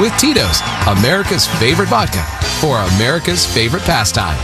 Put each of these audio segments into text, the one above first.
with Tito's, America's favorite vodka for America's favorite pastime.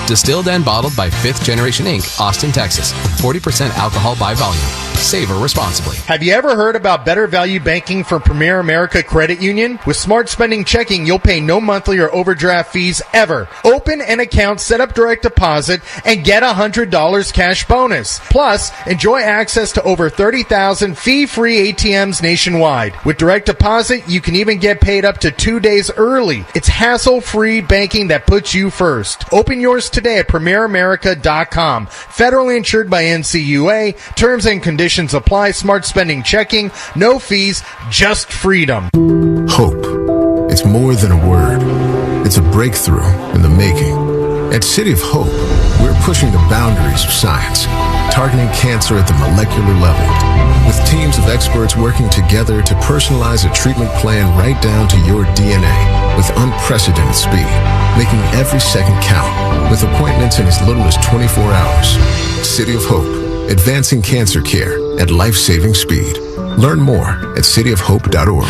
Distilled and bottled by 5th Generation Inc., Austin, Texas. 40% alcohol by volume. Savor responsibly. Have you ever heard about better value banking from Premier America Credit Union? With Smart Spending Checking, you'll pay no monthly or overdraft fees ever. Open an account, set up direct deposit, and get $100 cash bonus. Plus, enjoy access to over 30,000 fee-free ATMs nationwide. With direct deposit, you can even get paid up to 2 days early. It's hassle-free banking that puts you first. Open yours today at PremierAmerica.com. Federally insured by NCUA. Terms and conditions apply. Smart Spending Checking. No fees, just freedom. Hope. It's more than a word. It's a breakthrough in the making. At City of Hope, we're pushing the boundaries of science, targeting cancer at the molecular level, with teams of experts working together to personalize a treatment plan right down to your DNA with unprecedented speed, making every second count, with appointments in as little as 24 hours. City of Hope, advancing cancer care at life-saving speed. Learn more at cityofhope.org.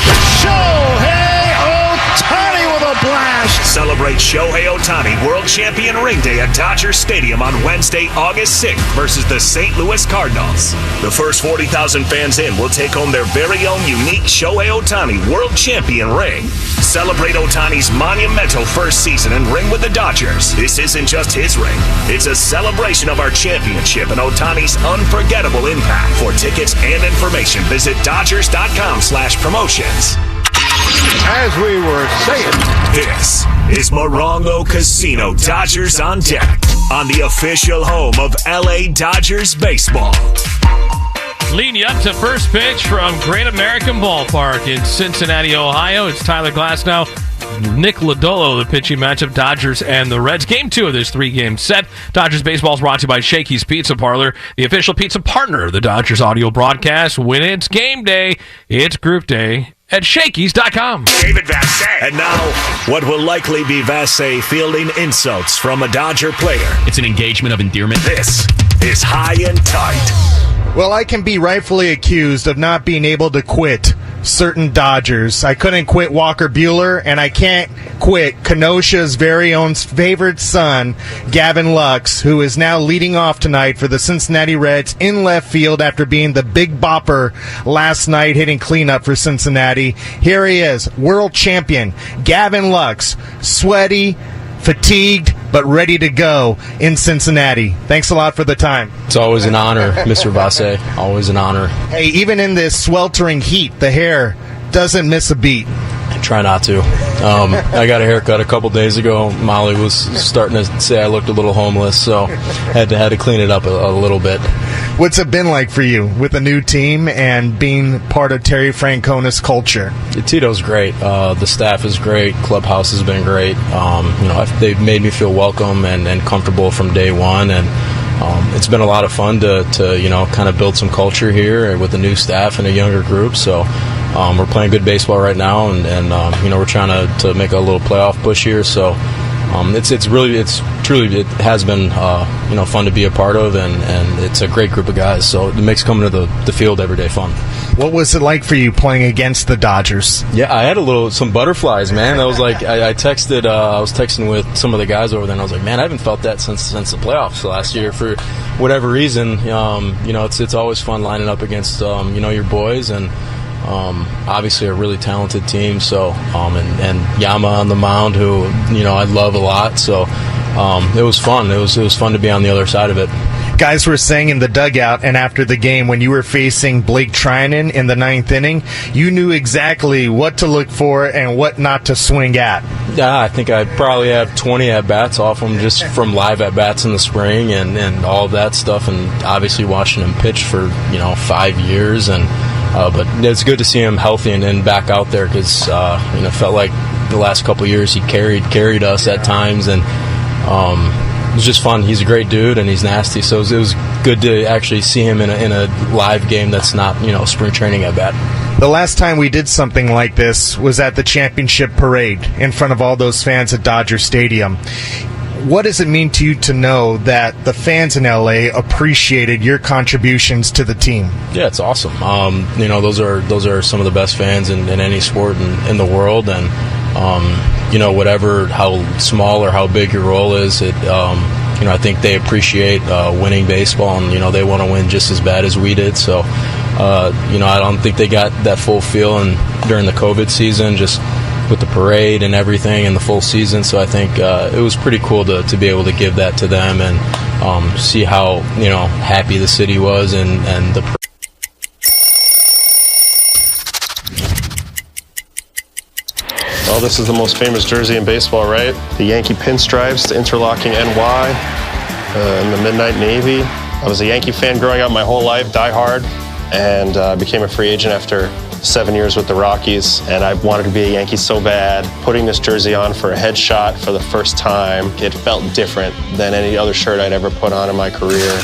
Celebrate Shohei Ohtani World Champion Ring Day at Dodger Stadium on Wednesday, August 6th versus the St. Louis Cardinals. The first 40,000 fans in will take home their very own unique Shohei Ohtani World Champion Ring. Celebrate Ohtani's monumental first season and ring with the Dodgers. This isn't just his ring. It's a celebration of our championship and Ohtani's unforgettable impact. For tickets and information, visit Dodgers.com/promotions. As we were saying, this is Morongo Casino Dodgers on Deck on the official home of LA Dodgers baseball. Leading you up to first pitch from Great American Ballpark in Cincinnati, Ohio. It's Tyler Glasnow, Nick Lodolo, the pitching matchup, Dodgers and the Reds. Game 2 of this 3-game set. Dodgers baseball is brought to you by Shakey's Pizza Parlor, the official pizza partner of the Dodgers audio broadcast. When it's game day, it's group day at Shakey's.com. David Vassay. And now, what will likely be Vassay fielding insults from a Dodger player. It's an engagement of endearment. This is High and Tight. Well, I can be rightfully accused of not being able to quit certain Dodgers. I couldn't quit Walker Buehler, and I can't quit Kenosha's very own favorite son, Gavin Lux, who is now leading off tonight for the Cincinnati Reds in left field after being the big bopper last night, hitting cleanup for Cincinnati. Here he is, world champion, Gavin Lux, sweaty, fatigued, but ready to go in Cincinnati. Thanks a lot for the time. It's always an honor, Mr. Vassay. Always an honor. Hey, even in this sweltering heat, the hair doesn't miss a beat. I try not to. I got a haircut a couple days ago. Molly was starting to say I looked a little homeless, so had to clean it up a little bit. What's it been like for you with a new team and being part of Terry Francona's culture? Tito's great. The staff is great. Clubhouse has been great. They've made me feel welcome and comfortable from day one, and it's been a lot of fun to kind of build some culture here with a new staff and a younger group. So we're playing good baseball right now, and we're trying to make a little playoff push here. So it has been fun to be a part of, and it's a great group of guys. So it makes coming to the field every day fun. What was it like for you playing against the Dodgers? Yeah, I had some butterflies, man. I was like, I was texting with some of the guys over there, and I was like, man, I haven't felt that since the playoffs last year for whatever reason. It's always fun lining up against your boys, and obviously a really talented team. So and Yama on the mound, who I love a lot. So it was fun. It was fun to be on the other side of it. Guys were saying in the dugout and after the game, when you were facing Blake Trinan in the 9th inning, you knew exactly what to look for and what not to swing at. Yeah, I think I probably have 20 at-bats off him just from live at-bats in the spring and all of that stuff, and obviously watching him pitch for 5 years. But it's good to see him healthy and back out there, because felt like the last couple of years he carried us at times, and it was just fun. He's a great dude, and he's nasty. So it was good to actually see him in a live game that's not spring training at bat. The last time we did something like this was at the championship parade in front of all those fans at Dodger Stadium. What does it mean to you to know that the fans in LA appreciated your contributions to the team? Yeah, it's awesome. Those are some of the best fans in any sport in the world, and whatever how small or how big your role is, I think they appreciate winning baseball, and they want to win just as bad as we did. So, I don't think they got that full feel during the COVID season, just with the parade and everything and the full season. So I think it was pretty cool to be able to give that to them and see how happy the city was and the. Well, this is the most famous jersey in baseball, right? The Yankee pinstripes, the interlocking NY, and the midnight navy. I was a Yankee fan growing up my whole life, die hard, and became a free agent after 7 years with the Rockies, and I wanted to be a Yankee so bad. Putting this jersey on for a headshot for the first time, it felt different than any other shirt I'd ever put on in my career.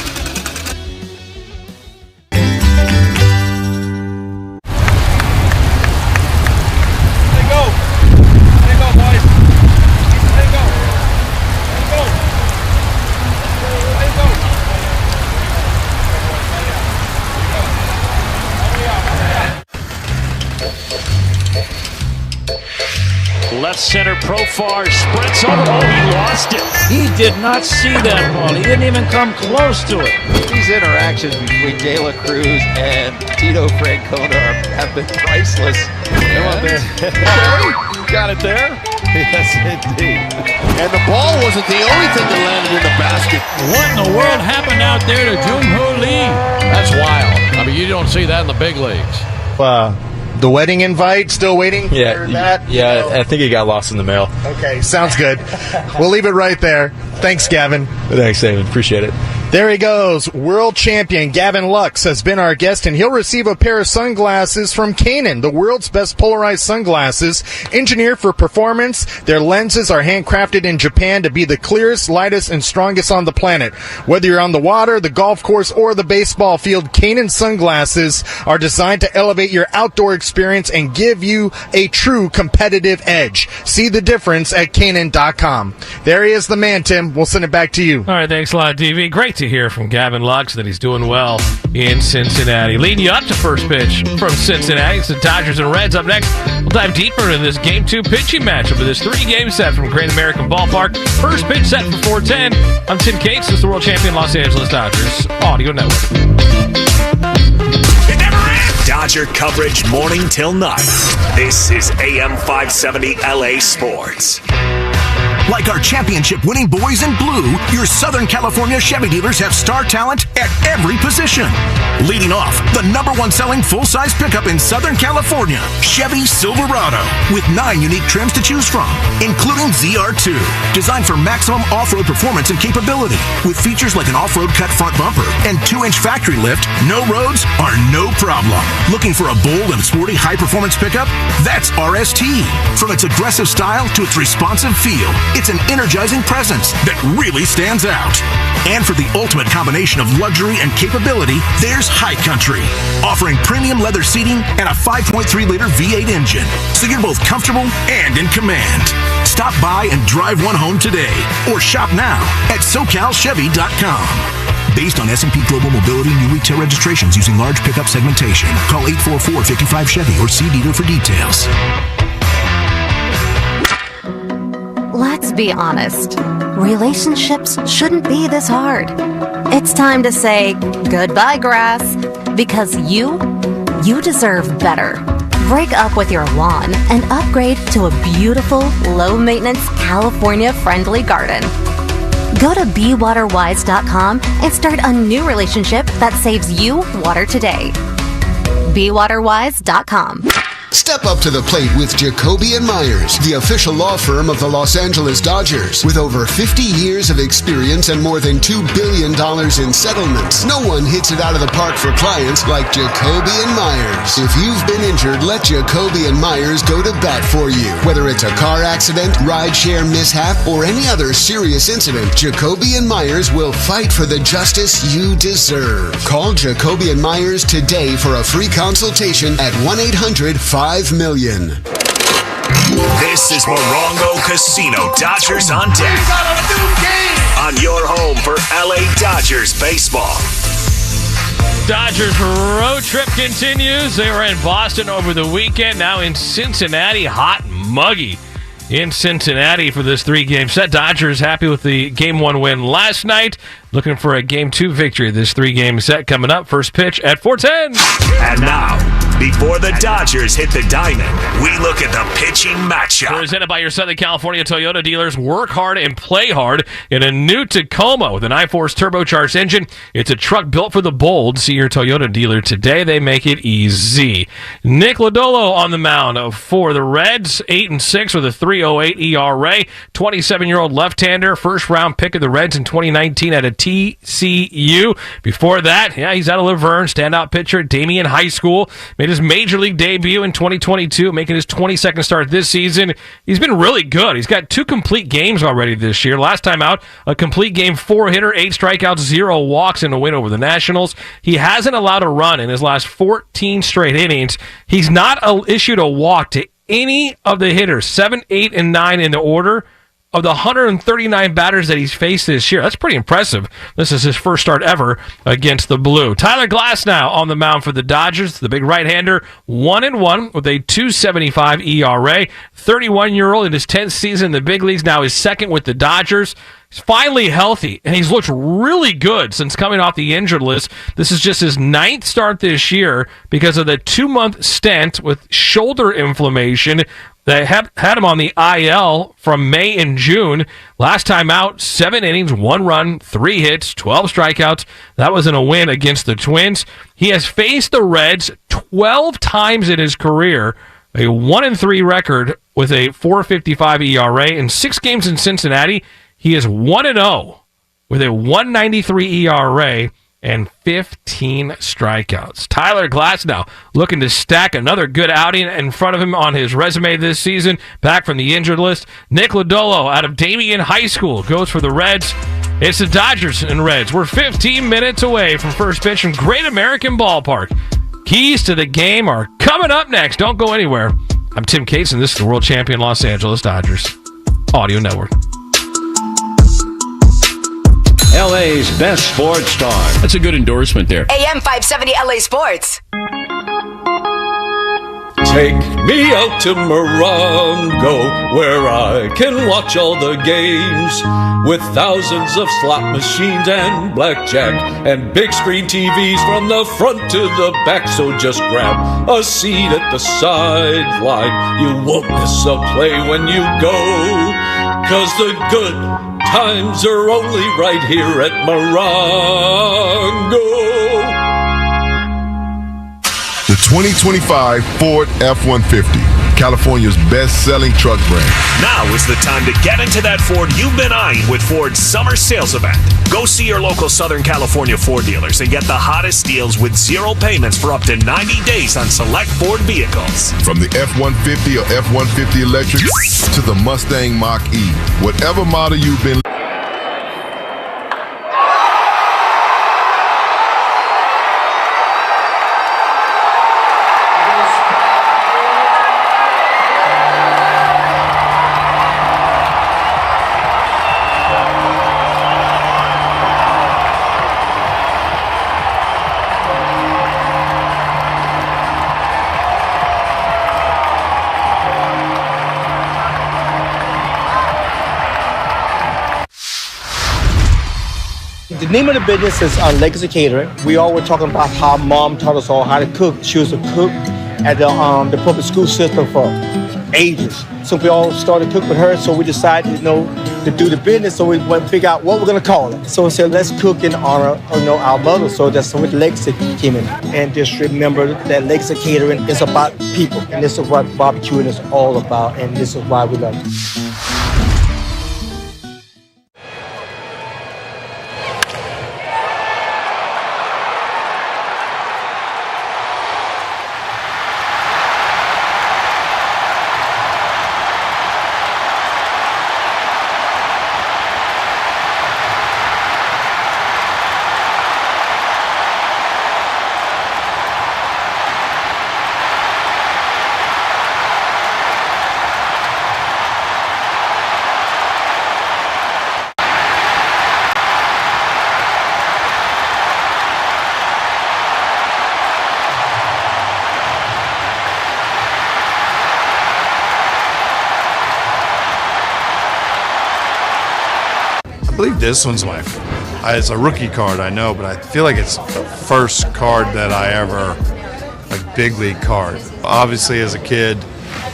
Left center Profar sprints over. Oh, he lost it. He did not see that ball. He didn't even come close to it. These interactions between De La Cruz and Tito Francona have been priceless. Come on there. You got it there? Yes, indeed. And the ball wasn't the only thing that landed in the basket. What in the world happened out there to Jung-Hoo Lee? That's wild. I mean, you don't see that in the big leagues. The wedding invite, still waiting for that? Yeah, I think it got lost in the mail. Okay, sounds good. We'll leave it right there. Thanks, Gavin. Thanks, David. Appreciate it. There he goes. World champion Gavin Lux has been our guest, and he'll receive a pair of sunglasses from Kaenon, the world's best polarized sunglasses. Engineered for performance, their lenses are handcrafted in Japan to be the clearest, lightest, and strongest on the planet. Whether you're on the water, the golf course, or the baseball field, Kaenon sunglasses are designed to elevate your outdoor experience and give you a true competitive edge. See the difference at Kaenon.com. There he is, the man, Tim. We'll send it back to you. All right, thanks a lot, DV. Great to hear from Gavin Lux that he's doing well in Cincinnati. Leading you up to first pitch from Cincinnati. It's the Dodgers and Reds. Up next, we'll dive deeper into this Game 2 pitching matchup of this 3-game set from Great American Ballpark. First pitch set for 4:10. I'm Tim Cates. This is the world champion Los Angeles Dodgers Audio Network. It never ends. Dodger coverage morning till night. This is AM 570 LA Sports. Like our championship-winning boys in blue, your Southern California Chevy dealers have star talent at every position. Leading off, the #1 selling full-size pickup in Southern California, Chevy Silverado, with 9 unique trims to choose from, including ZR2, designed for maximum off-road performance and capability. With features like an off-road cut front bumper and 2-inch factory lift, no roads are no problem. Looking for a bold and sporty high-performance pickup? That's RST. From its aggressive style to its responsive feel, it's an energizing presence that really stands out. And for the ultimate combination of luxury and capability, there's High Country, offering premium leather seating and a 5.3-liter V8 engine, so you're both comfortable and in command. Stop by and drive one home today, or shop now at SoCalChevy.com. Based on S&P Global Mobility new retail registrations using large pickup segmentation. Call 844-55-CHEVY or see dealer for details. Let's be honest. Relationships shouldn't be this hard. It's time to say goodbye, grass, because you deserve better. Break up with your lawn and upgrade to a beautiful, low-maintenance, California-friendly garden. Go to BeWaterWise.com and start a new relationship that saves you water today. BeWaterWise.com. Step up to the plate with Jacoby & Myers, the official law firm of the Los Angeles Dodgers. With over 50 years of experience and more than $2 billion in settlements, no one hits it out of the park for clients like Jacoby & Myers. If you've been injured, let Jacoby & Myers go to bat for you. Whether it's a car accident, rideshare mishap, or any other serious incident, Jacoby & Myers will fight for the justice you deserve. Call Jacoby & Myers today for a free consultation at 1-800-5 million. This is Morongo Casino Dodgers on deck. On your home for LA Dodgers baseball. Dodgers road trip continues. They were in Boston over the weekend. Now in Cincinnati, hot and muggy in Cincinnati for this 3-game set. Dodgers happy with the Game 1 win last night. Looking for a Game 2 victory. This 3-game set coming up. First pitch at 4:10. And now, before the Dodgers hit the diamond, we look at the pitching matchup. Presented by your Southern California Toyota dealers. Work hard and play hard in a new Tacoma with an I-Force turbocharged engine. It's a truck built for the bold. See your Toyota dealer today. They make it easy. Nick Lodolo on the mound for the Reds. 8-6 with a 3.08 ERA. 27-year-old left-hander. First-round pick of the Reds in 2019 at a TCU. Before that, he's out of Laverne. Standout pitcher, Damien High School. Made his major league debut in 2022, making his 22nd start this season. He's been really good. He's got 2 complete games already this year. Last time out, a complete game 4-hitter, 8 strikeouts, 0 walks in a win over the Nationals. He hasn't allowed a run in his last 14 straight innings. He's not issued a walk to any of the hitters, 7, 8, and 9 in the order of the 139 batters that he's faced this year. That's pretty impressive. This is his first start ever against the Blue. Tyler Glasnow on the mound for the Dodgers. The big right-hander, 1-1 with a 2.75 ERA. 31-year-old in his 10th season in the big leagues. Now his second with the Dodgers. He's finally healthy, and he's looked really good since coming off the injured list. This is just his 9th start this year because of the 2-month stint with shoulder inflammation. They had him on the IL from May and June. Last time out, 7 innings, 1 run, 3 hits, 12 strikeouts. That was in a win against the Twins. He has faced the Reds 12 times in his career, a 1-3 record with a 4.55 ERA. In 6 games in Cincinnati, he is 1-0 with a 1.93 ERA and 15 strikeouts. Tyler Glasnow looking to stack another good outing in front of him on his resume this season, back from the injured list. Nick Lodolo out of Damien High School goes for the Reds. It's the Dodgers and Reds. We're 15 minutes away from first pitch from Great American Ballpark. Keys to the game are coming up next. Don't go anywhere. I'm Tim Cates, and this is the world champion Los Angeles Dodgers Audio Network. LA's best sports star. That's a good endorsement there. AM 570 LA Sports. Take me out to Morongo, where I can watch all the games, with thousands of slot machines and blackjack and big screen TVs from the front to the back. So just grab a seat at the sideline. You won't miss a play when you go, 'cause the good times are only right here at Morongo. The 2025 Ford F-150, California's best-selling truck brand. Now is the time to get into that Ford you've been eyeing with Ford's summer sales event. Go see your local Southern California Ford dealers and get the hottest deals with 0 payments for up to 90 days on select Ford vehicles. From the F-150 or F-150 Electric to the Mustang Mach-E, whatever model you've been... The name of the business is Legacy Catering. We all were talking about how Mom taught us all how to cook. She was a cook at the public school system for ages. So we all started to cook with her, so we decided, to do the business, so we went and figure out what we're going to call it. So we said, let's cook in honor of, our mother. So that's when Legacy came in. And just remember that Legacy Catering is about people. And this is what barbecuing is all about. And this is why we love it. believe this one's it's a rookie card, I know, but I feel like it's the first card that I ever, like, big league card. Obviously, as a kid,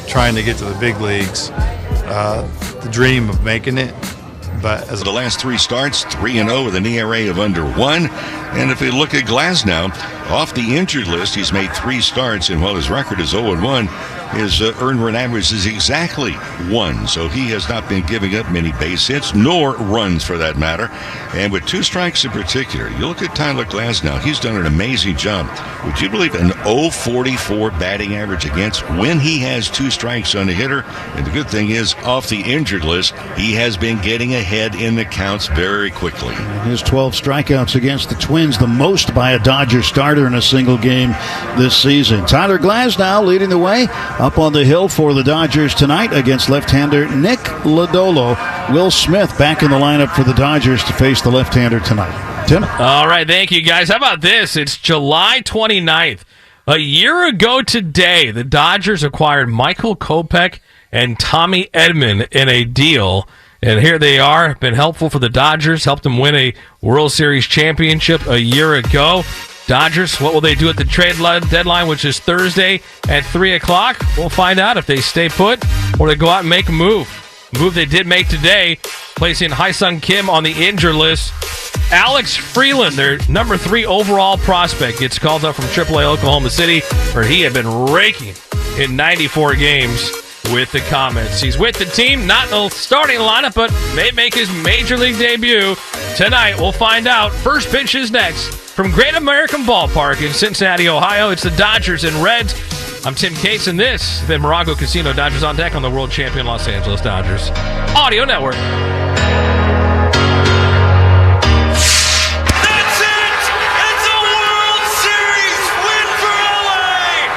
trying to get to the big leagues, the dream of making it. But as the last 3 starts, 3-0 with an ERA of under 1. And if we look at Glasnow, off the injured list, he's made 3 starts, and while his record is 0-1, his earned run average is exactly 1. So he has not been giving up many base hits, nor runs for that matter. And with 2 strikes in particular, you look at Tyler Glasnow, he's done an amazing job. Would you believe an 0.44 batting average against when he has 2 strikes on a hitter? And the good thing is, off the injured list, he has been getting ahead in the counts very quickly. His 12 strikeouts against the Twins, the most by a Dodger starter in a single game this season. Tyler Glasnow leading the way up on the hill for the Dodgers tonight against left-hander Nick Lodolo. Will Smith back in the lineup for the Dodgers to face the left-hander tonight. Tim? All right, thank you, guys. How about this? It's July 29th. A year ago today, the Dodgers acquired Michael Kopech and Tommy Edman in a deal. And here they are, been helpful for the Dodgers, helped them win a World Series championship a year ago. Dodgers, what will they do at the trade deadline, which is Thursday at 3 o'clock? We'll find out if they stay put or they go out and make a move. Move they did make today, placing Haesung Kim on the injured list. Alex Freeland, their number 3 overall prospect, gets called up from AAA Oklahoma City, where he had been raking in 94 games with the Comets. He's with the team, not in the starting lineup, but may make his major league debut tonight. We'll find out. First pitch is next from Great American Ballpark in Cincinnati, Ohio. It's the Dodgers and Reds. I'm Tim Cates, and this is the Morago Casino Dodgers on Deck on the world champion Los Angeles Dodgers Audio Network. That's it! It's a World Series win for LA!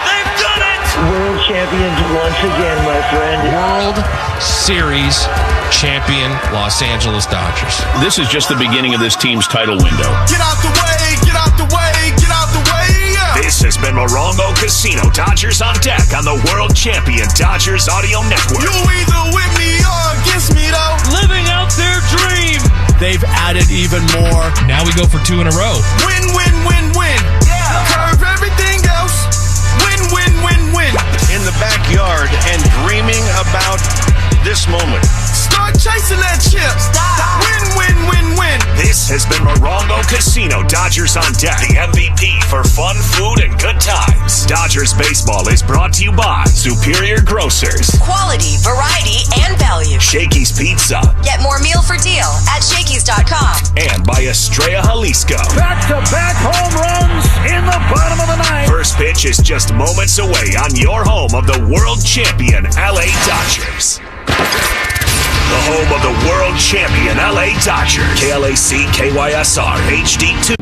They've done it! World champions once again, my friend. World Series champion Los Angeles Dodgers. This is just the beginning of this team's title window. Get out the way! Get out the way! Get out the way! Yeah. This has been Morongo Casino Dodgers on Deck on the world champion Dodgers Audio Network. You either with me or against me, though. Living out their dream. They've added even more. Now we go for 2 in a row. Win, win, win, win. Yeah. Curve everything else. Win, win, win, win. In the backyard and dreaming about this moment. Start chasing that chip. Stop. Win, win, win, win. This has been Morongo Casino Dodgers on Deck, the MVP for fun, food, and good times. Dodgers baseball is brought to you by Superior Grocers. Quality, variety, and value. Shakey's Pizza. Get more meal for deal at Shakey's.com. And by Estrella Jalisco. Back-to-back home runs in the bottom of the ninth. First pitch is just moments away on your home of the world champion LA Dodgers. The home of the world champion LA Dodgers. KLAC KYSR HD2.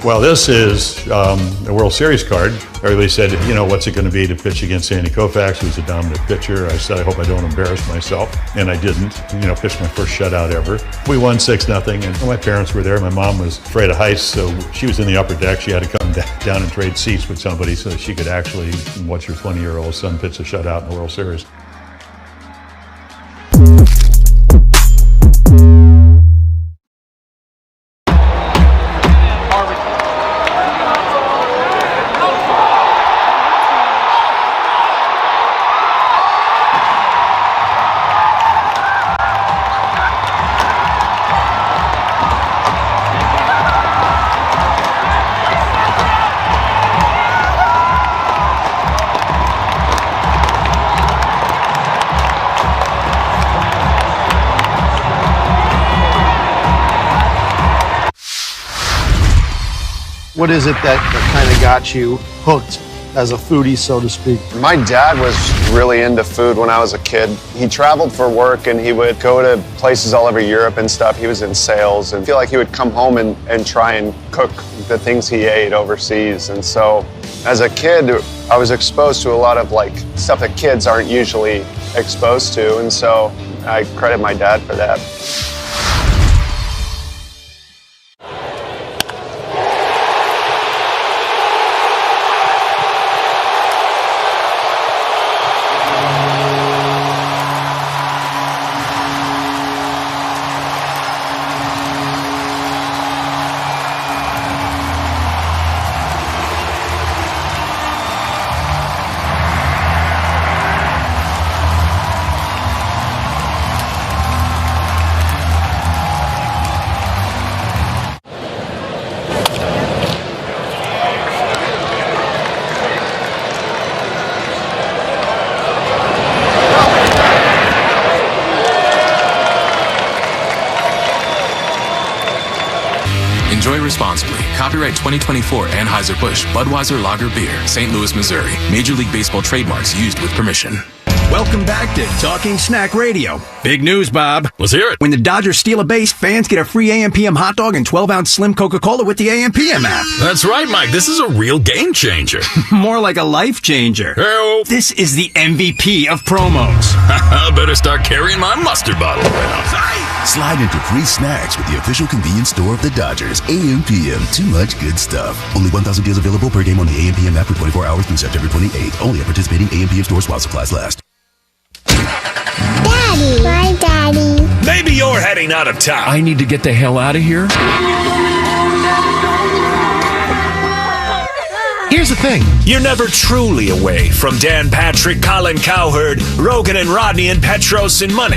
Well, this is a World Series card. Everybody said, you know, what's it going to be to pitch against Sandy Koufax, who's a dominant pitcher? I said, I hope I don't embarrass myself. And I didn't. You know, pitched my first shutout ever. We won 6-0, and my parents were there. My mom was afraid of heights, so she was in the upper deck. She had to come down and trade seats with somebody so that she could actually watch her 20-year-old son pitch a shutout in the World Series. What is it that kind of got you hooked as a foodie, so to speak? My dad was really into food when I was a kid. He traveled for work and he would go to places all over Europe and stuff. He was in sales and I feel like he would come home and try and cook the things he ate overseas. And so as a kid, I was exposed to a lot of like stuff that kids aren't usually exposed to. And so I credit my dad for that. Enjoy responsibly. Copyright 2024 Anheuser-Busch Budweiser Lager Beer, St. Louis, Missouri. Major League Baseball trademarks used with permission. Welcome back to Talking Snack Radio. Big news, Bob. Let's hear it. When the Dodgers steal a base, fans get a free AM/PM hot dog and 12-ounce slim Coca-Cola with the AM/PM app. That's right, Mike. This is a real game changer. More like a life changer. Hello. This is the MVP of promos. Better start carrying my mustard bottle around. Slide into free snacks with the official convenience store of the Dodgers. AM/PM. Too much good stuff. Only 1,000 deals available per game on the AM/PM app for 24 hours through September 28th. Only at participating AM/PM stores while supplies last. Daddy. My daddy. Maybe you're heading out of town. I need to get the hell out of here. Here's the thing. You're never truly away from Dan Patrick, Colin Cowherd, Rogan and Rodney, and Petros and Money.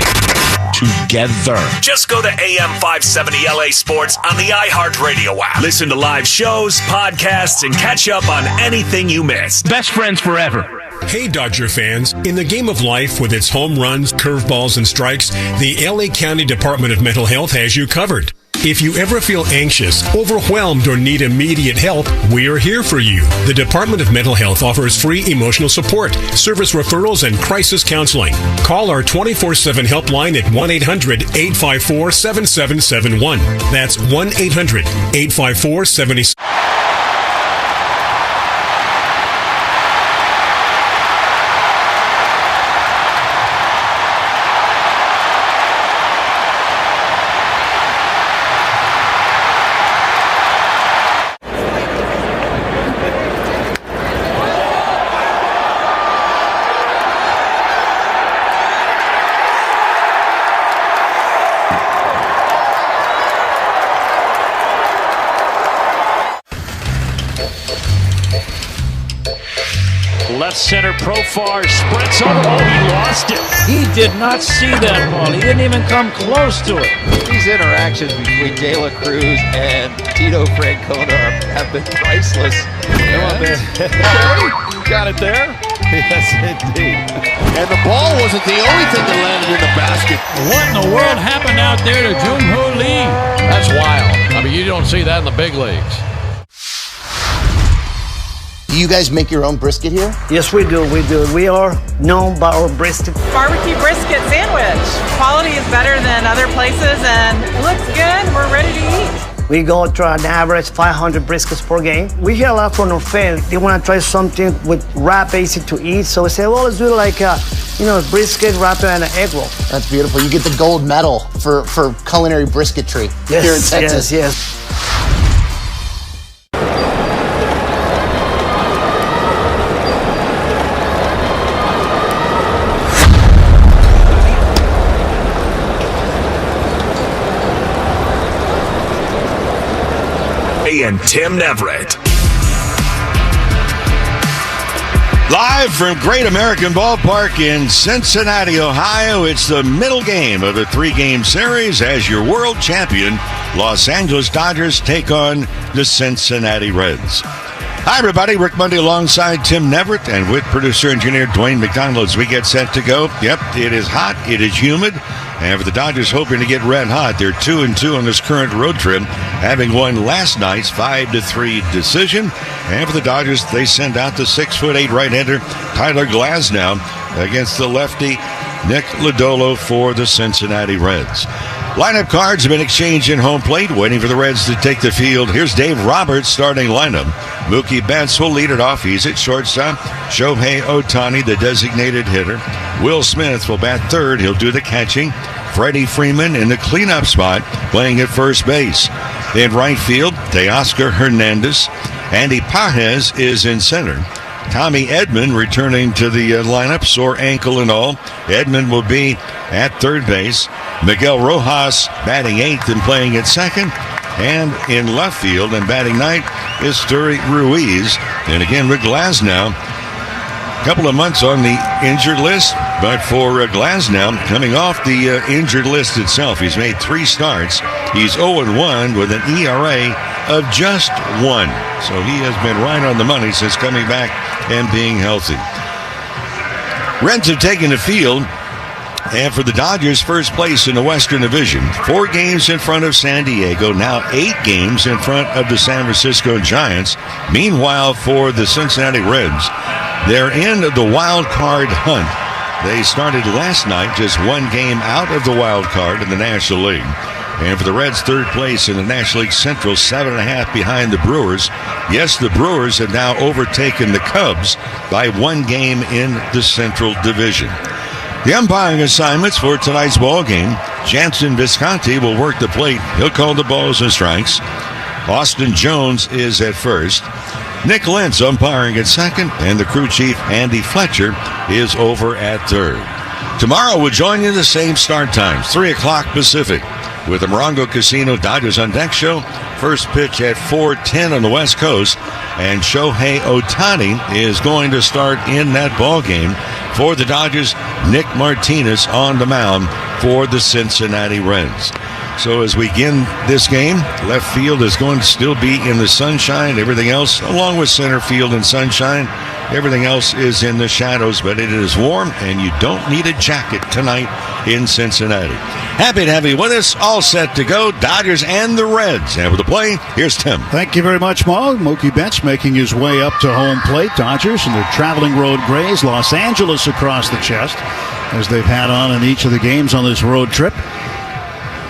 Together. Just go to AM 570 LA Sports on the iHeartRadio app. Listen to live shows, podcasts, and catch up on anything you missed. Best friends forever. Hey, Dodger fans. In the game of life, with its home runs, curveballs, and strikes, the LA County Department of Mental Health has you covered. If you ever feel anxious, overwhelmed, or need immediate help, we are here for you. The Department of Mental Health offers free emotional support, service referrals, and crisis counseling. Call our 24/7 helpline at 1-800-854-7771. That's 1-800-854-7771. Left center profile sprints over. Oh, he lost it. He did not see that ball. He didn't even come close to it. These interactions between De La Cruz and Tito Francona have been priceless. You got it there? Yes, indeed. And the ball wasn't the only thing that landed in the basket. What in the world happened out there to Jung-Hoo Lee? That's wild. I mean, you don't see that in the big leagues. Do you guys make your own brisket here? Yes, we do. We are known by our brisket. Barbecue brisket sandwich. Quality is better than other places and it looks good. We're ready to eat. We go try an average 500 briskets per game. We hear a lot from our fans. They want to try something with wrap easy to eat. So we say, well, let's do it like brisket, wrap, and an egg roll. That's beautiful. You get the gold medal for culinary brisketry here in Texas. Yes. And Tim Neverett. Live from Great American Ballpark in Cincinnati, Ohio, it's the middle game of a 3-game series as your world champion, Los Angeles Dodgers take on the Cincinnati Reds. Hi, everybody. Rick Monday alongside Tim Neverett and with producer-engineer Dwayne McDonald as we get set to go. Yep, it is hot. It is humid. And for the Dodgers hoping to get red hot, they're 2-2 on this current road trip, having won last night's 5-3 decision. And for the Dodgers, they send out the 6'8" right-hander Tyler Glasnow against the lefty Nick Lodolo for the Cincinnati Reds. Lineup cards have been exchanged in home plate, waiting for the Reds to take the field. Here's Dave Roberts' starting lineup. Mookie Betts will lead it off. He's at shortstop. Shohei Ohtani, the designated hitter. Will Smith will bat third. He'll do the catching. Freddie Freeman in the cleanup spot, playing at first base. In right field, Teoscar Hernandez. Andy Pages is in center. Tommy Edman returning to the lineup, sore ankle and all. Edman will be at third base. Miguel Rojas batting eighth and playing at second. And in left field and batting ninth is Sturi Ruiz. And again with Glasnow, a couple of months on the injured list, but for Glasnow, coming off the injured list itself, he's made 3 starts. He's 0-1 with an ERA of just 1. So he has been right on the money since coming back and being healthy. Reds have taken the field, and for the Dodgers, first place in the Western Division. 4 games in front of San Diego, now 8 games in front of the San Francisco Giants. Meanwhile, for the Cincinnati Reds, they're in the wild card hunt. They started last night just 1 game out of the wild card in the National League. And for the Reds, third place in the National League Central, 7.5 behind the Brewers. Yes, the Brewers have now overtaken the Cubs by 1 game in the Central Division. The umpiring assignments for tonight's ball game: Jansen Visconti will work the plate. He'll call the balls and strikes. Austin Jones is at first. Nick Lentz umpiring at second, and the crew chief Andy Fletcher is over at third. Tomorrow we'll join you at the same start times, 3 o'clock Pacific, with the Morongo Casino Dodgers on Deck show. First pitch at 4:10 on the West Coast, and Shohei Ohtani is going to start in that ball game for the Dodgers. Nick Martinez on the mound for the Cincinnati Reds. So as we begin this game, left field is going to still be in the sunshine. Everything else, along with center field and sunshine, everything else is in the shadows, but it is warm, and you don't need a jacket tonight in Cincinnati. Happy to have you with us. All set to go. Dodgers and the Reds. And with the play, here's Tim. Thank you very much, Mo. Mookie Betts making his way up to home plate. Dodgers and their traveling road grays. Los Angeles across the chest, as they've had on in each of the games on this road trip.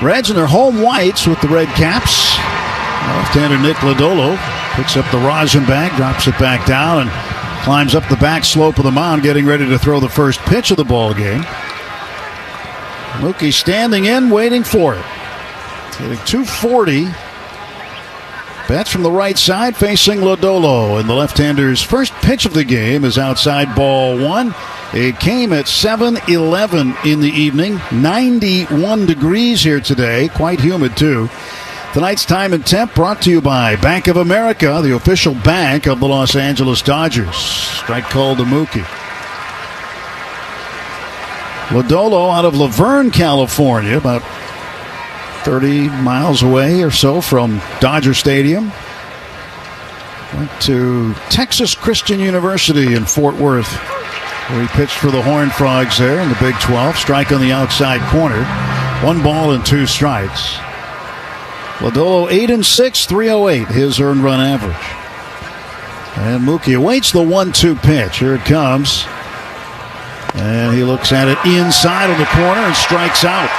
Reds in their home whites with the red caps. Left-hander Nick Lodolo picks up the rosin bag, drops it back down, and climbs up the back slope of the mound, getting ready to throw the first pitch of the ball game. Mookie standing in, waiting for it. Hitting 240. Betts from the right side facing Lodolo, and the left-hander's first pitch of the game is outside ball 1. It came at 7:11 in the evening. 91 degrees here today. Quite humid, too. Tonight's time and temp brought to you by Bank of America, the official bank of the Los Angeles Dodgers. Strike called to Mookie. Lodolo out of Laverne, California, about 30 miles away or so from Dodger Stadium. Went to Texas Christian University in Fort Worth, where he pitched for the Horned Frogs there in the Big 12. Strike on the outside corner. 1 ball and 2 strikes. Lodolo 8-6, 308, his earned run average. And Mookie awaits the 1-2 pitch. Here it comes. And he looks at it inside of the corner and strikes out.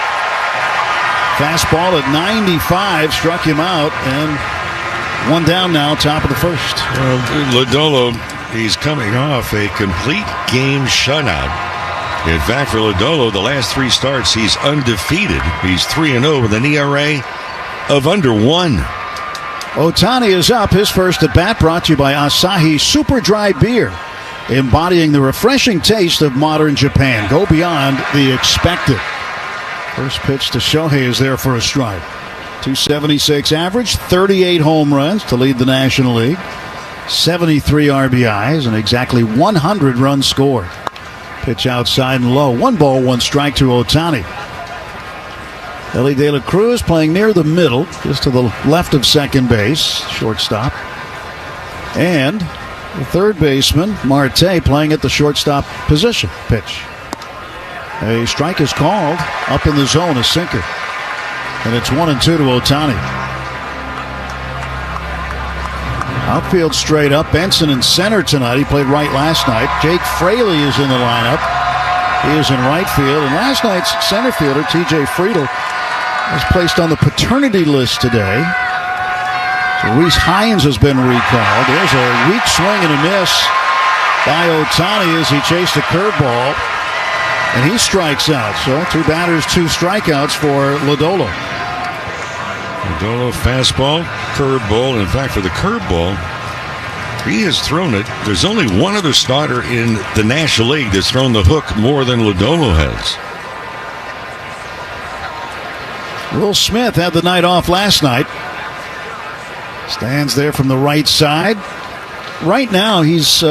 Fastball at 95 struck him out, and 1 down now, top of the first. Well, Lodolo, he's coming off a complete game shutout. In fact, for Lodolo, the last 3 starts, he's undefeated. He's 3-0 with an ERA of under 1. Ohtani is up. His first at bat brought to you by Asahi Super Dry Beer, embodying the refreshing taste of modern Japan. Go beyond the expected. First pitch to Shohei is there for a strike. 276 average, 38 home runs to lead the National League, 73 RBIs, and exactly 100 runs scored. Pitch outside and low. 1 ball, 1 strike to Ohtani. Ellie De La Cruz playing near the middle, just to the left of second base, shortstop. And the third baseman, Marte, playing at the shortstop position. Pitch. A strike is called. Up in the zone, a sinker. And it's 1-2 to Ohtani. Outfield straight up. Benson in center tonight. He played right last night. Jake Fraley is in the lineup. He is in right field. And last night's center fielder, T.J. Friedel, was placed on the paternity list today. So Reese Hines has been recalled. There's a weak swing and a miss by Ohtani as he chased a curveball. And he strikes out. So 2 batters, 2 strikeouts for Lodolo. Lodolo fastball, curveball. In fact, for the curveball, he has thrown it. There's only one other starter in the National League that's thrown the hook more than Lodolo has. Will Smith had the night off last night. Stands there from the right side. Right now, he's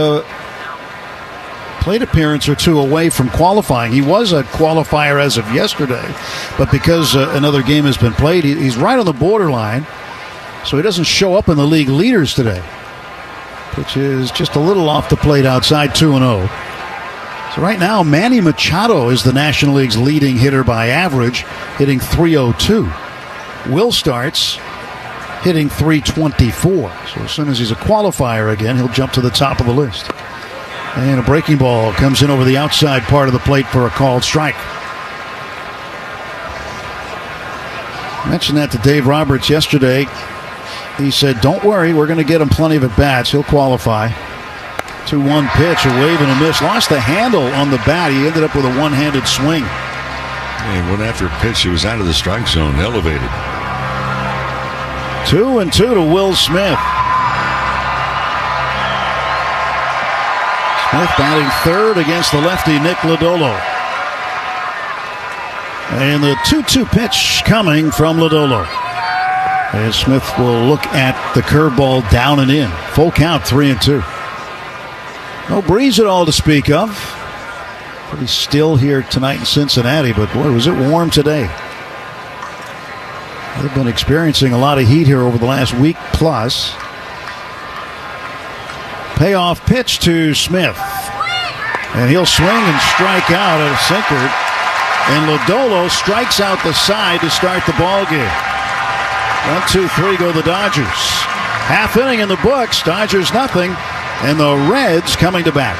plate appearance or 2 away from qualifying. He was a qualifier as of yesterday, but because another game has been played, he's right on the borderline, so he doesn't show up in the league leaders today. Pitch is just a little off the plate outside, 2-0. So right now, Manny Machado is the National League's leading hitter by average, hitting .302. Will starts hitting .324. So as soon as he's a qualifier again, he'll jump to the top of the list. And a breaking ball comes in over the outside part of the plate for a called strike. I mentioned that to Dave Roberts yesterday. He said, don't worry, we're going to get him plenty of at-bats. He'll qualify. 2-1 pitch, a wave and a miss. Lost the handle on the bat. He ended up with a one-handed swing. And went after a pitch. He was out of the strike zone, elevated. 2-2 to Will Smith. Smith batting third against the lefty Nick Lodolo. And the 2-2 pitch coming from Lodolo. And Smith will look at the curveball down and in. Full count, 3-2. No breeze at all to speak of. Pretty still here tonight in Cincinnati, but boy, was it warm today. They've been experiencing a lot of heat here over the last week plus. Payoff pitch to Smith. And he'll swing and strike out at a sinker. And Lodolo strikes out the side to start the ball game. 1-2-3 go the Dodgers. Half inning in the books. Dodgers nothing. And the Reds coming to bat.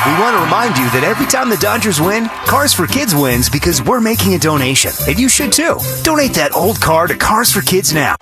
We want to remind you that every time the Dodgers win, Cars for Kids wins because we're making a donation. And you should too. Donate that old car to Cars for Kids now.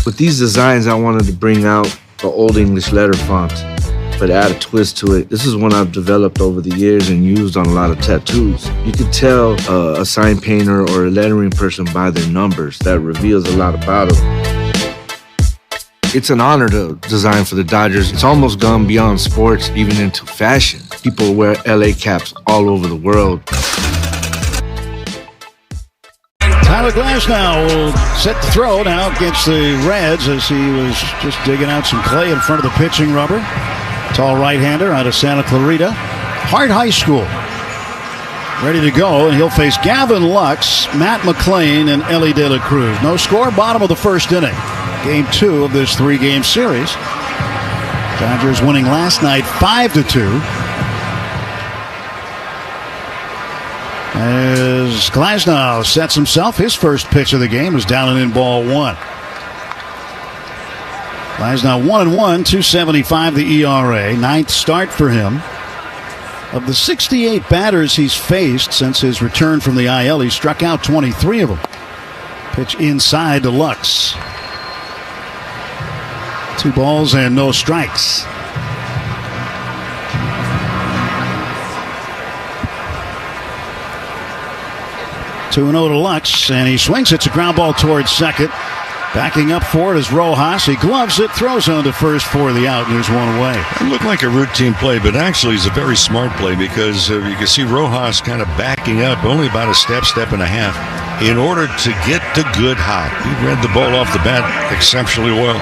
With these designs, I wanted to bring out the Old English letter font, but add a twist to it. This is one I've developed over the years and used on a lot of tattoos. You could tell a sign painter or a lettering person by their numbers. That reveals a lot about them. It's an honor to design for the Dodgers. It's almost gone beyond sports, even into fashion. People wear LA caps all over the world. Tyler Glasnow will set the throw now against the Reds as he was just digging out some clay in front of the pitching rubber. Tall right-hander out of Santa Clarita. Hart High School. Ready to go, and he'll face Gavin Lux, Matt McClain, and Ellie De La Cruz. No score, bottom of the first inning. Game 2 of this 3-game series. Dodgers winning last night 5-2. As Glasnow sets himself, his first pitch of the game is down and in ball 1. Glasnow 1-1, 2.75 the ERA. Ninth start for him. Of the 68 batters he's faced since his return from the IL, he struck out 23 of them. Pitch inside to Lux. 2 balls and no strikes. 2-0 to Lux, and he swings. It's a ground ball towards second. Backing up for it is Rojas. He gloves it, throws on to first for the out, and there's one away. It looked like a routine play, but actually it's a very smart play because you can see Rojas kind of backing up only about a step and a half in order to get the good hop. He read the ball off the bat exceptionally well.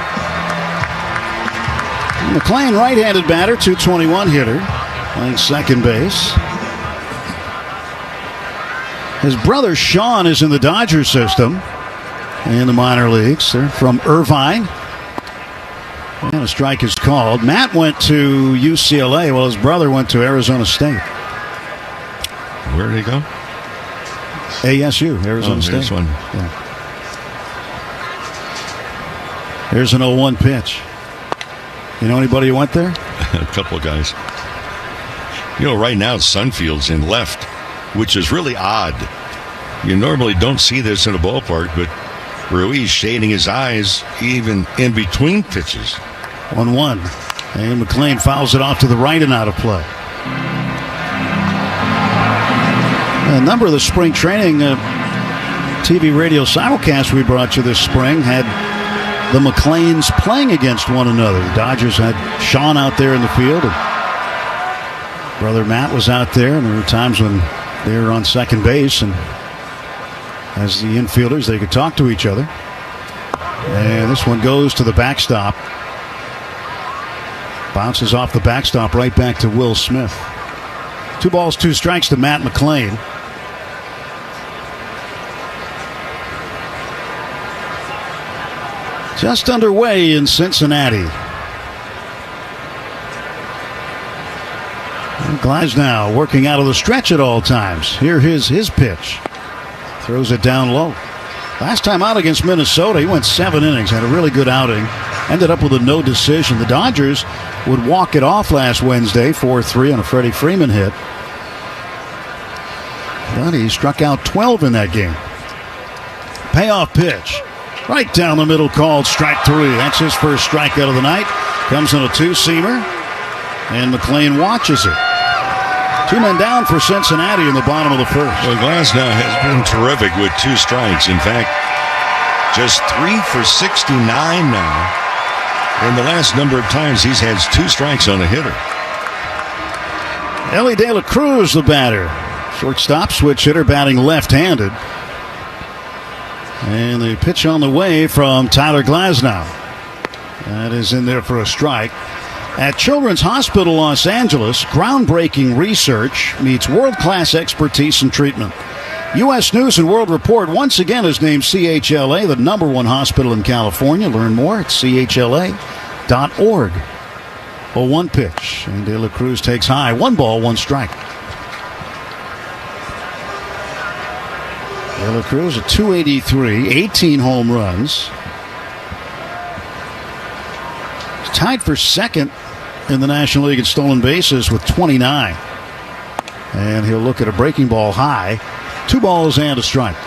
McLean, right-handed batter, 221 hitter, playing second base. His brother Sean is in the Dodgers system in the minor leagues. They're from Irvine. And a strike is called. Matt went to UCLA while his brother went to Arizona State. Where did he go? ASU, Arizona State. There's one. Yeah. Here's an 0-1 pitch. You know anybody who went there? A couple of guys. You know, right now Sunfield's in left, which is really odd. You normally don't see this in a ballpark, but Ruiz shading his eyes even in between pitches. 1-1. And McLean fouls it off to the right and out of play. A number of the spring training TV radio simulcasts we brought you this spring had the McLeans playing against one another. The Dodgers had Sean out there in the field, and brother Matt was out there, and there were times when they were on second base, and as the infielders, they could talk to each other. And this one goes to the backstop. Bounces off the backstop right back to Will Smith. 2 balls, 2 strikes to Matt McLean. Just underway in Cincinnati. And Glasnow working out of the stretch at all times. Here is his pitch. Throws it down low. Last time out against Minnesota, he went 7 innings, had a really good outing. Ended up with a no decision. The Dodgers would walk it off last Wednesday, 4-3 on a Freddie Freeman hit. But he struck out 12 in that game. Payoff pitch. Right down the middle, called strike 3. That's his first strikeout of the night. Comes on a 2-seamer, and McLean watches it. 2 men down for Cincinnati in the bottom of the first. Well, Glasnow has been terrific with 2 strikes. In fact, just 3 for 69 now. In the last number of times, he's had 2 strikes on a hitter. Ellie De La Cruz, the batter. Shortstop, switch hitter, batting left-handed. And the pitch on the way from Tyler Glasnow. That is in there for a strike. At Children's Hospital Los Angeles, groundbreaking research meets world-class expertise and treatment. U.S. News and World Report once again has named CHLA the #1 hospital in California. Learn more at chla.org. 0-1 pitch, and De La Cruz takes high. 1 ball, 1 strike. De La Cruz at .283, 18 home runs. He's tied for second in the National League in stolen bases with 29. And he'll look at a breaking ball high. 2 balls and a strike.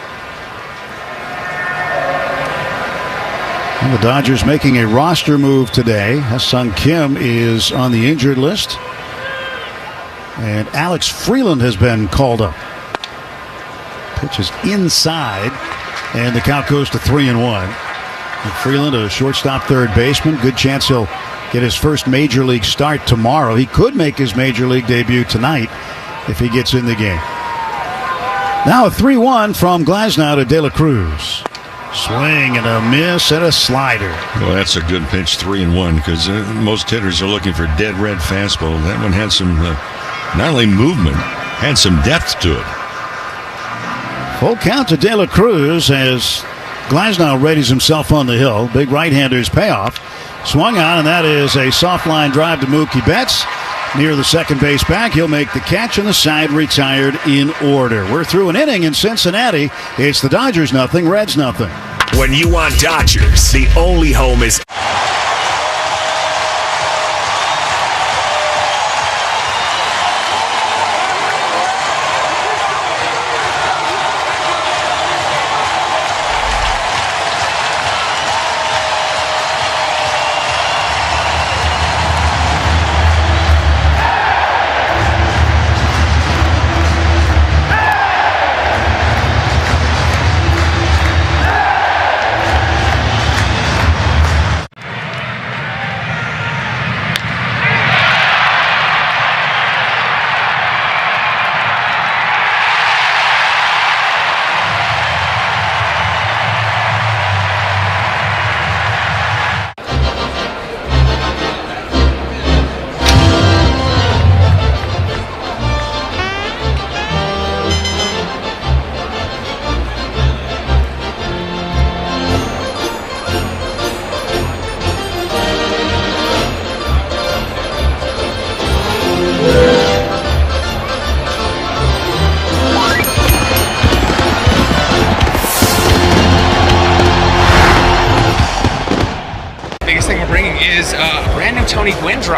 And the Dodgers making a roster move today. Ha-Sung Kim is on the injured list. And Alex Freeland has been called up. Pitch is inside, and the count goes to 3-1. And Freeland, a shortstop third baseman. Good chance he'll get his first major league start tomorrow. He could make his major league debut tonight if he gets in the game. Now a 3-1 from Glasnow to De La Cruz. Swing and a miss and a slider. Well, that's a good pitch, 3-1, because most hitters are looking for dead red fastball. That one had some, not only movement, had some depth to it. Full count to De La Cruz as Glasnow readies himself on the hill. Big right-hander's payoff. Swung on, and that is a soft line drive to Mookie Betts. Near the second base back, he'll make the catch, and the side retired in order. We're through an inning in Cincinnati. It's the Dodgers nothing, Reds nothing. When you want Dodgers, the only home is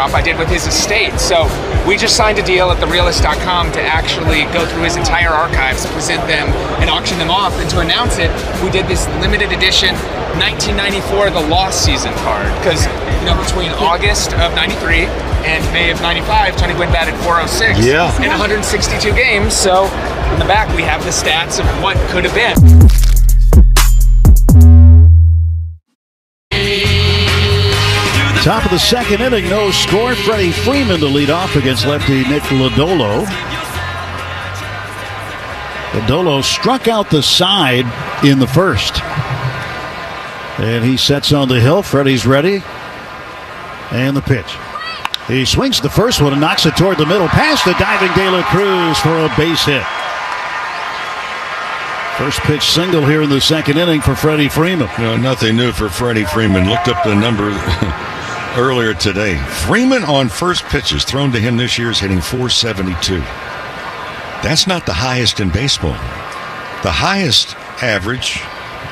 shop I did with his estate. So we just signed a deal at therealist.com to actually go through his entire archives, present them, and auction them off. And to announce it, we did this limited edition 1994 The Lost Season card. Because, between August of 93 and May of 95, Tony Gwynn batted .406 in 162 games. So in the back, we have the stats of what could have been. Top of the second inning, no score. Freddie Freeman to lead off against lefty Nick Lodolo. Lodolo struck out the side in the first. And he sets on the hill. Freddie's ready. And the pitch. He swings the first one and knocks it toward the middle. Past the diving De La Cruz for a base hit. First pitch single here in the second inning for Freddie Freeman. No, nothing new for Freddie Freeman. Looked up the number earlier today. Freeman on first pitches thrown to him this year is hitting .472. That's not the highest in baseball. The highest average,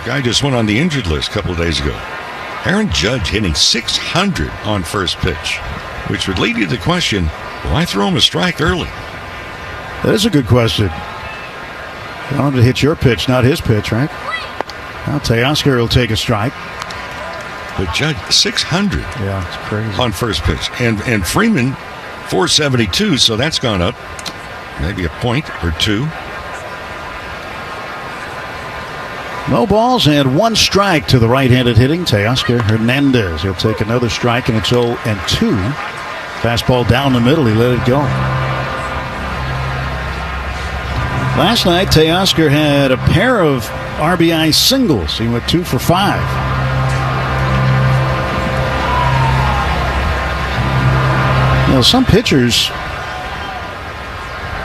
guy just went on the injured list a couple of days ago. Aaron Judge hitting .600 on first pitch, which would lead you to the question, why throw him a strike early? That is a good question. I wanted to hit your pitch, not his pitch, right? I'll tell you, Oscar will take a strike. But Judge, .600. Yeah, it's crazy. On first pitch. And Freeman, .472, so that's gone up maybe a point or two. No balls and one strike to the right-handed hitting Teoscar Hernandez. He'll take another strike, and it's 0-2. Fastball down the middle. He let it go. Last night, Teoscar had a pair of RBI singles. He went 2 for 5. Some pitchers,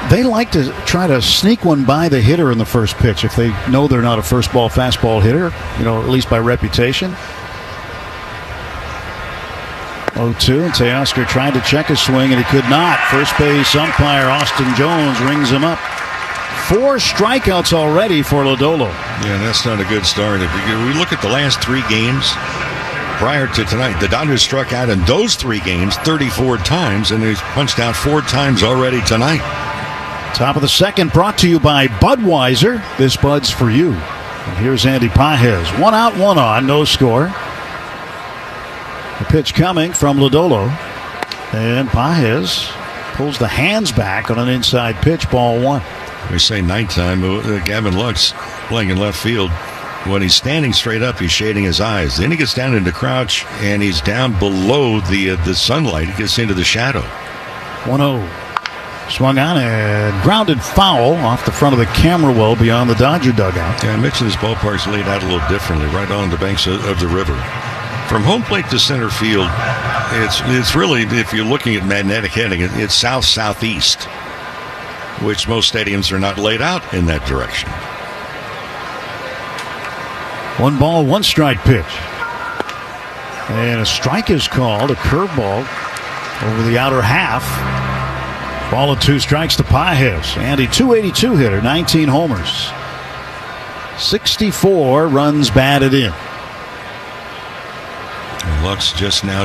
they like to try to sneak one by the hitter in the first pitch if they know they're not a first ball fastball hitter, at least by reputation. 0-2, and Teoscar tried to check his swing, and he could not. First base umpire Austin Jones rings him up. 4 strikeouts already for Lodolo. Yeah, that's not a good start. If we look at the last 3 games prior to tonight, the Dodgers struck out in those 3 games 34 times, and they've punched out 4 times already tonight. Top of the second, brought to you by Budweiser. This Bud's for you. And here's Andy Pages. 1 out, 1 on, no score. The pitch coming from Lodolo. And Pages pulls the hands back on an inside pitch, ball 1. We say nighttime. Gavin Lux playing in left field. When he's standing straight up, he's shading his eyes. Then he gets down into crouch, and he's down below the sunlight. He gets into the shadow. 1-0. Swung on and grounded foul off the front of the camera well beyond the Dodger dugout. Yeah, I mentioned this ballpark's laid out a little differently, right on the banks of the river. From home plate to center field, it's really, if you're looking at magnetic heading, it's south-southeast, which most stadiums are not laid out in that direction. 1 ball, 1 strike pitch. And a strike is called, a curveball over the outer half. Ball and 2 strikes to Pages. Andy, .282 hitter, 19 homers. 64 runs batted in. Lux just now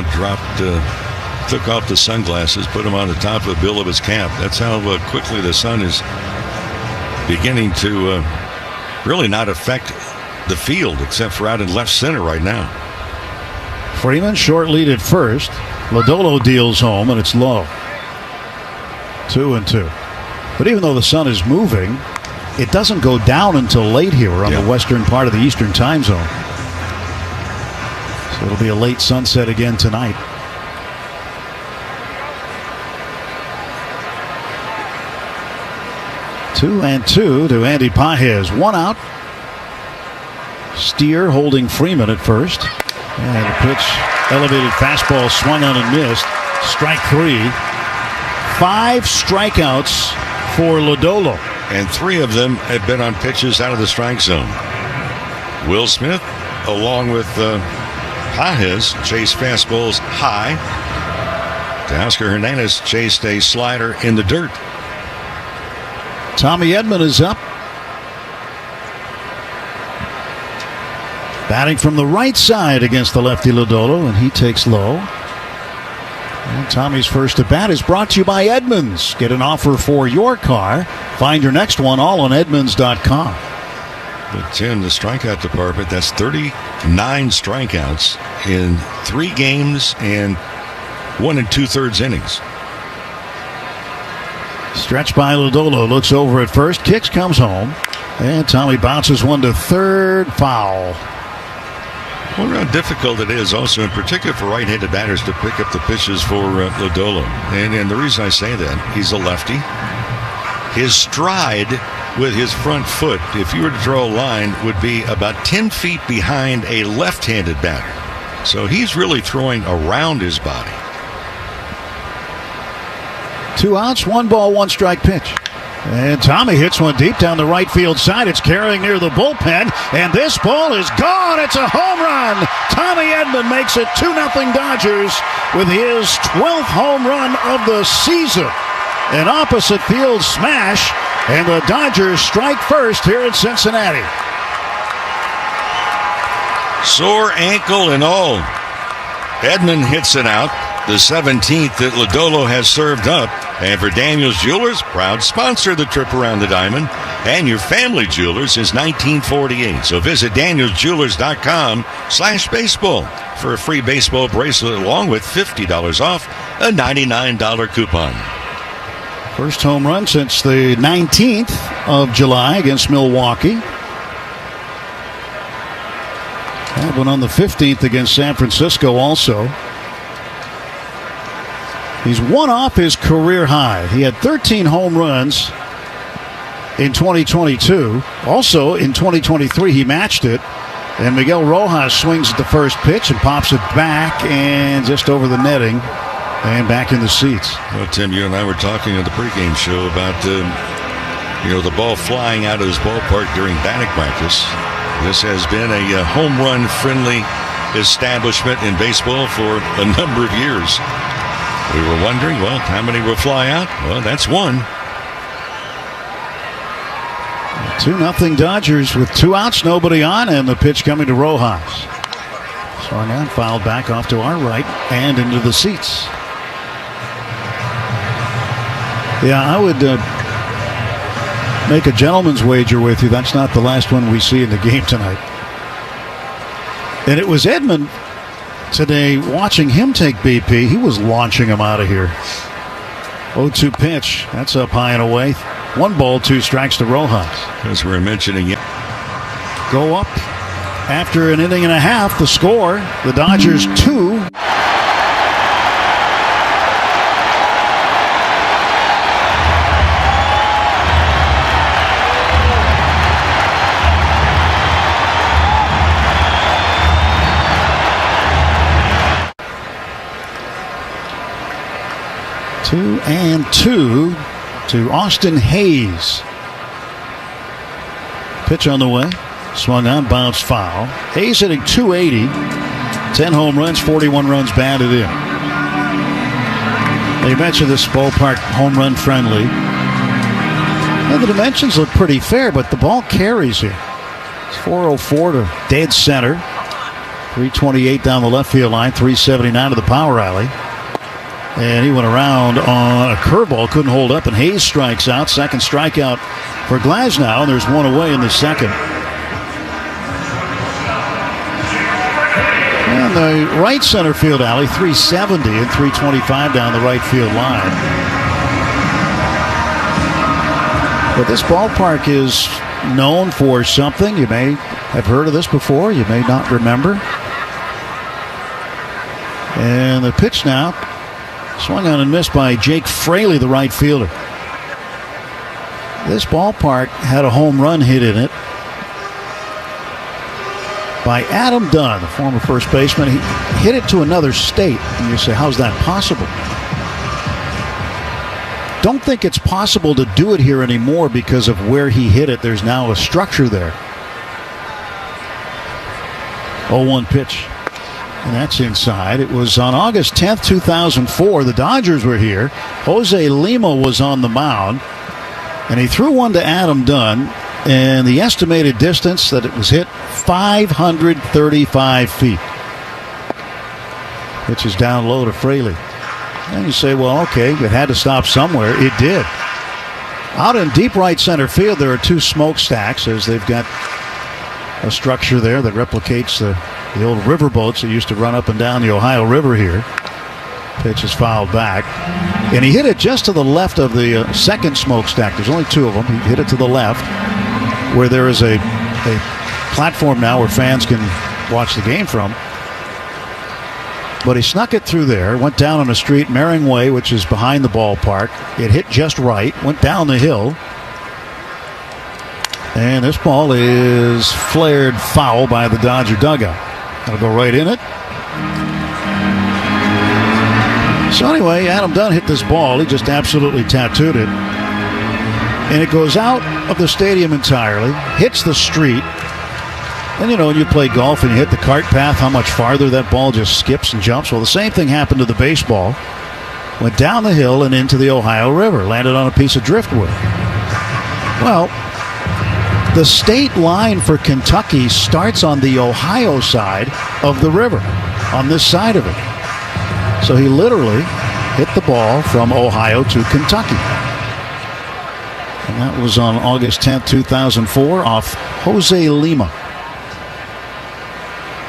took off the sunglasses, put them on the top of the bill of his cap. That's how quickly the sun is beginning to really not affect the field, except for out in left center right now. Freeman short lead at first. Lodolo deals home, and it's low. 2-2. But even though the sun is moving, it doesn't go down until late here. We're on the western part of the Eastern time zone. So it'll be a late sunset again tonight. Two and 2 to Andy Pages. 1 out. Steer holding Freeman at first. And the pitch, elevated fastball swung on and missed. Strike 3. 5 strikeouts for Lodolo. And 3 of them have been on pitches out of the strike zone. Will Smith, along with Pages, chased fastballs high. Teoscar Hernandez chased a slider in the dirt. Tommy Edman is up. Batting from the right side against the lefty Lodolo, and he takes low. And Tommy's first at bat is brought to you by Edmunds. Get an offer for your car. Find your next one all on Edmunds.com. But Tim, the strikeout department, that's 39 strikeouts in 3 games and 1 2/3 innings. Stretched by Lodolo, looks over at first, kicks, comes home. And Tommy bounces one to third, foul. I wonder how difficult it is also in particular for right-handed batters to pick up the pitches for Lodolo. And the reason I say that, he's a lefty. His stride with his front foot, if you were to draw a line, would be about 10 feet behind a left-handed batter. So he's really throwing around his body. 2 outs, 1 ball, 1 strike pitch. And Tommy hits one deep down the right field side. It's carrying near the bullpen, and this ball is gone. It's a home run. Tommy Edman makes it 2-0 Dodgers with his 12th home run of the season. An opposite field smash, and the Dodgers strike first here in Cincinnati. Sore ankle and all. Edman hits it out, the 17th that Lodolo has served up. And for Daniel's Jewelers, proud sponsor of the trip around the diamond, and your family jewelers since 1948. So visit danielsjewelers.com/baseball for a free baseball bracelet along with $50 off a $99 coupon. First home run since the 19th of July against Milwaukee. That one on the 15th against San Francisco also. He's one off his career high. He had 13 home runs in 2022. Also in 2023, he matched it. And Miguel Rojas swings at the first pitch and pops it back and just over the netting and back in the seats. Well, Tim, you and I were talking on the pregame show about the ball flying out of his ballpark during batting practice. This has been a home run friendly establishment in baseball for a number of years. We were wondering, well, how many will fly out? Well, that's one. 2-0 Dodgers with 2 outs, nobody on, and the pitch coming to Rojas. Swung on, fouled back off to our right and into the seats. Yeah, I would make a gentleman's wager with you. That's not the last one we see in the game tonight. And it was Edman today, watching him take BP, he was launching him out of here. 0-2 pitch. That's up high and away. 1 ball, 2 strikes to Rojas. As we're mentioning it. Go up after an inning and a half. The score, the Dodgers 2. Two and 2 to Austin Hayes. Pitch on the way. Swung on, bounced foul. Hayes hitting .280. 10 home runs, 41 runs batted in. They mentioned this ballpark home run friendly. Well, the dimensions look pretty fair, but the ball carries here. It's 404 to dead center. 328 down the left field line, 379 to the power alley. And he went around on a curveball, couldn't hold up, and Hayes strikes out. Second strikeout for Glasnow, and there's one away in the second. And the right center field alley, 370 and 325 down the right field line. But this ballpark is known for something. You may have heard of this before. You may not remember. And the pitch now. Swung on and missed by Jake Fraley, the right fielder. This ballpark had a home run hit in it by Adam Dunn, the former first baseman. He hit it to another state. And you say, how's that possible? Don't think it's possible to do it here anymore because of where he hit it. There's now a structure there. 0-1 pitch. And that's inside. It was on August 10th, 2004. The Dodgers were here. Jose Lima was on the mound. And he threw one to Adam Dunn. And the estimated distance that it was hit, 535 feet. Pitch is down low to Fraley. And you say, well, okay, it had to stop somewhere. It did. Out in deep right center field, there are two smokestacks, as they've got a structure there that replicates the old riverboats that used to run up and down the Ohio River here. Pitch is fouled back. And he hit it just to the left of the second smokestack. There's only two of them. He hit it to the left, where there is a platform now where fans can watch the game from. But he snuck it through there, went down on a street, Mering Way, which is behind the ballpark. It hit just right, went down the hill. And this ball is flared foul by the Dodger dugout. That'll go right in it. So anyway, Adam Dunn hit this ball. He just absolutely tattooed it. And it goes out of the stadium entirely, hits the street. And, you know, when you play golf and you hit the cart path, how much farther that ball just skips and jumps. Well, the same thing happened to the baseball. Went down the hill and into the Ohio River. Landed on a piece of driftwood. Well, the state line for Kentucky starts on the Ohio side of the river, on this side of it. So he literally hit the ball from Ohio to Kentucky. And that was on August 10th, 2004, off Jose Lima.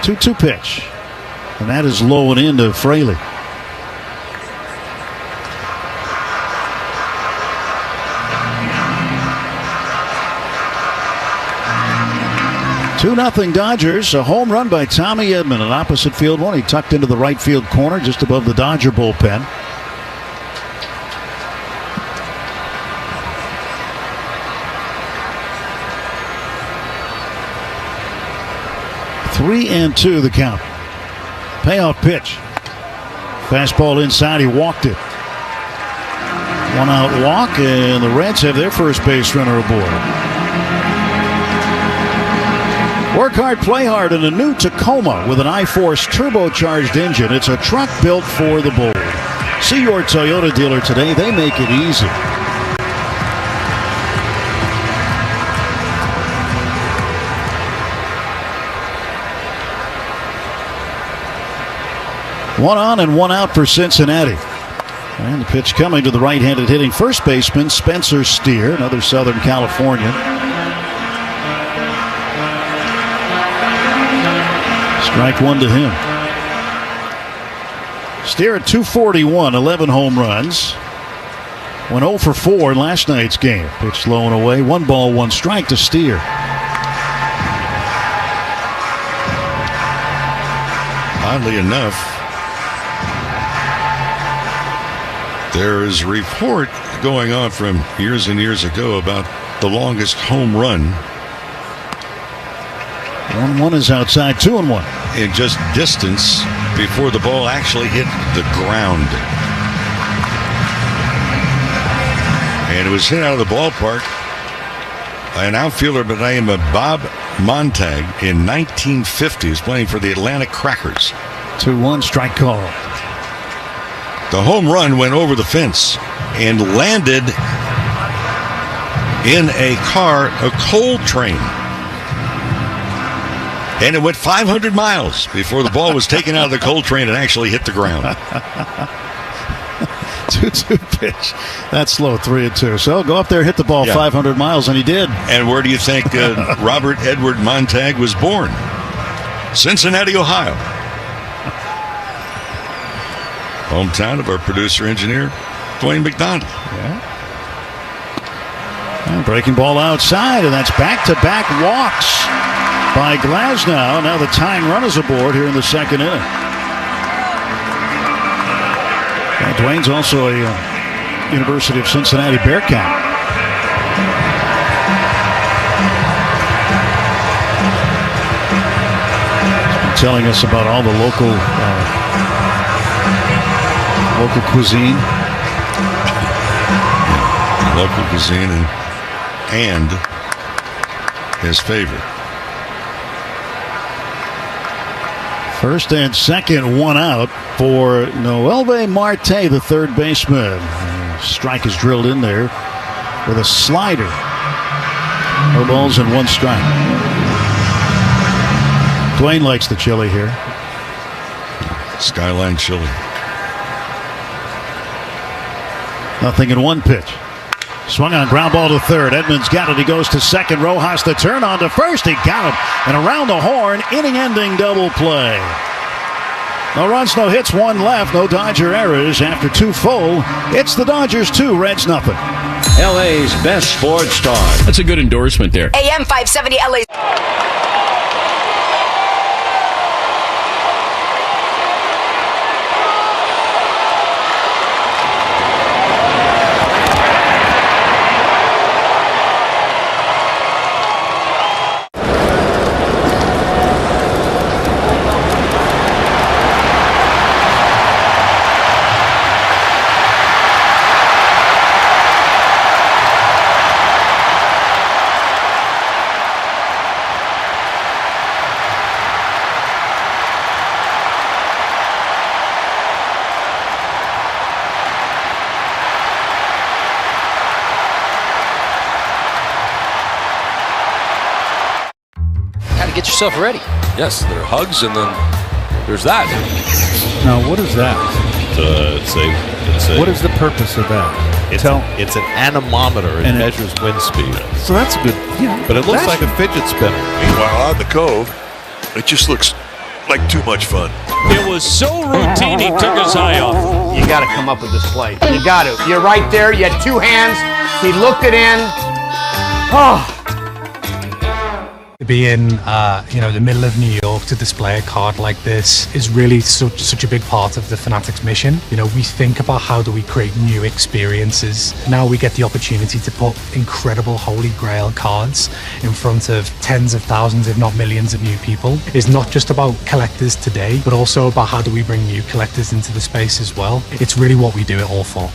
2-2 pitch. And that is low and into Fraley. Two-0 Dodgers. A home run by Tommy Edman. An opposite field one. He tucked into the right field corner just above the Dodger bullpen. Three and two the count. Payoff pitch. Fastball inside. He walked it. One out walk, and the Reds have their first base runner aboard. Work hard, play hard in a new Tacoma with an iForce turbocharged engine. It's a truck built for the bold. See your Toyota dealer today. They make it easy. One on and one out for Cincinnati. And the pitch coming to the right-handed hitting first baseman, Spencer Steer, another Southern Californian. Strike one to him. Steer at 241, 11 home runs. Went 0 for 4 in last night's game. Pitch low and away. 1 ball, 1 strike to Steer. Oddly enough, there is a report going on from years and years ago about the longest home run. 1-1 is outside, 2-1. In just distance before the ball actually hit the ground. And it was hit out of the ballpark by an outfielder by the name of Bob Montag in 1950. He was playing for the Atlanta Crackers. 2-1 strike call. The home run went over the fence and landed in a car, a coal train. And it went 500 miles before the ball was taken out of the coal train and actually hit the ground. 2-2 pitch. That's slow, 3-2. So go up there, hit the ball 500 miles, and he did. And where do you think Robert Edward Montag was born? Cincinnati, Ohio. Hometown of our producer-engineer, Dwayne McDonald. Yeah. And breaking ball outside, and that's back-to-back walks by Glasnow. Now the tying run is aboard here in the second inning. And Dwayne's also a University of Cincinnati Bearcat. He's been telling us about all the local cuisine. Local cuisine and his favorite. First and second, one out for Noelve Marte, the third baseman. Strike is drilled in there with a slider. No balls and 1 strike. Dwayne likes the chili here. Skyline chili. 0-1 pitch. Swung on, ground ball to third. Edmonds got it. He goes to second. Rojas the turn on to first. He got him. And around the horn, inning-ending double play. No runs, no hits, 1 left. No Dodger errors. After 2 full, it's the Dodgers 2, Reds nothing. LA's best sports star. That's a good endorsement there. AM 570 LA. Get yourself ready. Yes, there are hugs, and then there's that. Now, what is that? What is the purpose of that? It's an anemometer. It measures wind speed. So that's good. But it looks like a fidget spinner. Meanwhile, on the Cove, it just looks like too much fun. It was so routine, he took his eye off. You got to come up with this play. You got to. You're right there. You had 2 hands. He looked it in. Oh. To be in, the middle of New York to display a card like this is really such a big part of the Fanatics mission. We think about how do we create new experiences. Now we get the opportunity to put incredible Holy Grail cards in front of tens of thousands, if not millions of new people. It's not just about collectors today, but also about how do we bring new collectors into the space as well. It's really what we do it all for.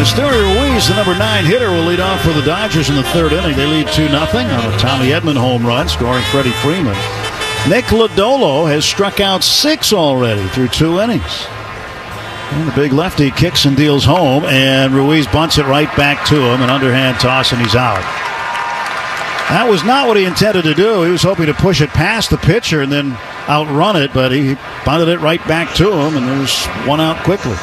Esteury Ruiz, the number 9 hitter, will lead off for the Dodgers in the 3rd inning. They lead 2-0 on a Tommy Edman home run, scoring Freddie Freeman. Nick Lodolo has struck out 6 already through 2 innings. And the big lefty kicks and deals home, and Ruiz bunts it right back to him, an underhand toss, and he's out. That was not what he intended to do. He was hoping to push it past the pitcher and then outrun it, but he bunted it right back to him, and there's 1 out quickly.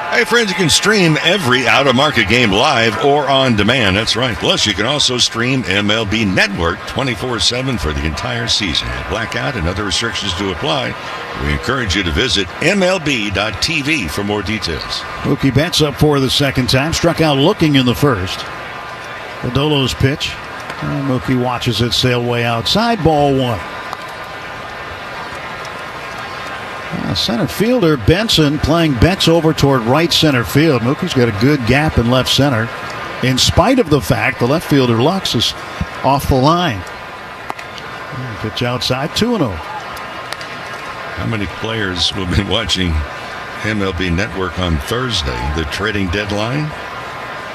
Hey, friends, you can stream every out-of-market game live or on demand. That's right. Plus, you can also stream MLB Network 24/7 for the entire season. Blackout and other restrictions do apply. We encourage you to visit MLB.tv for more details. Mookie Betts up for the 2nd time. Struck out looking in the 1st. Lodolo's pitch. And Mookie watches it sail way outside. Ball 1. Center fielder Benson playing Betts over toward right center field. Mookie's got a good gap in left center, in spite of the fact the left fielder Lux is off the line. Pitch outside, 2-0. How many players will be watching MLB Network on Thursday? The trading deadline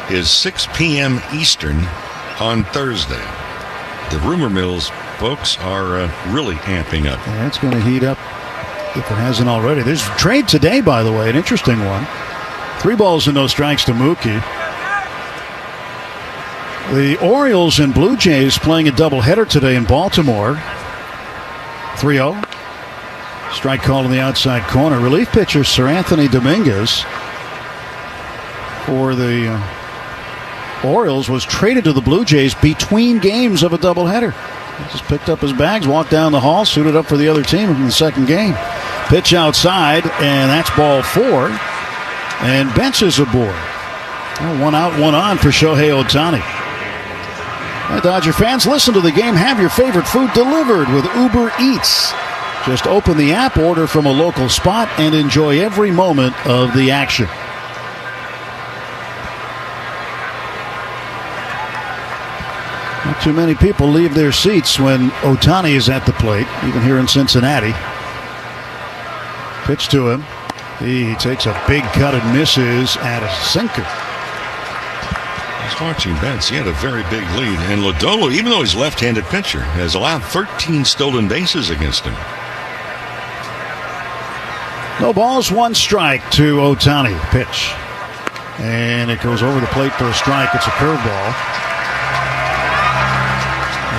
is 6 p.m. Eastern on Thursday. The rumor mills, folks, are really amping up. Yeah, it's going to heat up if it hasn't already. There's a trade today, by the way, an interesting one. 3 balls and no strikes to Mookie. The Orioles and Blue Jays playing a doubleheader today in Baltimore. 3-0. Strike call in the outside corner. Relief pitcher Sir Anthony Dominguez for the Orioles was traded to the Blue Jays between games of a doubleheader. He just picked up his bags, walked down the hall, suited up for the other team in the 2nd game. Pitch outside, and that's ball 4. And Bench is aboard. 1 out, 1 on for Shohei Ohtani. Hey, Dodger fans, listen to the game. Have your favorite food delivered with Uber Eats. Just open the app, order from a local spot, and enjoy every moment of the action. Not too many people leave their seats when Ohtani is at the plate, even here in Cincinnati. Pitch to him. He takes a big cut and misses at a sinker. I was watching Betts. He had a very big lead. And Lodolo, even though he's a left-handed pitcher, has allowed 13 stolen bases against him. No balls, 1 strike to Ohtani. Pitch. And it goes over the plate for a strike. It's a curveball.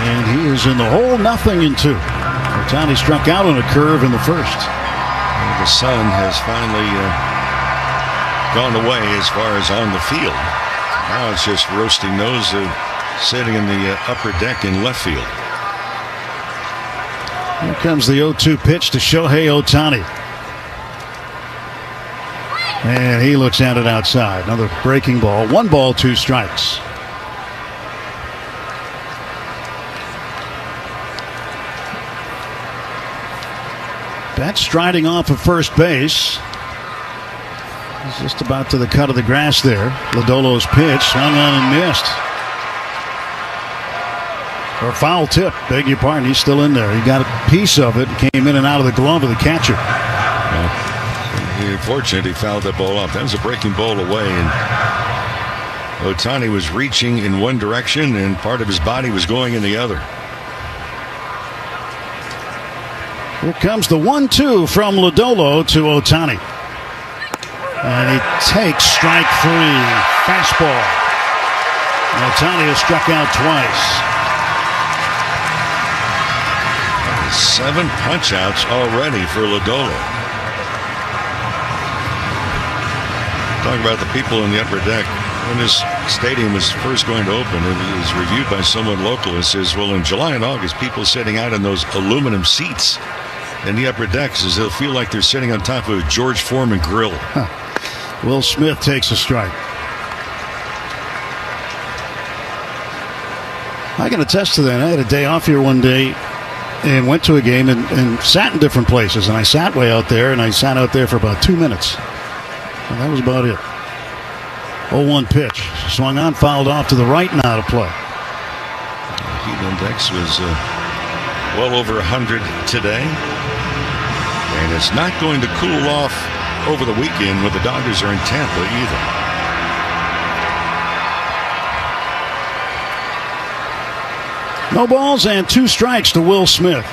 And he is in the hole, 0-2. Ohtani struck out on a curve in the first. The sun has finally gone away as far as on the field. Now it's just roasting nose sitting in the upper deck in left field. Here comes the 0-2 pitch to Shohei Ohtani. And he looks at it outside. Another breaking ball. 1 ball, 2 strikes. Betts striding off of first base. He's just about to the cut of the grass there. Lodolo's pitch swung on and missed. Or foul tip, beg your pardon. He's still in there. He got a piece of it, came in and out of the glove of the catcher. Unfortunately, he fouled that ball off. That was a breaking ball away, and Ohtani was reaching in one direction, and part of his body was going in the other. Here comes the 1-2 from Lodolo to Ohtani. And he takes strike 3. Fastball. Ohtani has struck out twice. 7 punch-outs already for Lodolo. Talking about the people in the upper deck. When this stadium was first going to open, it was reviewed by someone local and says, well, in July and August, people sitting out in those aluminum seats in the upper decks, they'll feel like they're sitting on top of a George Foreman grill. Will Smith takes a strike. I can attest to that. I had a day off here one day and went to a game and sat in different places. And I sat way out there, and I sat out there for about 2 minutes. And that was about it. 0-1 pitch. Swung on, fouled off to the right and out of play. Heat index was well over 100 today. And it's not going to cool off over the weekend when the Dodgers are in Tampa either. No balls and 2 strikes to Will Smith.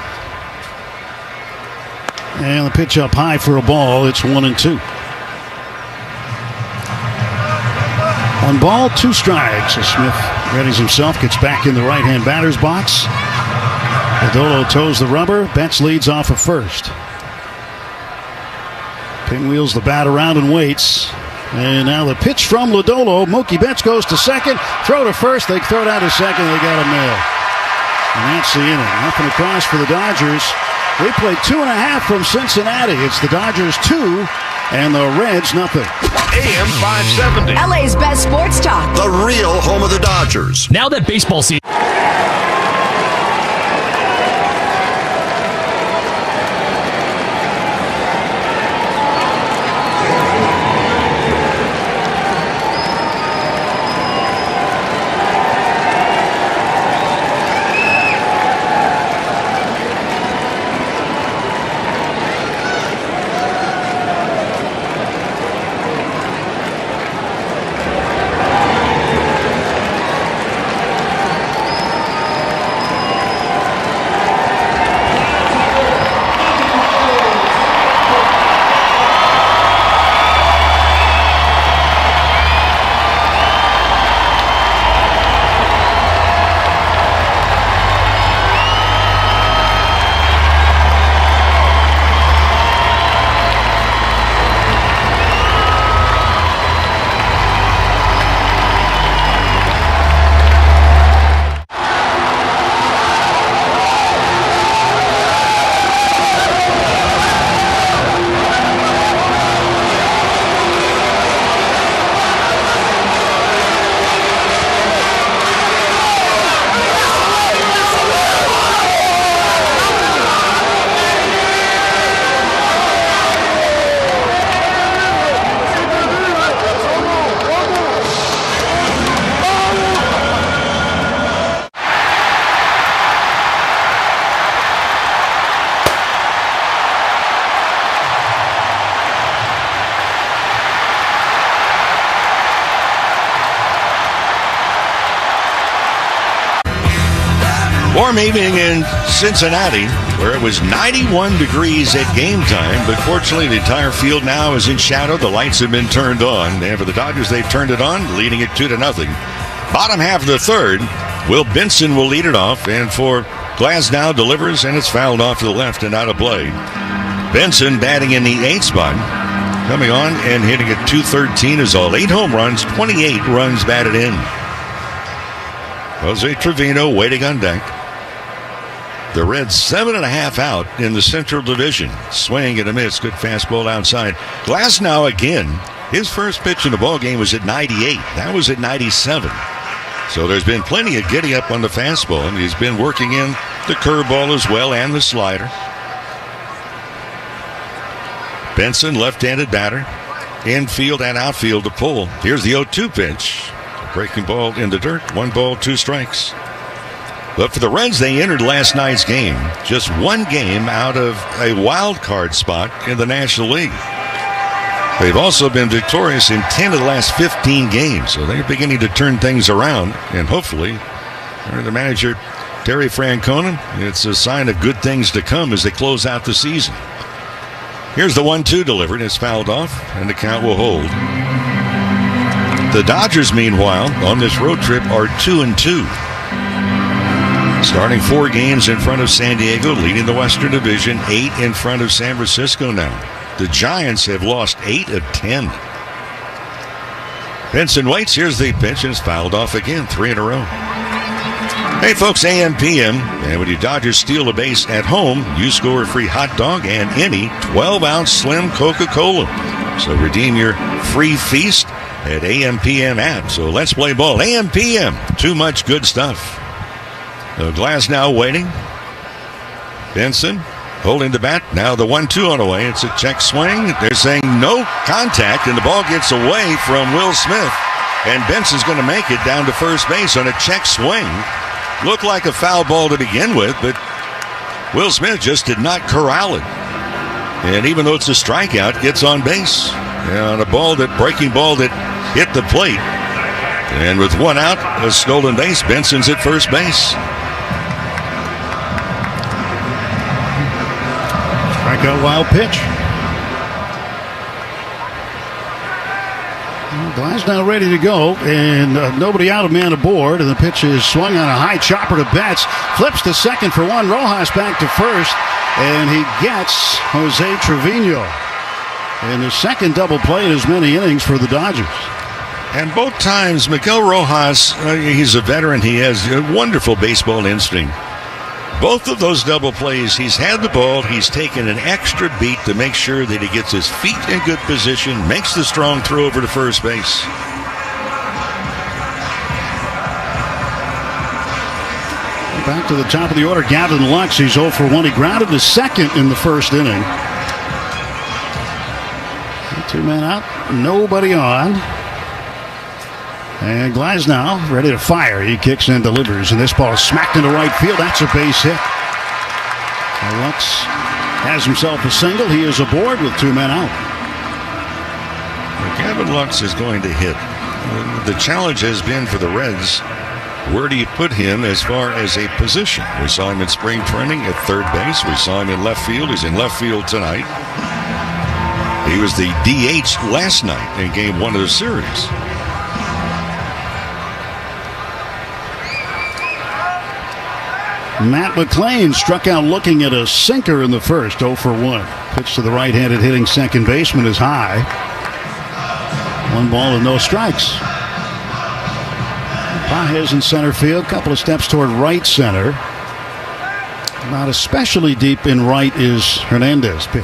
And the pitch up high for a ball. It's 1-2. 1 ball, 2 strikes. As Smith readies himself, gets back in the right-hand batter's box. Lodolo toes the rubber. Betts leads off of first. Pinwheels the bat around and waits. And now the pitch from Lodolo. Mookie Betts goes to second. Throw to first. They throw down to second. They got a nail. And that's the inning. Nothing across for the Dodgers. We played 2.5 from Cincinnati. It's the Dodgers 2 and the Reds nothing. AM 570. LA's best sports talk. The real home of the Dodgers. Now that baseball season. Warm evening in Cincinnati, where it was 91 degrees at game time, but fortunately the entire field now is in shadow. The lights have been turned on, and for the Dodgers, they've turned it on, leading it 2-0. Bottom half of the third, Will Benson will lead it off, and for Glasnow delivers, and it's fouled off to the left and out of play. Benson batting in the 8th spot, coming on and hitting at .213 is all. 8 home runs, 28 runs batted in. Jose Trevino waiting on deck. The Reds 7.5 out in the Central Division. Swing and a miss. Good fastball outside. Glasnow again. His first pitch in the ball game was at 98. That was at 97. So there's been plenty of giddy up on the fastball, and he's been working in the curveball as well and the slider. Benson, left-handed batter. Infield and outfield to pull. Here's the 0-2 pitch. Breaking ball in the dirt. 1 ball, 2 strikes. But for the Reds, they entered last night's game just 1 game out of a wild card spot in the National League. They've also been victorious in 10 of the last 15 games, so they're beginning to turn things around, and hopefully, the manager, Terry Francona, it's a sign of good things to come as they close out the season. Here's the 1-2 delivered. It's fouled off, and the count will hold. The Dodgers, meanwhile, on this road trip are 2-2. Starting 4 games in front of San Diego, leading the Western Division, 8 in front of San Francisco now. The Giants have lost 8 of 10. Benson waits. Here's the pitch, and it's fouled off again. 3 in a row. Hey, folks, AM, PM. And when your Dodgers steal a base at home, you score a free hot dog and any 12-ounce slim Coca-Cola. So redeem your free feast at AM, PM app. So let's play ball. AM, PM. Too much good stuff. Glasnow waiting. Benson holding the bat. Now the 1-2 on the way. It's a check swing. They're saying no contact, and the ball gets away from Will Smith. And Benson's going to make it down to first base on a check swing. Looked like a foul ball to begin with, but Will Smith just did not corral it. And even though it's a strikeout, gets on base. And a breaking ball that hit the plate. And with 1 out, a stolen base, Benson's at first base. Strikeout, wild pitch. Glasnow ready to go, and nobody out, a man aboard, and the pitch is swung on a high chopper to Betts. Flips to second for 1. Rojas back to first, and he gets Jose Trevino. And the second double play in as many innings for the Dodgers. And both times, Miguel Rojas, he's a veteran. He has a wonderful baseball instinct. Both of those double plays, he's had the ball. He's taken an extra beat to make sure that he gets his feet in good position, makes the strong throw over to first base. Back to the top of the order, Gavin Lux. He's 0 for 1. He grounded to second in the first inning. 2 men out, nobody on. And Glasnow ready to fire. He kicks and delivers, and this ball is smacked into right field. That's a base hit. And Lux has himself a single. He is aboard with 2 men out. Gavin Lux is going to hit. The challenge has been for the Reds, where do you put him as far as a position? We saw him in spring training at third base. We saw him in left field. He's in left field tonight. He was the DH last night in game 1 of the series. Matt McClain struck out looking at a sinker in the first, 0 for 1. Pitch to the right-handed hitting second baseman is high. 1 ball and no strikes. Pages in center field, couple of steps toward right center. Not especially deep in right is Hernandez. Pitch.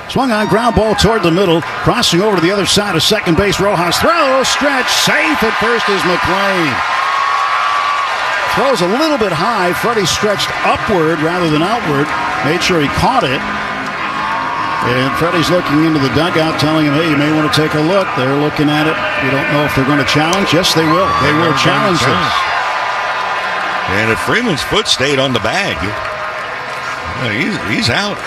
Swung on, ground ball toward the middle, crossing over to the other side of second base. Rojas throws, stretch, safe at first is McClain. Throws a little bit high. Freddie stretched upward rather than outward. Made sure he caught it. And Freddie's looking into the dugout, telling him, hey, you may want to take a look. They're looking at it. You don't know if they're going to challenge. Yes, they will. They will challenge this. And if Freeman's foot stayed on the bag, he's out.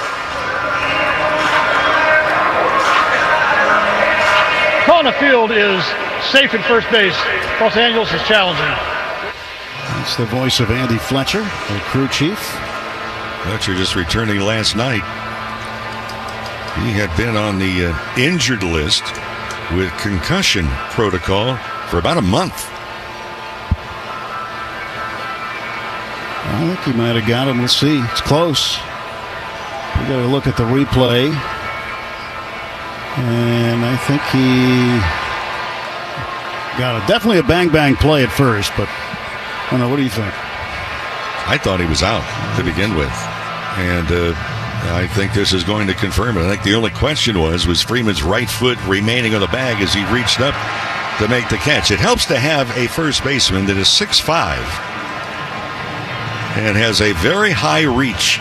Call on the field is safe at first base. Los Angeles is challenging. That's the voice of Andy Fletcher, the crew chief. Fletcher just returning last night. He had been on the injured list with concussion protocol for about a month. I think he might have got him. We'll see. It's close. We got to look at the replay. And I think he got it. Definitely a bang-bang play at first, but I don't know. What do you think? I thought he was out to begin with. And I think this is going to confirm it. I think the only question was Freeman's right foot remaining on the bag as he reached up to make the catch. It helps to have a first baseman that is 6'5" and has a very high reach.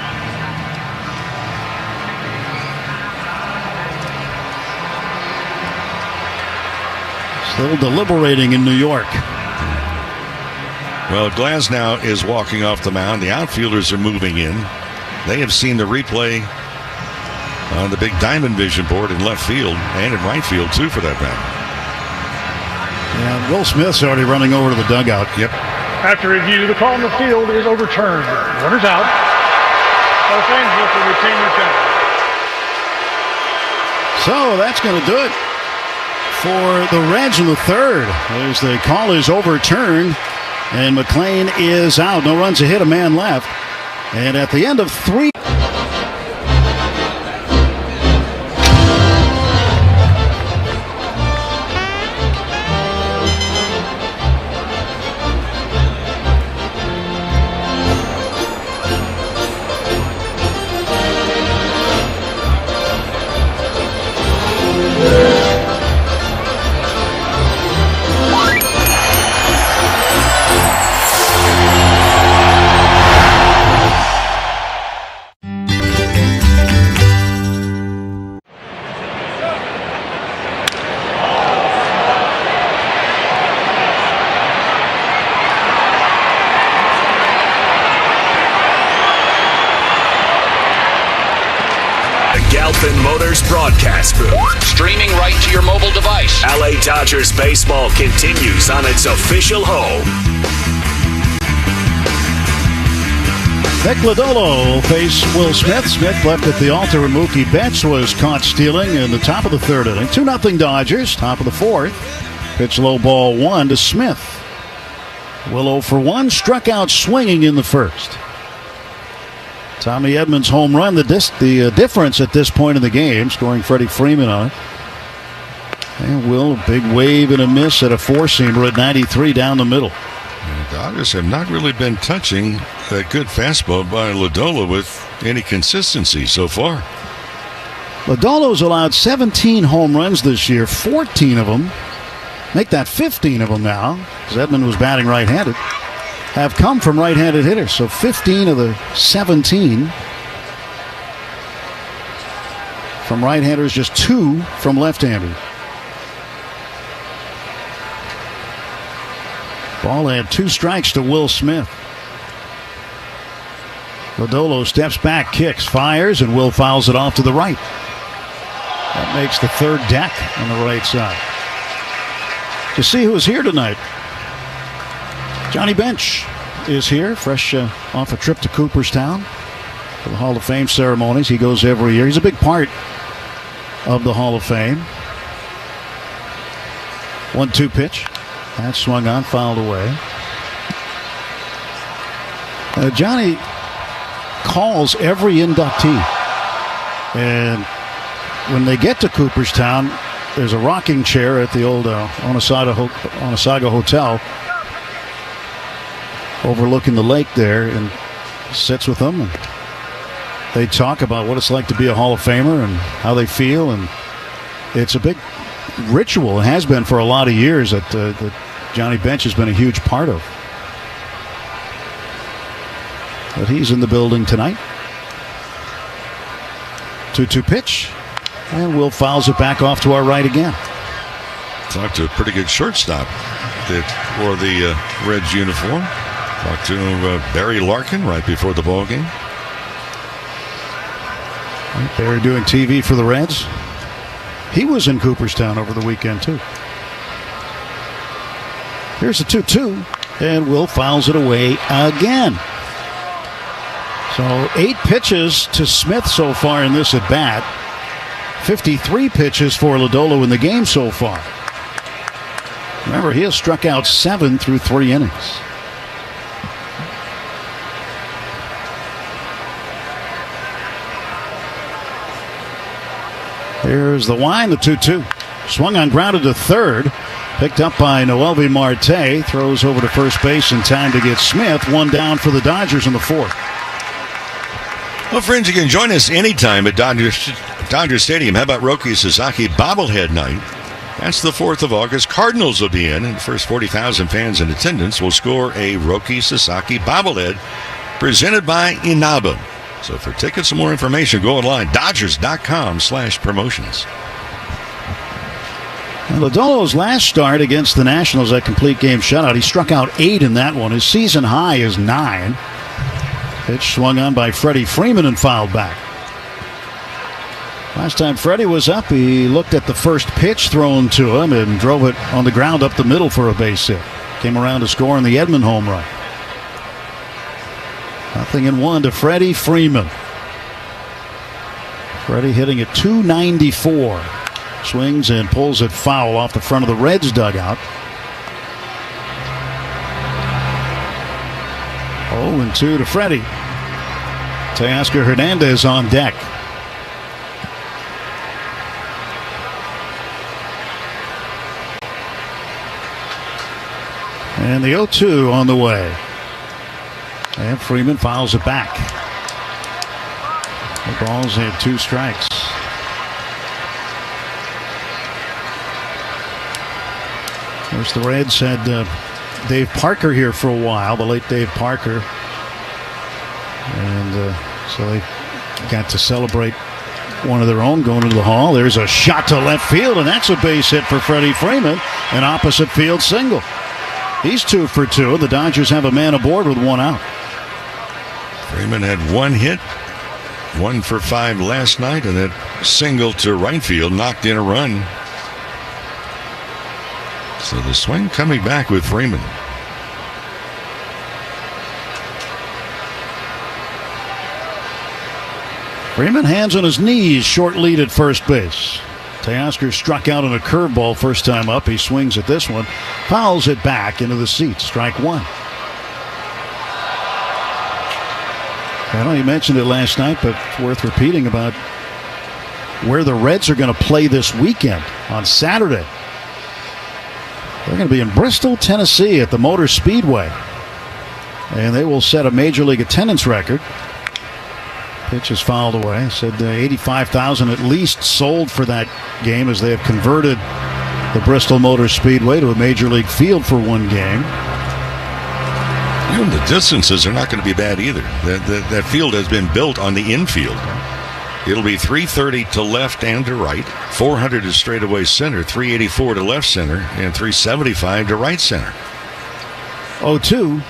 Still deliberating in New York. Well, Glasnow is walking off the mound. The outfielders are moving in. They have seen the replay on the big diamond vision board in left field and in right field, too, for that matter. Yeah, Will Smith's already running over to the dugout. Yep. After review, the call on the field is overturned. Runners out. Los Angeles will retain their count. So that's going to do it for the Reds in the third. As the call is overturned, and McLean is out. No runs ahead, a man left. And at the end of 3. Motors broadcast booth. Streaming right to your mobile device. LA Dodgers baseball continues on its official home. Nick Lodolo will face Will Smith. Smith left at the altar when Mookie Betts was caught stealing in the top of the third inning. 2-0 Dodgers, top of the fourth. Pitch low ball 1 to Smith. Will 0 for 1, struck out swinging in the first. Tommy Edmonds' home run, the difference at this point in the game, scoring Freddie Freeman on it. And Will, a big wave and a miss at a four-seamer at 93 down the middle. The Dodgers have not really been touching that good fastball by Lodolo with any consistency so far. Lodolo's allowed 17 home runs this year, 14 of them. Make that 15 of them now, because Edmond was batting right-handed. Have come from right-handed hitters. So 15 of the 17 from right-handers, just 2 from left-handers. Ball had 2 strikes to Will Smith. Lodolo steps back, kicks, fires, and Will fouls it off to the right. That makes the third deck on the right side. To see who's here tonight. Johnny Bench is here, fresh off a trip to Cooperstown for the Hall of Fame ceremonies. He goes every year. He's a big part of the Hall of Fame. 1-2 pitch. That swung on, fouled away. Johnny calls every inductee. And when they get to Cooperstown, there's a rocking chair at the old Onosaga Hotel overlooking the lake there, and sits with them, and they talk about what it's like to be a Hall of Famer and how they feel, and it's a big ritual. It has been for a lot of years that Johnny Bench has been a huge part of. But he's in the building tonight. 2-2 pitch, and Will fouls it back off to our right again. Talked to a pretty good shortstop that wore the Reds uniform. Talked to Barry Larkin right before the ball game. Barry doing TV for the Reds. He was in Cooperstown over the weekend, too. Here's a 2-2, and Will fouls it away again. So 8 pitches to Smith so far in this at-bat. 53 pitches for Lodolo in the game so far. Remember, he has struck out 7 through 3 innings. Here's the wind, the 2-2. Swung on, grounded to third. Picked up by Noelvi Marte. Throws over to first base in time to get Smith. One down for the Dodgers in the fourth. Well, friends, you can join us anytime at Dodger Stadium. How about Roki Sasaki bobblehead night? That's the 4th of August. Cardinals will be in, and the first 40,000 fans in attendance will score a Roki Sasaki bobblehead presented by Inaba. So for tickets and more information, go online, Dodgers.com/promotions. Lodolo's last start against the Nationals, that complete game shutout, he struck out 8 in that one. His season high is 9. Pitch swung on by Freddie Freeman and fouled back. Last time Freddie was up, he looked at the first pitch thrown to him and drove it on the ground up the middle for a base hit. Came around to score on the Edman home run. 0-1 to Freddie Freeman. Freddie hitting at .294. Swings and pulls it foul off the front of the Reds dugout. 0-2 to Freddie. Teoscar Hernandez on deck. And the 0-2 on the way. And Freeman fouls it back. The Balls had 2 strikes. Of course, the Reds had Dave Parker here for a while, the late Dave Parker. And so they got to celebrate one of their own going into the Hall. There's a shot to left field, and that's a base hit for Freddie Freeman. An opposite field single. He's 2 for 2. The Dodgers have a man aboard with 1 out. Freeman had 1 hit, 1 for 5 last night, and that single to right field knocked in a run. So the swing coming back with Freeman. Freeman, hands on his knees, short lead at first base. Teoscar struck out on a curveball first time up. He swings at this one, fouls it back into the seats. Strike 1. I know you mentioned it last night, but it's worth repeating about where the Reds are going to play this weekend on Saturday. They're going to be in Bristol, Tennessee at the Motor Speedway. And they will set a Major League attendance record. Pitch is fouled away. I said 85,000 at least sold for that game, as they have converted the Bristol Motor Speedway to a Major League field for one game. Even the distances are not going to be bad either. That field has been built on the infield. It'll be 330 to left and to right, 400 to straightaway center, 384 to left center, and 375 to right center. 0-2.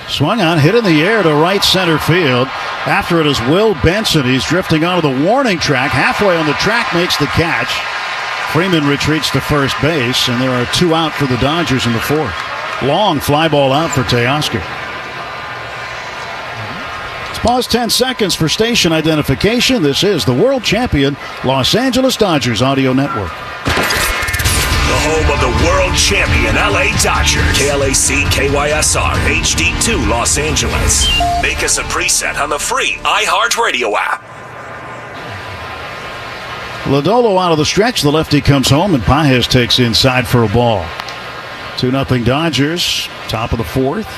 Swung on, hit in the air to right center field. After it is Will Benson. He's drifting onto the warning track. Halfway on the track, makes the catch. Freeman retreats to first base, and there are 2 out for the Dodgers in the fourth. Long fly ball out for Teoscar. Let's pause 10 seconds for station identification. This is the world champion Los Angeles Dodgers Audio Network. The home of the world champion LA Dodgers. KLAC KYSR HD2 Los Angeles. Make us a preset on the free iHeartRadio app. Lodolo out of the stretch. The lefty comes home, and Pages takes inside for a ball. 2-0 Dodgers. Top of the fourth.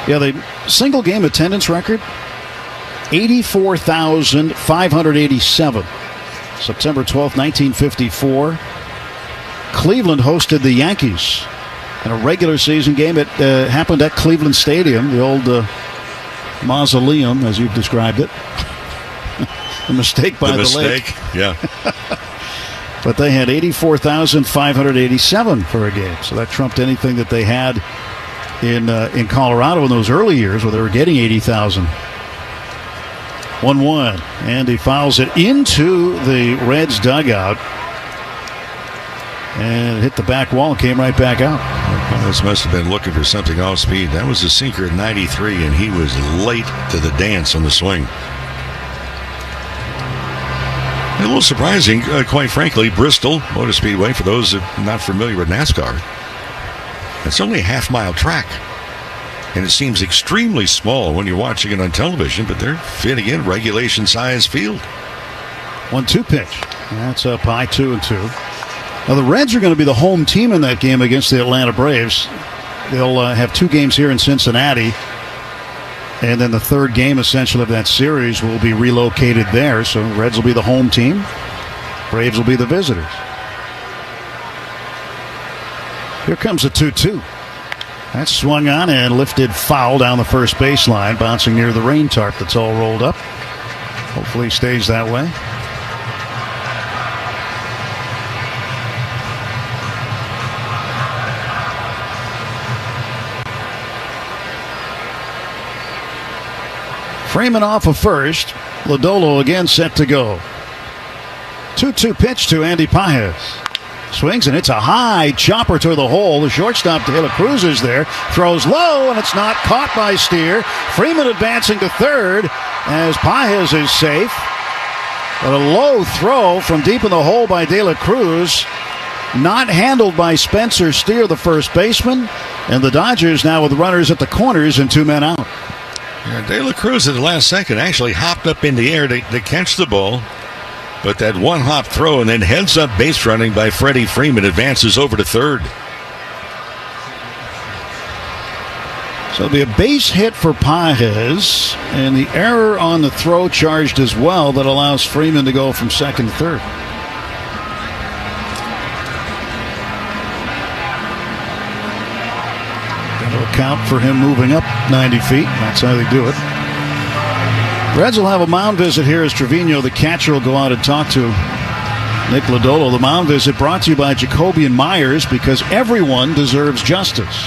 Yeah, the single game attendance record, 84,587. September 12th, 1954. Cleveland hosted the Yankees in a regular season game. It happened at Cleveland Stadium, the old mausoleum, as you've described it. A mistake by the lake. Yeah. But they had 84,587 for a game, so that trumped anything that they had in Colorado in those early years, where they were getting 80,000. 1-1, and he fouls it into the Reds dugout and hit the back wall and came right back out. This must have been looking for something off speed. That was a sinker at 93, and he was late to the dance on the swing. A little surprising, quite frankly. Bristol Motor Speedway, for those that are not familiar with NASCAR, it's only a half-mile track. And it seems extremely small when you're watching it on television, but they're fitting in regulation-size field. 1-2 pitch. That's up high, 2-2. Now, the Reds are going to be the home team in that game against the Atlanta Braves. They'll have 2 games here in Cincinnati. And then the third game, essentially, of that series will be relocated there. So the Reds will be the home team. Braves will be the visitors. Here comes a 2-2. That's swung on and lifted foul down the first baseline, bouncing near the rain tarp that's all rolled up. Hopefully stays that way. Freeman off of first. Lodolo again set to go. 2-2 pitch to Andy Pages. Swings, and it's a high chopper to the hole. The shortstop, De La Cruz, is there. Throws low, and it's not caught by Steer. Freeman advancing to third as Pages is safe. But a low throw from deep in the hole by De La Cruz. Not handled by Spencer Steer, the first baseman. And the Dodgers now with runners at the corners and 2 men out. Yeah, De La Cruz at the last second actually hopped up in the air to catch the ball. But that one-hop throw and then heads-up base running by Freddie Freeman advances over to third. So it'll be a base hit for Pages, and the error on the throw charged as well that allows Freeman to go from second to third. That'll account for him moving up 90 feet. That's how they do it. Reds will have a mound visit here as Trevino, the catcher, will go out and talk to Nick Lodolo. The mound visit brought to you by Jacoby and Myers, because everyone deserves justice.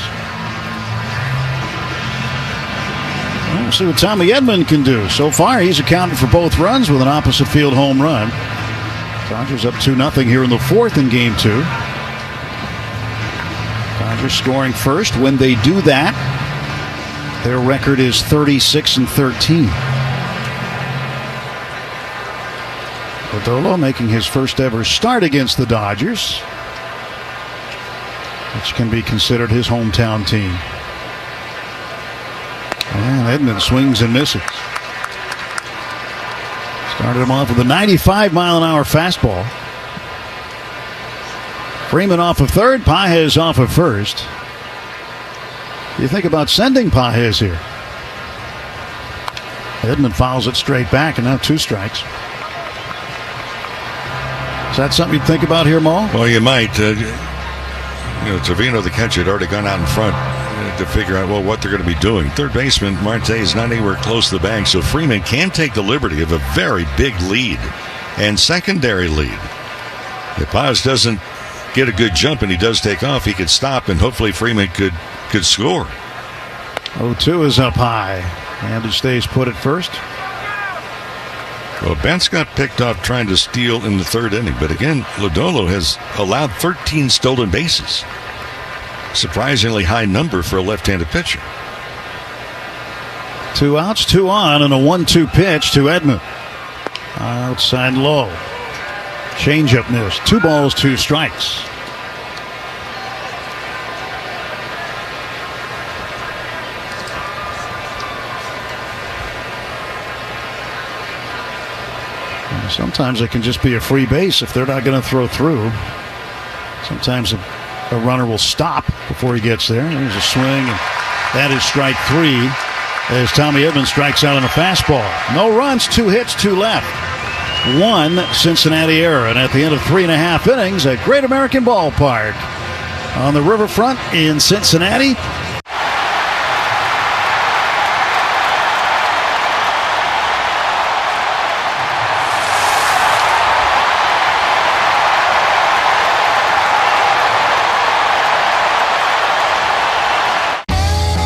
We'll see what Tommy Edman can do. So far, he's accounted for both runs with an opposite field home run. Dodgers up 2-0 here in the fourth in Game 2. Dodgers scoring first. When they do that, their record is 36-13. Lodolo making his first ever start against the Dodgers, which can be considered his hometown team. And Edman swings and misses. Started him off with a 95-mile-an-hour fastball. Freeman off of third, Pages off of first. You think about sending Pages here. Edman fouls it straight back, and now 2 strikes. Is that something you'd think about here, Mo? Well, you might. Trevino, the catcher, had already gone out in front to figure out, what they're going to be doing. Third baseman Marte is not anywhere close to the bag, so Freeman can take the liberty of a very big lead and secondary lead. If Paz doesn't get a good jump and he does take off, he could stop, and hopefully Freeman could score. 0-2 is up high. Andy stays put at first. Well, Betts got picked off trying to steal in the third inning, but again, Lodolo has allowed 13 stolen bases. Surprisingly high number for a left-handed pitcher. 2 outs, 2 on, and a 1-2 pitch to Edman. Outside low. Changeup missed. 2 balls, 2 strikes. Sometimes it can just be a free base if they're not going to throw through. Sometimes a runner will stop before he gets there. There's a swing, and that is strike 3 as Tommy Edman strikes out on a fastball. No runs, 2 hits, 2 left. 1 Cincinnati error, and at the end of 3.5 innings at Great American Ballpark on the riverfront in Cincinnati.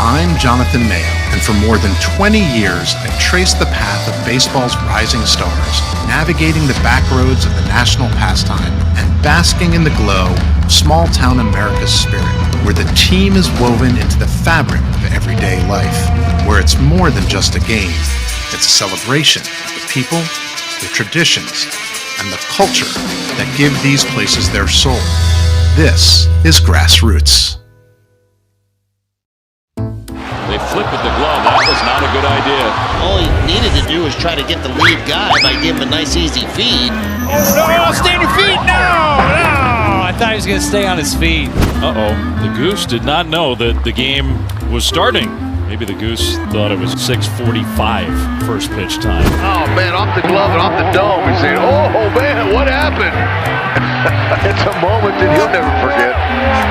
I'm Jonathan Mayo, and for more than 20 years, I've traced the path of baseball's rising stars, navigating the back roads of the national pastime and basking in the glow of small-town America's spirit, where the team is woven into the fabric of everyday life, where it's more than just a game. It's a celebration of the people, the traditions, and the culture that give these places their soul. This is Grassroots. They flip with the glove. That was not a good idea. All he needed to do was try to get the lead guy by giving him a nice easy feed. Oh, no, stay on your feet. No. I thought he was going to stay on his feet. Uh-oh. The Goose did not know that the game was starting. Maybe the Goose thought it was 6:45 first pitch time. Oh, man, off the glove and off the dome. He's saying, oh, man, what happened? It's a moment that he'll never forget,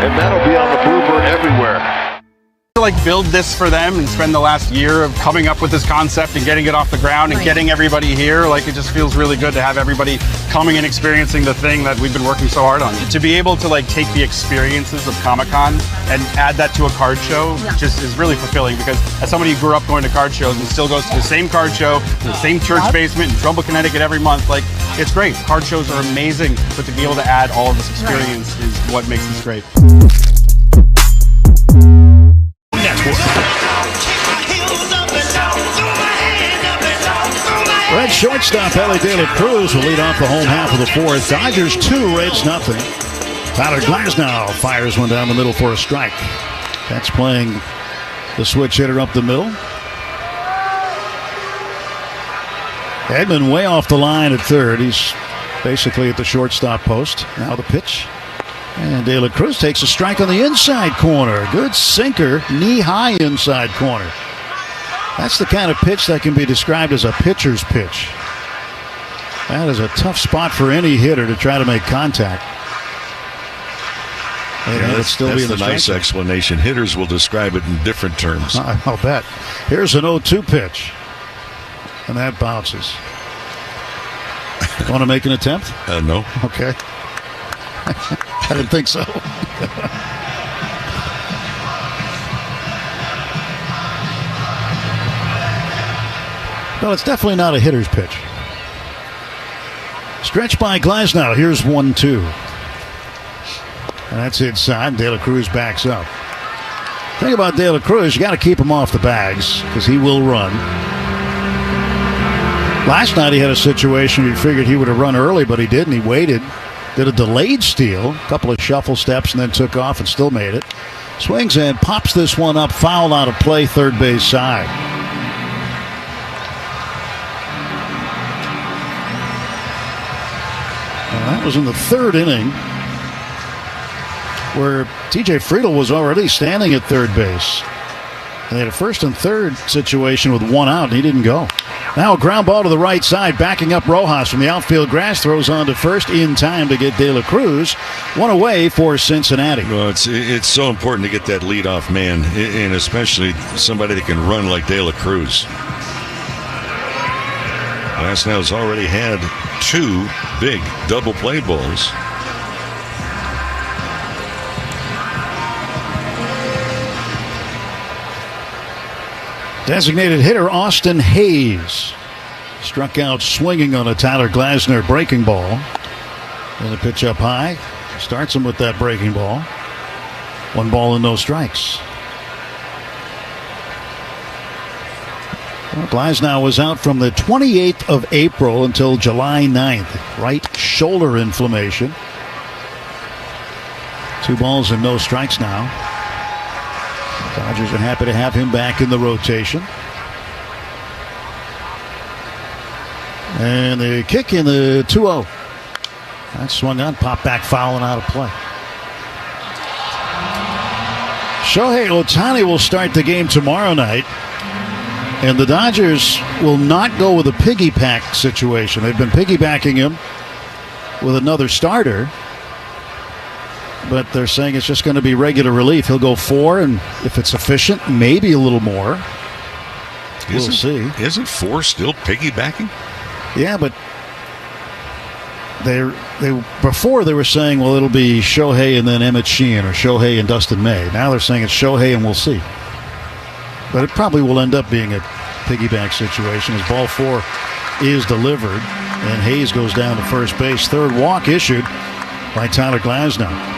and that'll be on the blooper everywhere. Like build this for them and spend the last year of coming up with this concept and getting it off the ground and getting everybody here. Like, it just feels really good to have everybody coming and experiencing the thing that we've been working so hard on. To be able to like take the experiences of Comic-Con and add that to a card show just is really fulfilling, because as somebody who grew up going to card shows and still goes to the same card show, the same church basement in Trumbull, Connecticut every month, like, it's great. Card shows are amazing, but to be able to add all of this experience is what makes this great. Red shortstop Ellie De La Cruz will lead off the home half of the fourth. Dodgers 2, Reds nothing. Tyler Glasnow fires one down the middle for a strike. That's playing the switch hitter up the middle. Edman way off the line at third. He's basically at the shortstop post. Now the pitch. And De La Cruz takes a strike on the inside corner. Good sinker, knee-high inside corner. That's the kind of pitch that can be described as a pitcher's pitch. That is a tough spot for any hitter to try to make contact. Yeah, that's the nice explanation. Hitters will describe it in different terms. I'll bet. Here's an 0-2 pitch. And that bounces. Want to make an attempt? No. Okay. I didn't think so. No, it's definitely not a hitter's pitch. Stretch by Glasnow. Here's 1-2. And that's inside. De La Cruz backs up. Thing about De La Cruz, you got to keep him off the bags because he will run. Last night he had a situation you figured he would have run early, but he didn't. He waited. Did a delayed steal, a couple of shuffle steps, and then took off and still made it. Swings and pops this one up, foul out of play, third base side. Well, that was in the third inning, where T.J. Friedel was already standing at third base. They had a first and third situation with one out, and he didn't go. Now a ground ball to the right side, backing up Rojas from the outfield grass, throws on to first in time to get De La Cruz. One away for Cincinnati. Well, it's so important to get that leadoff man, and especially somebody that can run like De La Cruz. Glasnow's already had 2 big double play balls. Designated hitter Austin Hayes struck out swinging on a Tyler Glasnow breaking ball. And a pitch up high. Starts him with that breaking ball. 1 ball and no strikes. Well, Glasnow was out from the 28th of April until July 9th. Right shoulder inflammation. 2 balls and no strikes now. Dodgers are happy to have him back in the rotation. And the kick in the 2-0. That swung on, popped back foul and out of play. Shohei Ohtani will start the game tomorrow night. And the Dodgers will not go with a piggyback situation. They've been piggybacking him with another starter. But they're saying it's just going to be regular relief. He'll go 4, and if it's efficient, maybe a little more. We'll see. Isn't 4 still piggybacking? Yeah, but they before they were saying, well, it'll be Shohei and then Emmett Sheehan, or Shohei and Dustin May. Now they're saying it's Shohei and we'll see. But it probably will end up being a piggyback situation as ball 4 is delivered, and Hayes goes down to first base. Third walk issued by Tyler Glasnow.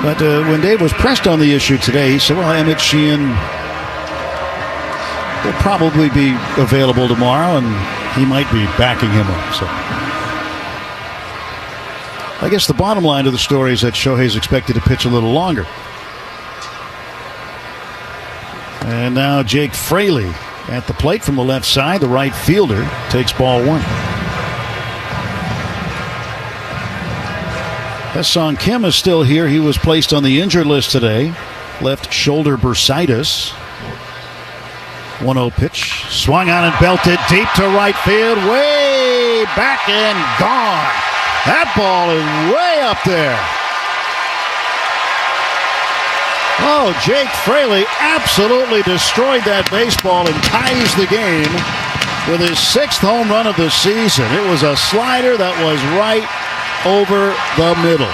But when Dave was pressed on the issue today, he said, well, Emmett Sheehan will probably be available tomorrow, and he might be backing him up. So I guess the bottom line of the story is that Shohei's expected to pitch a little longer. And now Jake Fraley At the plate from the left side, the right fielder takes ball 1. Ha-Seong Kim is still here. He was placed on the injured list today. Left shoulder bursitis. 1-0 pitch. Swung on and belted deep to right field. Way back and gone. That ball is way up there. Oh, Jake Fraley absolutely destroyed that baseball and ties the game with his 6th home run of the season. It was a slider that was right over the middle.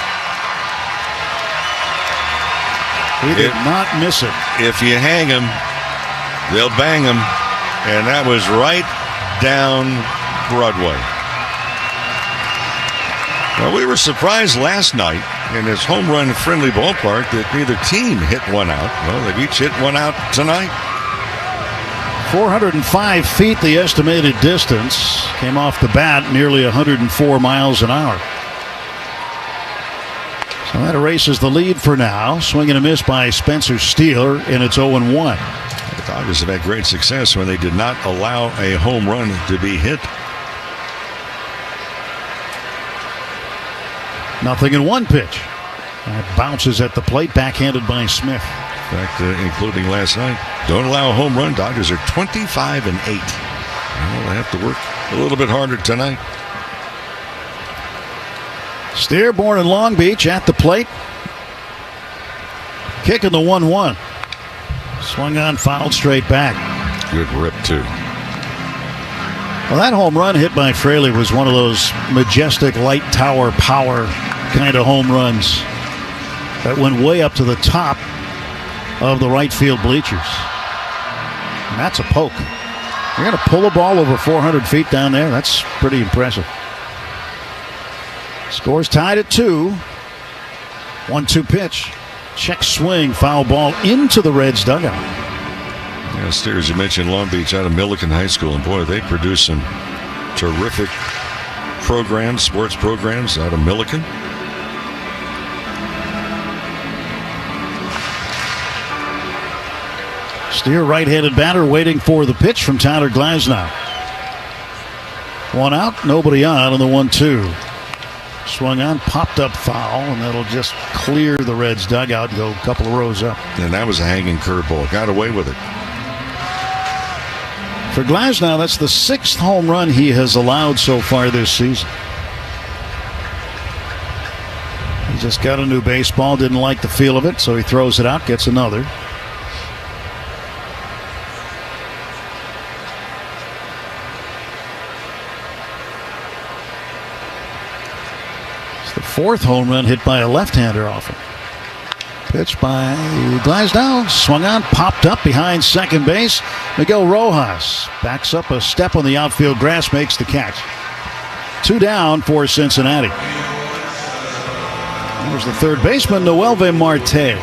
He did not miss it. If you hang him, they'll bang him. And that was right down Broadway. Well, we were surprised last night in this home run friendly ballpark that neither team hit one out. Well, they've each hit one out tonight. 405 feet, the estimated distance. Came off the bat nearly 104 miles an hour. So that erases the lead for now. Swing and a miss by Spencer Steele, and it's 0-1. The Dodgers have had great success when they did not allow a home run to be hit. 0-1 pitch. That bounces at the plate, backhanded by Smith. In fact, including last night, don't allow a home run. Dodgers are 25-8. Well, they have to work a little bit harder tonight. Steer, born in Long Beach, at the plate. Kicking the 1-1. Swung on, fouled straight back. Good rip, too. Well, that home run hit by Fraley was one of those majestic light tower power kind of home runs that went way up to the top of the right field bleachers. And that's a poke. You're going to pull a ball over 400 feet down there? That's pretty impressive. Score's tied at 2. 1-2 pitch. Check swing, foul ball into the Reds dugout. Yeah, Steer, as you mentioned, Long Beach out of Millikan High School, and boy, they produce some terrific programs, sports programs out of Millikan. Steer, right-handed batter, waiting for the pitch from Tyler Glasnow. 1 out, nobody on the 1-2. Swung on, popped up foul, and that'll just clear the Reds dugout and go a couple of rows up. And that was a hanging curveball. Got away with it. For Glasnow, that's the 6th home run he has allowed so far this season. He just got a new baseball, didn't like the feel of it, so he throws it out, gets another. It's the 4th home run hit by a left-hander off him. Pitch by Glasnow, swung on, popped up behind second base. Miguel Rojas backs up a step on the outfield grass, makes the catch. 2 down for Cincinnati. There's the third baseman, Noelvi Marte.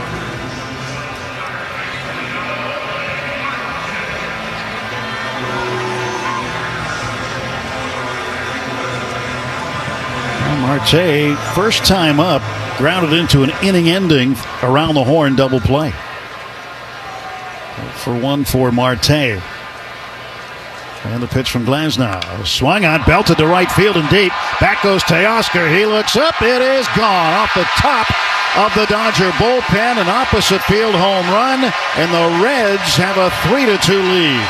Marte, first time up, grounded into an inning-ending around the horn double play. For 1 for Marte. And the pitch from Glasnow. Swung on, belted to right field and deep. Back goes Teoscar. He looks up. It is gone off the top of the Dodger bullpen. An opposite field home run. And the Reds have a 3-2 lead.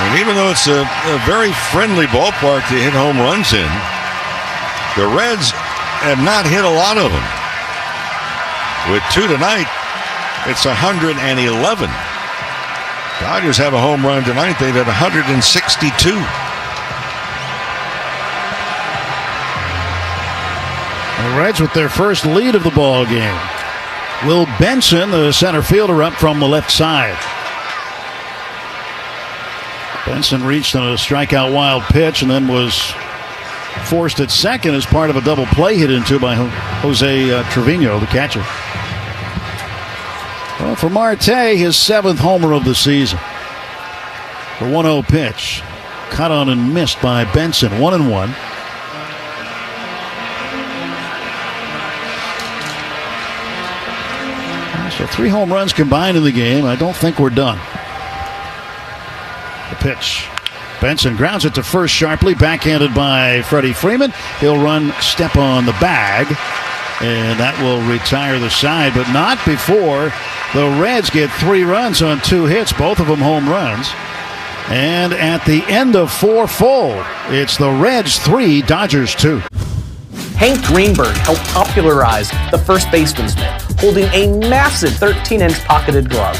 And even though it's a very friendly ballpark to hit home runs in, the Reds have not hit a lot of them. With 2 tonight, it's 111. Dodgers have a home run tonight. They've had 162. The Reds with their first lead of the ball game. Will Benson, the center fielder, up from the left side. Benson reached on a strikeout wild pitch and then was forced at second as part of a double play hit into by Jose Trevino, the catcher. Well, for Marte, his 7th homer of the season. The 1-0 pitch. Cut on and missed by Benson. 1-1. So 3 home runs combined in the game. I don't think we're done. The pitch. Benson grounds it to first sharply, backhanded by Freddie Freeman. He'll run step on the bag, and that will retire the side, but not before the Reds get 3 runs on 2 hits, both of them home runs. And at the end of 4 full, it's the Reds 3, Dodgers 2. Hank Greenberg helped popularize the first baseman's mitt, holding a massive 13-inch pocketed glove.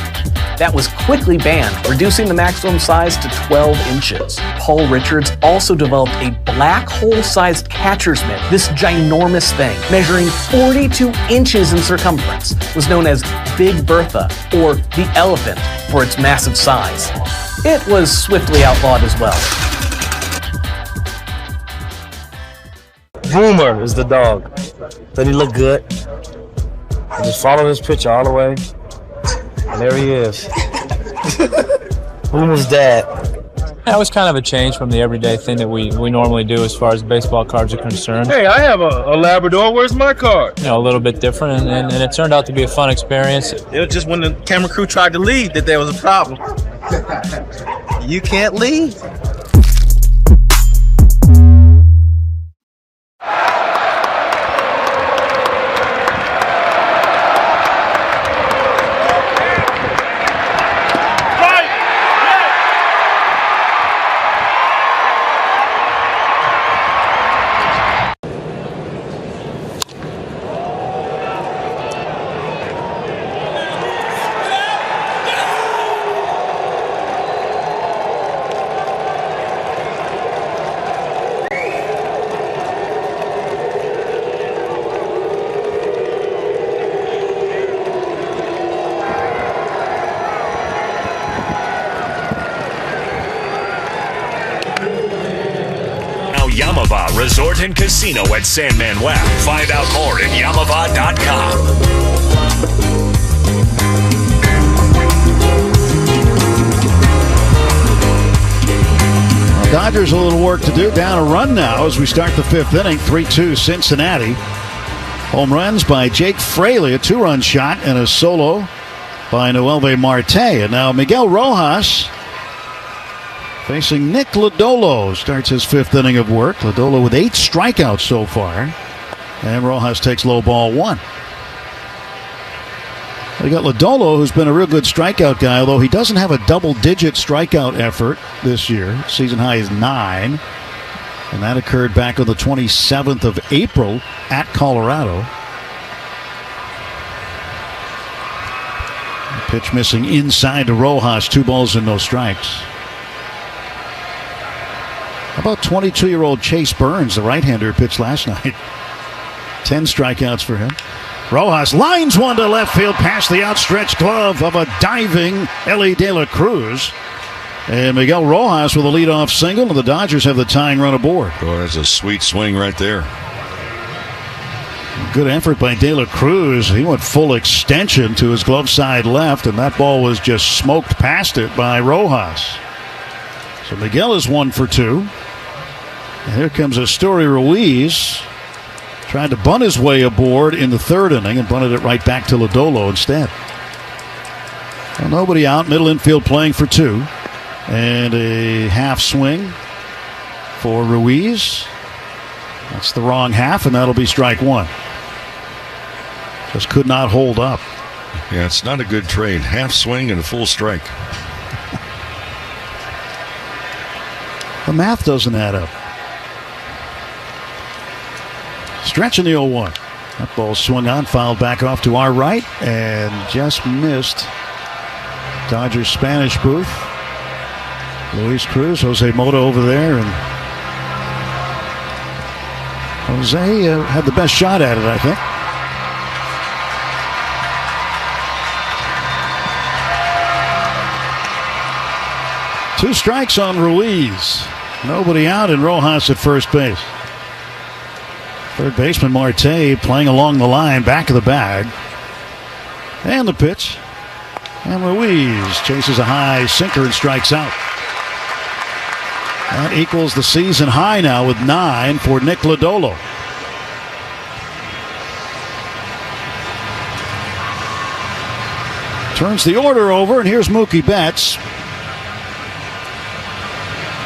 That was quickly banned, reducing the maximum size to 12 inches. Paul Richards also developed a black hole-sized catcher's mitt. This ginormous thing, measuring 42 inches in circumference, was known as Big Bertha, or the Elephant, for its massive size. It was swiftly outlawed as well. Boomer is the dog. Doesn't he look good? I just followed his picture all the way. And there he is. Boomer's dad. That was kind of a change from the everyday thing that we normally do as far as baseball cards are concerned. Hey, I have a Labrador. Where's my card? You know, a little bit different, and it turned out to be a fun experience. It was just when the camera crew tried to leave that there was a problem. You can't leave. Yamava Resort and Casino at San Manuel. Find out more at Yamava.com. Dodgers a little work to do. Down a run now as we start the 5th inning. 3-2 Cincinnati. Home runs by Jake Fraley, a 2-run shot, and a solo by Noelvi Marte. And now Miguel Rojas facing Nick Lodolo. Starts his 5th inning of work. Lodolo with 8 strikeouts so far. And Rojas takes low ball 1. We got Lodolo, who's been a real good strikeout guy, although he doesn't have a double-digit strikeout effort this year. Season high is 9. And that occurred back on the 27th of April at Colorado. Pitch missing inside to Rojas. 2 balls and no strikes. How about 22-year-old Chase Burns, the right-hander, pitched last night? 10 strikeouts for him. Rojas lines one to left field past the outstretched glove of a diving Ellie De La Cruz. And Miguel Rojas with a leadoff single, and the Dodgers have the tying run aboard. Oh, that's a sweet swing right there. Good effort by De La Cruz. He went full extension to his glove side left, and that ball was just smoked past it by Rojas. So Miguel is 1 for 2. And here comes Astory Ruiz. Tried to bunt his way aboard in the 3rd inning and bunted it right back to Lodolo instead. Well, nobody out. Middle infield playing for 2. And a half swing for Ruiz. That's the wrong half, and that'll be strike 1. Just could not hold up. Yeah, it's not a good trade. Half swing and a full strike. The math doesn't add up. Stretching the 0-1. That ball swung on, fouled back off to our right, and just missed Dodgers Spanish booth. Luis Cruz, Jose Mota over there, and Jose had the best shot at it, I think. Two strikes on Ruiz. Nobody out, and Rojas at first base. Third baseman Marte playing along the line, back of the bag. And the pitch. And Ruiz chases a high sinker and strikes out. That equals the season high now with 9 for Nick Lodolo. Turns the order over, and here's Mookie Betts.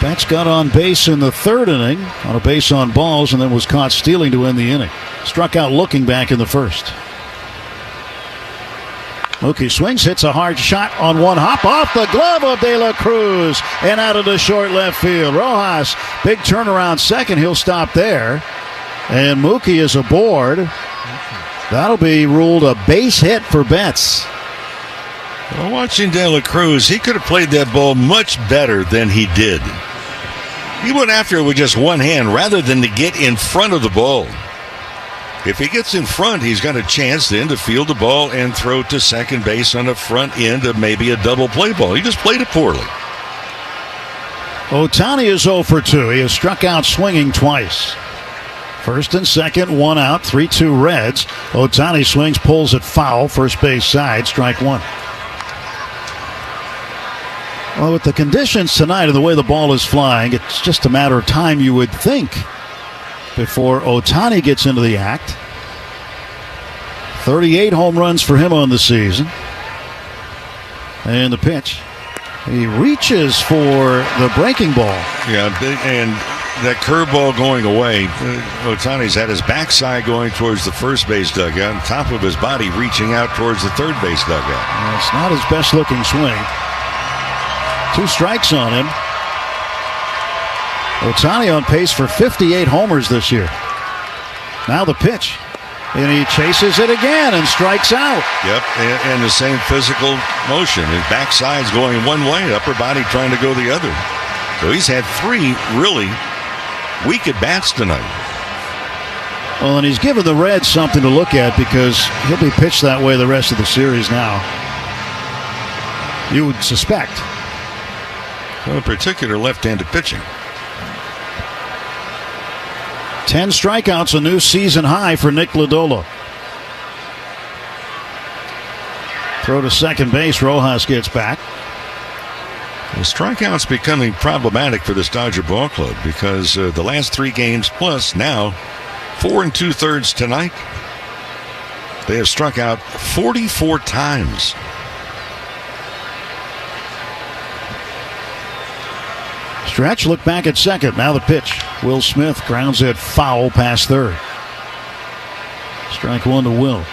Betts got on base in the third inning on a base on balls and then was caught stealing to end the inning. Struck out looking back in the first. Mookie swings, hits a hard shot on one hop off the glove of De La Cruz and out of the short left field. Rojas, big turnaround second. He'll stop there. And Mookie is aboard. That'll be ruled a base hit for Betts. Well, watching De La Cruz, he could have played that ball much better than he did. He went after it with just one hand rather than to get in front of the ball. If he gets in front, he's got a chance then to field the ball and throw to second base on the front end of maybe a double play ball. He just played it poorly. Ohtani is 0 for 2. He has struck out swinging twice. First and second, one out, 3-2 Reds. Ohtani swings, pulls it foul, first base side, strike one. Well, with the conditions tonight and the way the ball is flying, it's just a matter of time, you would think, before Ohtani gets into the act. 38 home runs for him on the season. And the pitch. He reaches for the breaking ball. Yeah, and that curveball going away. Ohtani's had his backside going towards the first base dugout, and top of his body reaching out towards the third base dugout. Well, it's not his best looking swing. 2 strikes on him. Ohtani on pace for 58 homers this year. Now the pitch. And he chases it again and strikes out. Yep, and the same physical motion. His backside's going one way, upper body trying to go the other. So he's had 3 really weak at-bats tonight. Well, and he's given the Reds something to look at because he'll be pitched that way the rest of the series now. You would suspect. Well, in particular, left-handed pitching. 10 strikeouts, a new season high for Nick Lodolo. Throw to second base, Rojas gets back. The strikeouts becoming problematic for this Dodger ball club because the last 3 games plus now 4 2/3 tonight. They have struck out 44 times. Stretch, look back at second. Now the pitch. Will Smith grounds it foul past third. Strike one to Will.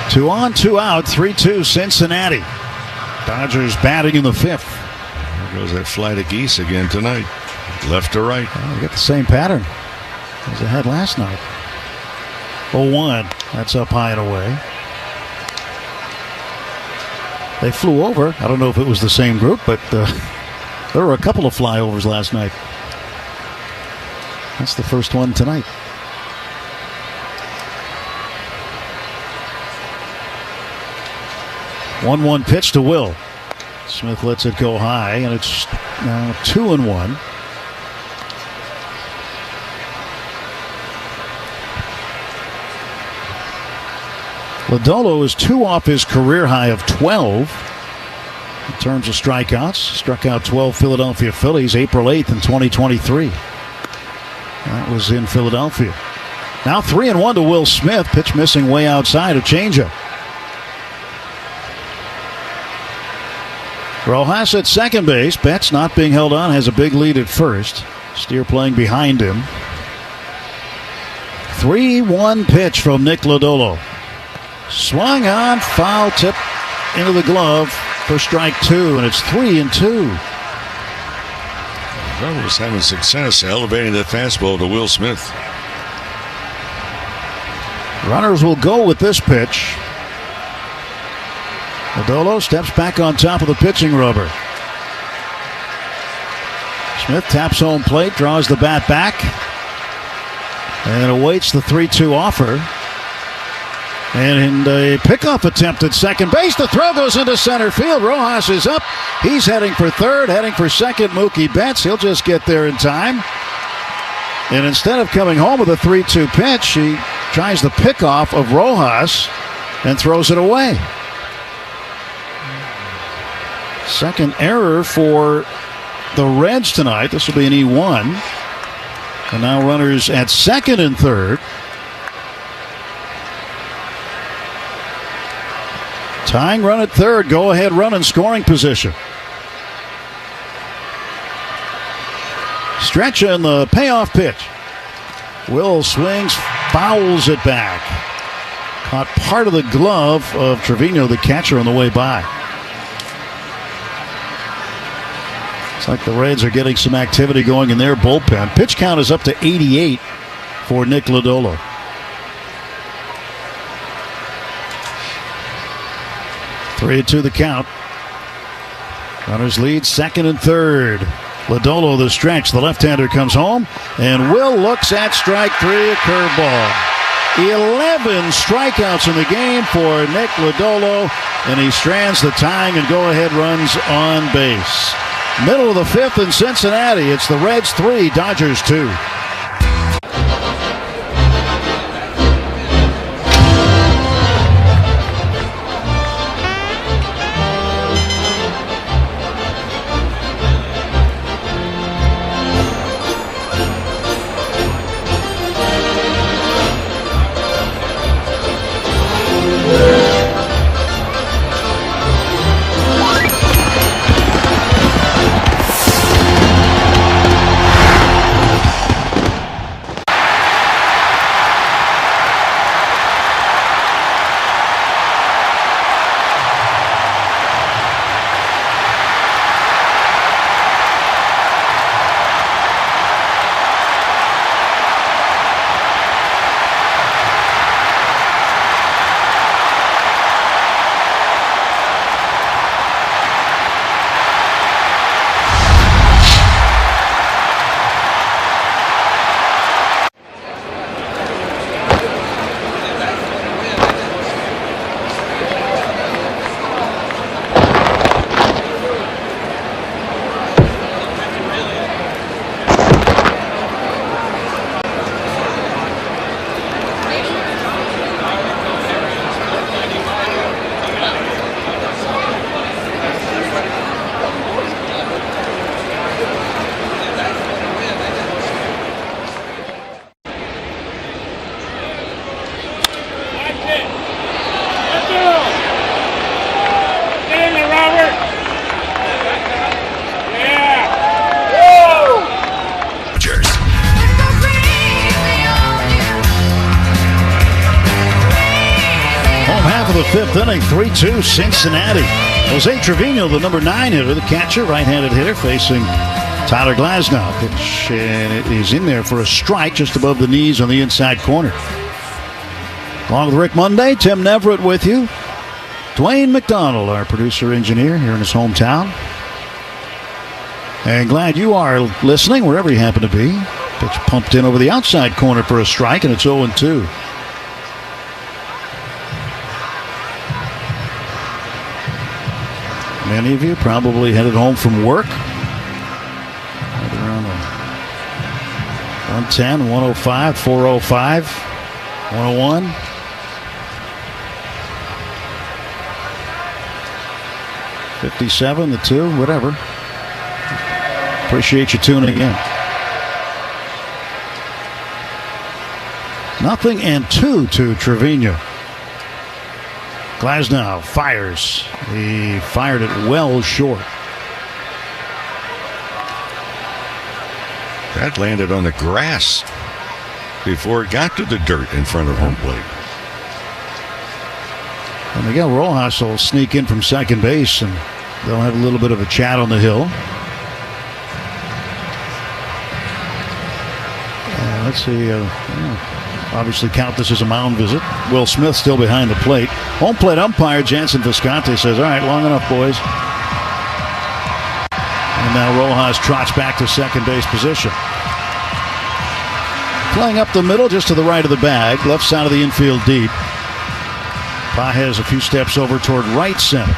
Two on, two out, 3-2 Cincinnati. Dodgers batting in the 5th. There goes that flight of geese again tonight. Left to right. Well, we get the same pattern as they had last night. 0-1. That's up high and away. They flew over. I don't know if it was the same group, but there were a couple of flyovers last night. That's the first one tonight. One pitch to Will. Smith lets it go high, and it's now 2-1. Lodolo is 2 off his career high of 12 in terms of strikeouts. Struck out 12 Philadelphia Phillies April 8th in 2023. That was in Philadelphia. Now 3-1 to Will Smith. Pitch missing way outside, a changeup. Rojas at second base. Betts not being held on, has a big lead at first. Steer playing behind him. 3-1 pitch from Nick Lodolo. Swung on, foul tip into the glove for strike 2, and it's 3-2. Lodolo's having success elevating that fastball to Will Smith. Runners will go with this pitch. Lodolo steps back on top of the pitching rubber. Smith taps home plate, draws the bat back, and awaits the 3-2 offer. And a pickoff attempt at second base. The throw goes into center field. Rojas is up. He's heading for third, heading for second. Mookie Betts, he'll just get there in time. And instead of coming home with a 3-2 pitch, he tries the pickoff of Rojas and throws it away. Second error for the Reds tonight. This will be an E1. And now runners at second and third. Tying run at third. Go ahead run in scoring position. Stretch in the payoff pitch. Will swings, fouls it back. Caught part of the glove of Trevino, the catcher, on the way by. It's like the Reds are getting some activity going in their bullpen. Pitch count is up to 88 for Nick Lodolo. Three to the count. Runners lead second and third. Lodolo the stretch. The left-hander comes home. And Will looks at strike three, a curveball. 11 strikeouts in the game for Nick Lodolo. And he strands the tying and go-ahead runs on base. Middle of the fifth in Cincinnati. It's the Reds 3, Dodgers 2. The fifth inning, 3-2 Cincinnati. Jose Trevino, the number 9 hitter, the catcher, right-handed hitter, facing Tyler Glasnow. Pitch, and he's in there for a strike just above the knees on the inside corner. Along with Rick Monday, Tim Neverett with you. Dwayne McDonald, our producer-engineer here in his hometown. And glad you are listening wherever you happen to be. Pitch pumped in over the outside corner for a strike, and it's 0-2. Many of you probably headed home from work. Right around 110, 105, 405, 101. $57, the 2, whatever. Appreciate you tuning in. 0-2 to Trevino. Glasnow fires. He fired it well short. That landed on the grass before it got to the dirt in front of home plate. And Miguel Rojas will sneak in from second base, and they'll have a little bit of a chat on the hill. Let's see. Obviously count this as a mound visit. Will Smith still behind the plate. Home plate umpire Jansen Visconti says, all right, long enough, boys. And now Rojas trots back to second base position. Playing up the middle, just to the right of the bag. Left side of the infield deep. Pages a few steps over toward right center.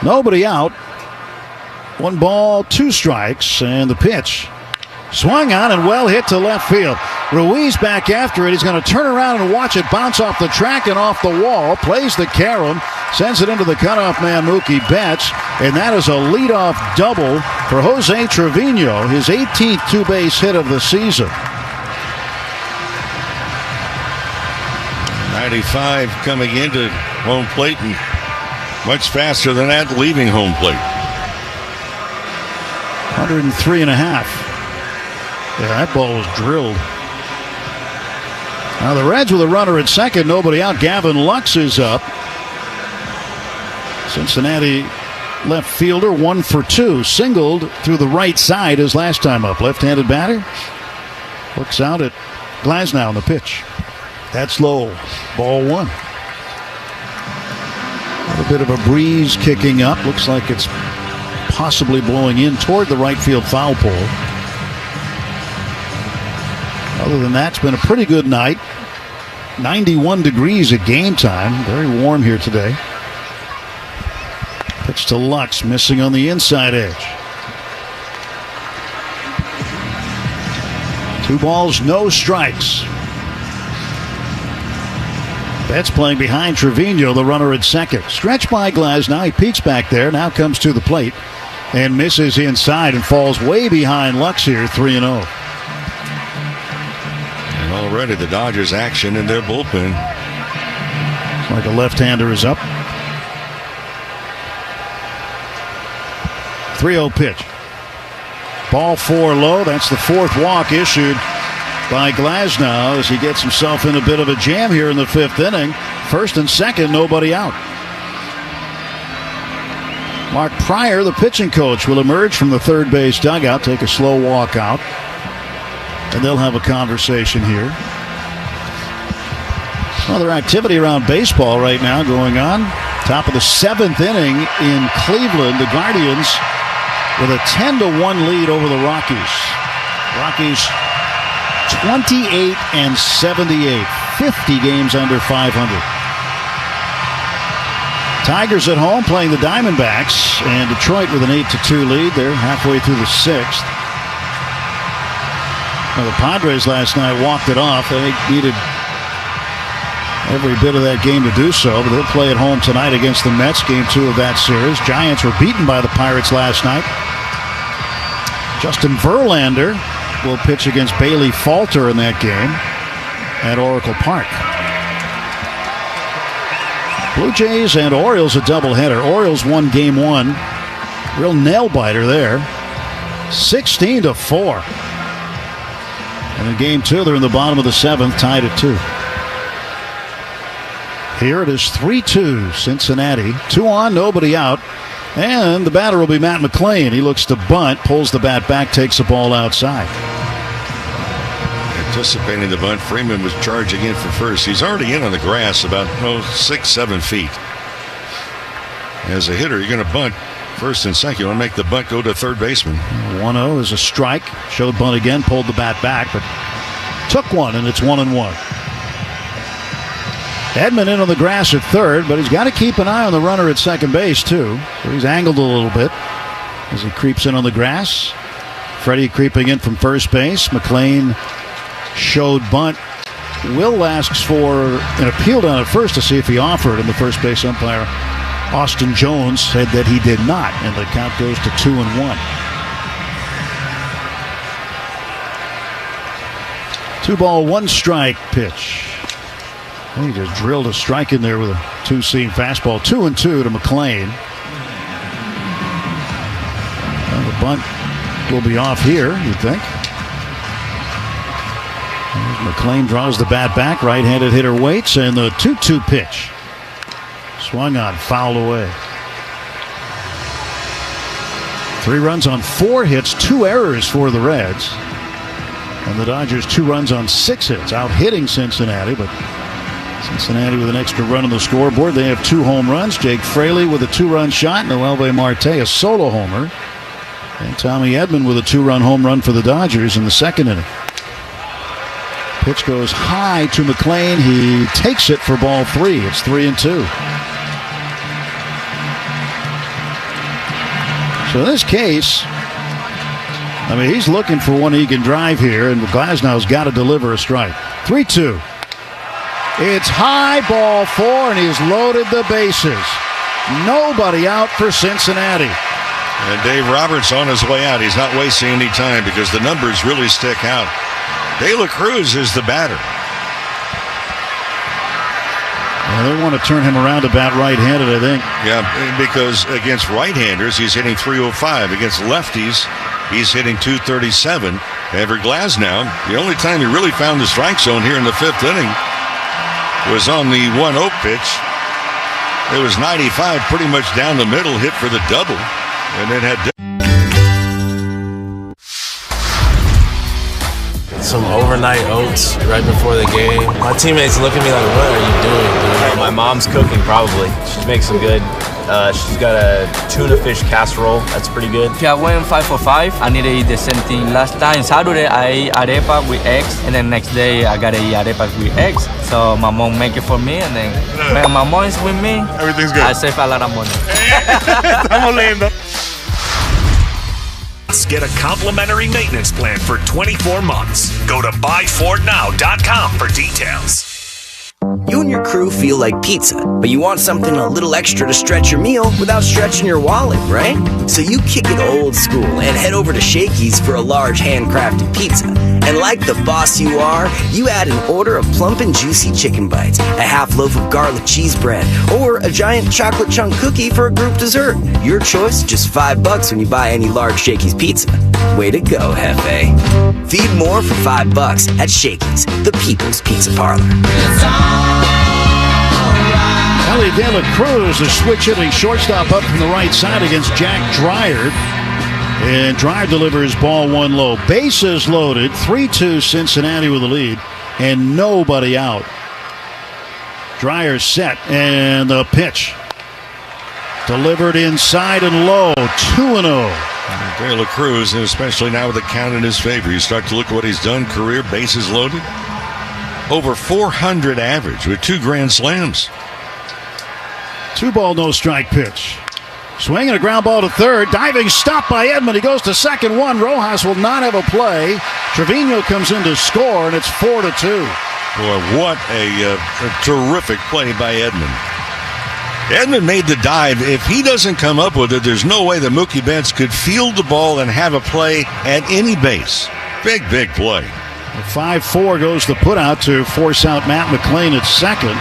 Nobody out. 1 ball, 2 strikes, and the pitch. Swung on and well hit to left field. Ruiz back after it. He's going to turn around and watch it bounce off the track and off the wall. Plays the carom. Sends it into the cutoff man, Mookie Betts, and that is a leadoff double for Jose Trevino, his 18th two-base hit of the season. 95 coming into home plate and much faster than that leaving home plate. 103.5. Yeah, that ball was drilled. Now the Reds with a runner at second, nobody out. Gavin Lux is up. Cincinnati left fielder, 1 for 2. Singled through the right side his last time up. Left-handed batter. Looks out at Glasnow on the pitch. That's low. Ball 1. A bit of a breeze kicking up. Looks like it's possibly blowing in toward the right field foul pole. Other than that, it's been a pretty good night. 91 degrees at game time. Very warm here today. Pitch to Lux, missing on the inside edge. 2 balls, no strikes. Betts playing behind Trevino, the runner at second. Stretched by Glasnow. He peeks back there. Now comes to the plate and misses inside and falls way behind Lux here, 3-0. And already the Dodgers action in their bullpen. Looks like a left-hander is up. 3-0 pitch. Ball 4 low. That's the 4th walk issued by Glasnow as he gets himself in a bit of a jam here in the 5th inning. First and second, nobody out. Mark Pryor, the pitching coach, will emerge from the third base dugout, take a slow walk out, and they'll have a conversation here. Other activity around baseball right now going on. Top of the 7th inning in Cleveland, the Guardians with a 10-1 lead over the Rockies. Rockies 28 and 78, 50 games under 500. Tigers at home playing the Diamondbacks, and Detroit with an 8-2 lead. They're halfway through the 6th. Well, the Padres last night walked it off. They needed every bit of that game to do so, but they'll play at home tonight against the Mets, game 2 of that series. Giants were beaten by the Pirates last night. Justin Verlander will pitch against Bailey Falter in that game at Oracle Park. Blue Jays and Orioles a doubleheader. Orioles won game 1. Real nail-biter there. 16-4. And in game 2, they're in the bottom of the 7th, tied at 2. Here it is 3-2 Cincinnati. 2 on, nobody out. And the batter will be Matt McClain. He looks to bunt, pulls the bat back, takes the ball outside. Anticipating the bunt, Freeman was charging in for first. He's already in on the grass about 6-7 feet. As a hitter, you're going to bunt first and second. You want to make the bunt go to third baseman. 1-0 is a strike. Showed bunt again, pulled the bat back, but took one, and it's 1-1. Edman in on the grass at third, but he's got to keep an eye on the runner at second base, too. So he's angled a little bit as he creeps in on the grass. Freddie creeping in from first base. McClain showed bunt. Will asks for an appeal down at first to see if he offered, and the first base umpire, Austin Jones, said that he did not, and the count goes to 2-1. 2-ball, 1-strike pitch. He just drilled a strike in there with a 2-seam fastball. 2-2 to McClain. Well, the bunt will be off here, you'd think. McClain draws the bat back. Right-handed hitter waits, and the 2-2 pitch. Swung on, fouled away. 3 runs on 4 hits, 2 errors for the Reds. And the Dodgers 2 runs on 6 hits, out hitting Cincinnati, but Cincinnati with an extra run on the scoreboard. They have 2 home runs. Jake Fraley with a 2-run shot. Noelvi Marte a solo homer. And Tommy Edman with a 2-run home run for the Dodgers in the 2nd inning. Pitch goes high to McClain. He takes it for ball 3. It's 3-2. So in this case, I mean, he's looking for one he can drive here, and Glasnow's got to deliver a strike. 3-2. It's high, ball 4, and he's loaded the bases. Nobody out for Cincinnati. And Dave Roberts on his way out. He's not wasting any time because the numbers really stick out. De La Cruz is the batter. Well, they want to turn him around to bat right-handed, I think. Yeah, because against right-handers, he's hitting .305. Against lefties, he's hitting .237. Everett Glasnow, the only time he really found the strike zone here in the 5th inning was on the 1-0 pitch. It was 95, pretty much down the middle, hit for the double. And it had some overnight oats right before the game. My teammates look at me like, what are you doing, dude? My mom's cooking, probably. She makes some good. She's got a tuna fish casserole. That's pretty good. If I went 5 for 5, I need to eat the same thing. Last time, Saturday, I ate arepa with eggs, and then next day, I gotta eat arepas with eggs. So my mom make it for me, and then when my mom is with me, everything's good. I save a lot of money. Estamos lindo. Get a complimentary maintenance plan for 24 months. Go to buyfordnow.com for details. You and your crew feel like pizza, but you want something a little extra to stretch your meal without stretching your wallet, right? So you kick it old school and head over to Shakey's for a large handcrafted pizza. And like the boss you are, you add an order of plump and juicy chicken bites, a half loaf of garlic cheese bread, or a giant chocolate chunk cookie for a group dessert. Your choice, just $5 when you buy any large Shakey's pizza. Way to go, Hefe. Feed more for $5 at Shakey's, the People's Pizza Parlor. Ellie De La Cruz is switch hitting shortstop up from the right side against Jack Dreyer. And Dreyer delivers ball 1 low. Bases loaded. 3-2 Cincinnati with the lead. And nobody out. Dreyer set. And the pitch. Delivered inside and low. 2-0. De La Cruz, and especially now with the count in his favor, you start to look at what he's done. Career bases loaded. Over 400 average with 2 grand slams. 2-ball, no strike pitch. Swing and a ground ball to third. Diving stop by Edman. He goes to second 1. Rojas will not have a play. Trevino comes in to score, and it's 4-2. Boy, what a terrific play by Edman. Edman made the dive. If he doesn't come up with it, there's no way that Mookie Betts could field the ball and have a play at any base. Big play. 5-4 goes the putout to force out Matt McLean at second.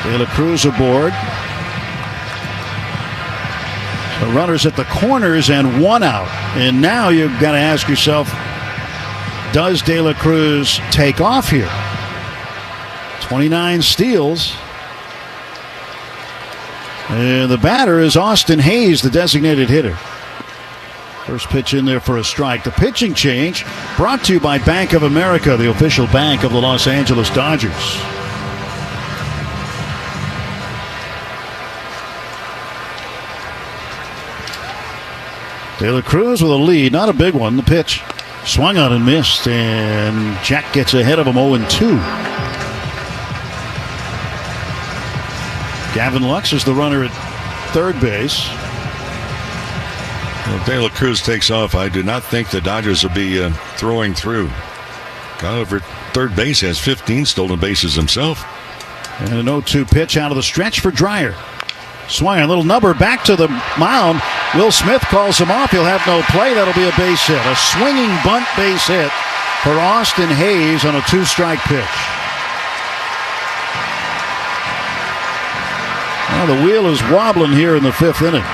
De La Cruz aboard. The runners at the corners and 1 out. And now you've got to ask yourself, does De La Cruz take off here? 29 steals. And the batter is Austin Hayes, the designated hitter. First pitch in there for a strike. The pitching change brought to you by Bank of America, the official bank of the Los Angeles Dodgers. De La Cruz with a lead, not a big one. The pitch swung on and missed, and Jack gets ahead of him 0-2. Gavin Lux is the runner at third base. Well, De La Cruz takes off. I do not think the Dodgers will be throwing through. Got over third base, has 15 stolen bases himself. And an 0-2 pitch out of the stretch for Dreyer. Swung a little number back to the mound. Will Smith calls him off. He'll have no play. That'll be a base hit. A swinging bunt base hit for Austin Hayes on a 2-strike pitch. Well, the wheel is wobbling here in the 5th inning.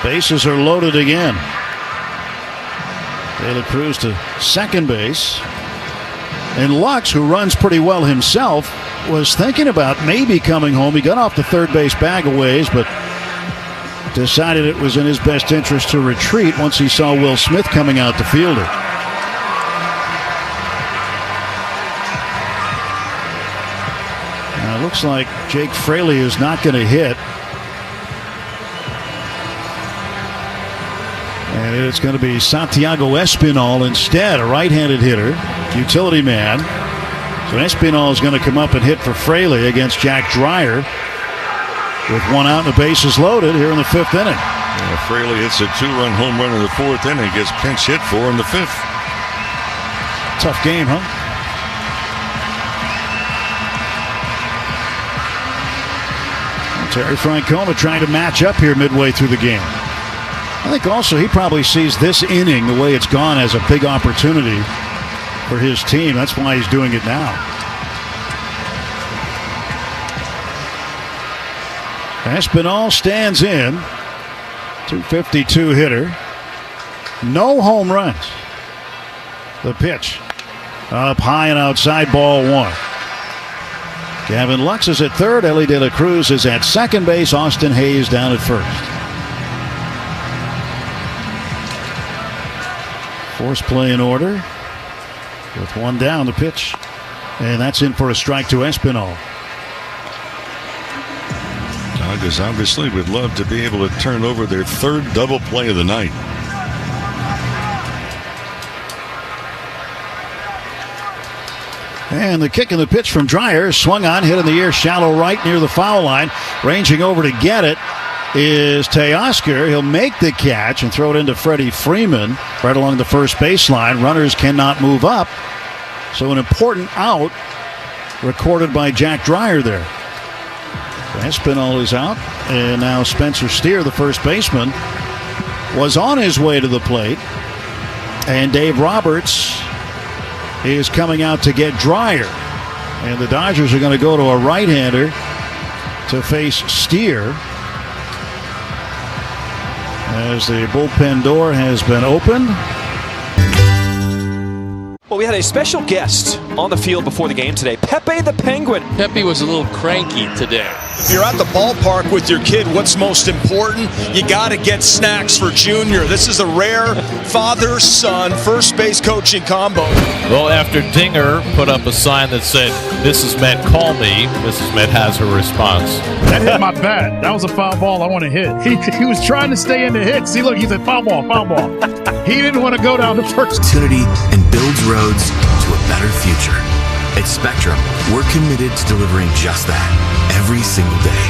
Bases are loaded again. De La Cruz to second base. And Lux, who runs pretty well himself, was thinking about maybe coming home. He got off the third base bag a ways, but decided it was in his best interest to retreat once he saw Will Smith coming out to field it. Now it looks like Jake Fraley is not going to hit. And it's going to be Santiago Espinal instead, a right-handed hitter, utility man. So Espinal is going to come up and hit for Fraley against Jack Dreyer with 1 out and the bases loaded here in the 5th inning. Yeah, Fraley hits a 2-run home run in the 4th inning, gets pinch hit for in the 5th. Tough game, huh? Terry Francona trying to match up here midway through the game. I think also he probably sees this inning, the way it's gone, as a big opportunity for his team. That's why he's doing it now. Espinal stands in. 252 hitter. No home runs. The pitch. Up high and outside, ball one. Gavin Lux is at third. Ellie De La Cruz is at second base. Austin Hayes down at first. Force play in order. With one down, the pitch. And that's in for a strike to Espinal. Tigers obviously would love to be able to turn over their third double play of the night. And the kick and the pitch from Dreyer. Swung on, hit in the air, shallow right near the foul line. Ranging over to get it is Teoscar. He'll make the catch and throw it into Freddie Freeman right along the first baseline. Runners cannot move up. So an important out recorded by Jack Dreyer there. Espinal is out. And now Spencer Steer, the first baseman, was on his way to the plate. And Dave Roberts is coming out to get Dreyer. And the Dodgers are going to go to a right-hander to face Steer, as the bullpen door has been opened. Well, we had a special guest on the field before the game today, Pepe the Penguin. Pepe was a little cranky today. If you're at the ballpark with your kid, what's most important? You got to get snacks for Junior. This is a rare father-son first base coaching combo. Well, after Dinger put up a sign that said, "Mrs. Met, call me," Mrs. Met has her response. That hit my bat. That was a foul ball I want to hit. He was trying to stay in the hit. See, look, he said foul ball, foul ball. He didn't want to go down the first. Opportunity and builds roads to a better future. At Spectrum, we're committed to delivering just that every single day.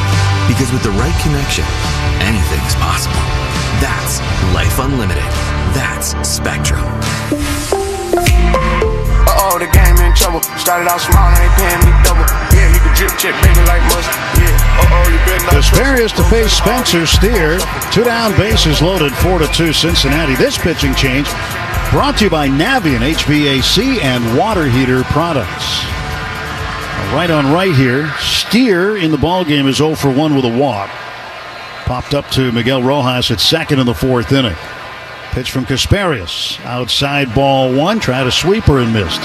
Because with the right connection, anything is possible. That's Life Unlimited. That's Spectrum. Uh-oh, the game in trouble. Started out small, now they paying me double. Yeah, you can drip check, baby, like mustard. Yeah, uh-oh, you better not. Casparius to face Spencer Steer. 2 down, bases loaded, 4-2 Cincinnati. This pitching change brought to you by Navien HVAC and water heater products. Right on right here. Steer in the ballgame is 0 for 1 with a walk. Popped up to Miguel Rojas at second in the 4th inning. Pitch from Casparius. Outside, ball one. Tried a sweeper and missed.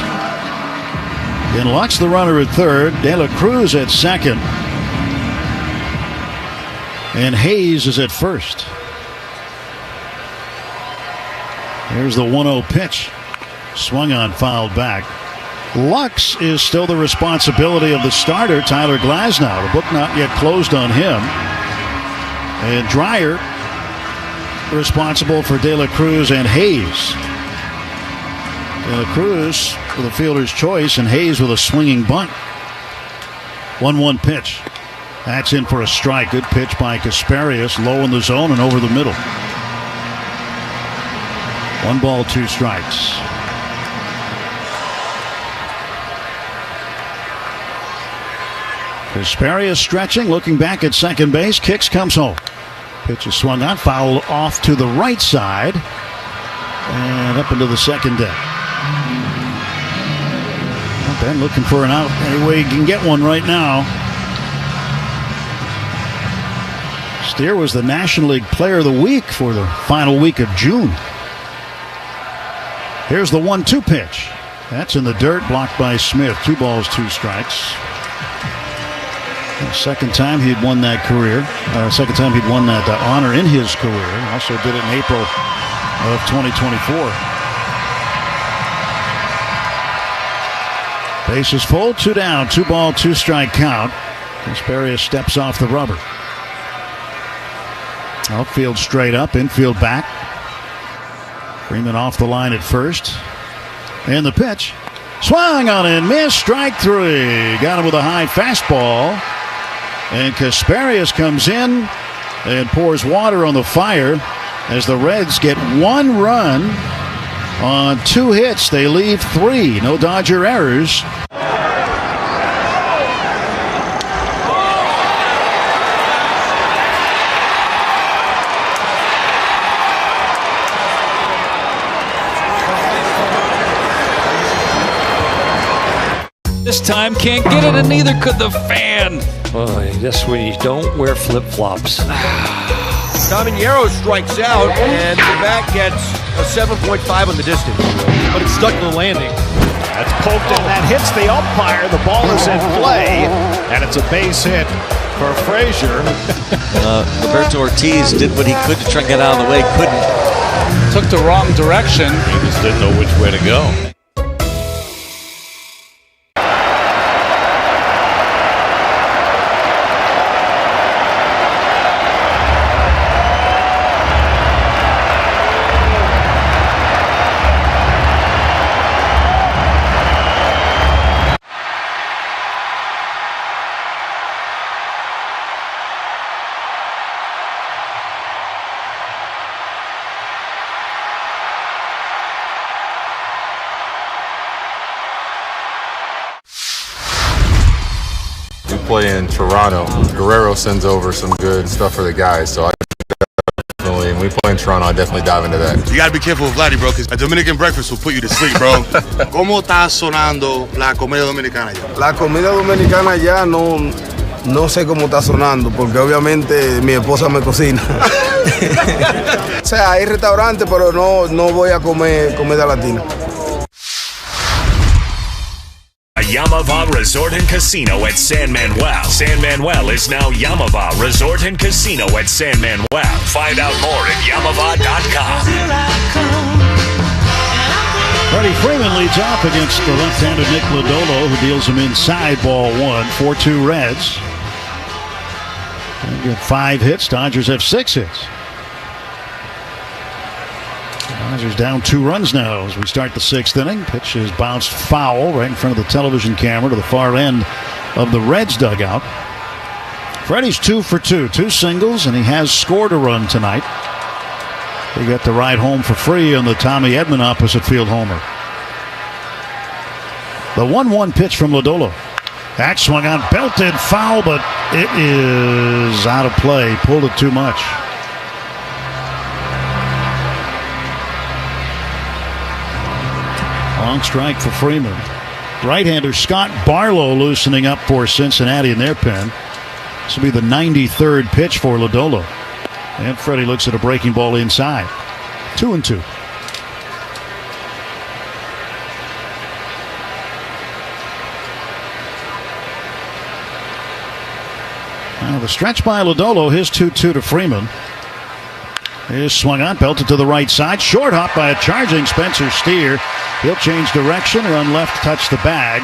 Then Lux the runner at third. De La Cruz at second. And Hayes is at first. Here's the 1-0 pitch. Swung on, fouled back. Lux is still the responsibility of the starter, Tyler Glasnow. The book not yet closed on him. And Dreyer responsible for De La Cruz and Hayes. De La Cruz with a fielder's choice and Hayes with a swinging bunt. 1-1 pitch. That's in for a strike. Good pitch by Casparius. Low in the zone and over the middle. 1 ball, 2 strikes. Casparius stretching, looking back at second base. Kicks, comes home. Pitch is swung on, foul off to the right side. And up into the second deck. Ben looking for an out any way he can get one right now. Steer was the National League Player of the Week for the final week of June. Here's the 1-2 pitch. That's in the dirt, blocked by Smith. 2 balls, 2 strikes. The second time he'd won that career. Second time he'd won that honor in his career. Also did it in April of 2024. Bases full, 2 down, 2 ball, 2 strike count. Casparius steps off the rubber. Outfield straight up, infield back. Freeman off the line at first. And the pitch. Swung on and missed. Strike 3. Got him with a high fastball. And Casparius comes in and pours water on the fire as the Reds get 1 run on 2 hits. They leave 3. No Dodger errors. this time can't get it, and neither could the fan. Boy, that's when you don't wear flip-flops. Caminero strikes out, and the bat gets a 7.5 on the distance. But it's stuck to the landing. That's poked and that hits the umpire. The ball is in play, and it's a base hit for Frazier. Roberto Ortiz did what he could to try and get out of the way, couldn't. Took the wrong direction. He just didn't know which way to go. Play in Toronto. Guerrero sends over some good stuff for the guys, so I definitely, when we play in Toronto, I definitely dive into that. You gotta be careful with Vladdy, bro, because a Dominican breakfast will put you to sleep, bro. ¿Cómo está sonando la comida dominicana ya? La comida dominicana ya no sé cómo está sonando, porque obviamente mi esposa me cocina. O sea, hay restaurantes, pero no voy a comer comida latina. Yamava Resort and Casino at San Manuel. San Manuel is now Yamava Resort and Casino at San Manuel. Find out more at yamava.com. Freddie Freeman leads off against the left-handed Nick Lodolo, who deals him inside ball one. 4-2 Reds. They get 5 hits. Dodgers have 6 hits. Dodgers down 2 runs now as we start the 6th inning. Pitch is bounced foul right in front of the television camera to the far end of the Reds dugout. Freddie's 2 for 2. 2 singles, and he has scored a run tonight. He got the ride home for free on the Tommy Edman opposite field homer. The 1-1 pitch from Lodolo. That swung on, belted, foul, but it is out of play. Pulled it too much. Long strike for Freeman. Right-hander Scott Barlow loosening up for Cincinnati in their pen. This will be the 93rd pitch for Lodolo. And Freddie looks at a breaking ball inside. 2-2. Now the stretch by Lodolo, his 2-2 to Freeman. Is swung on, belted to the right side. Short hop by a charging Spencer Steer. He'll change direction, run left, touch the bag.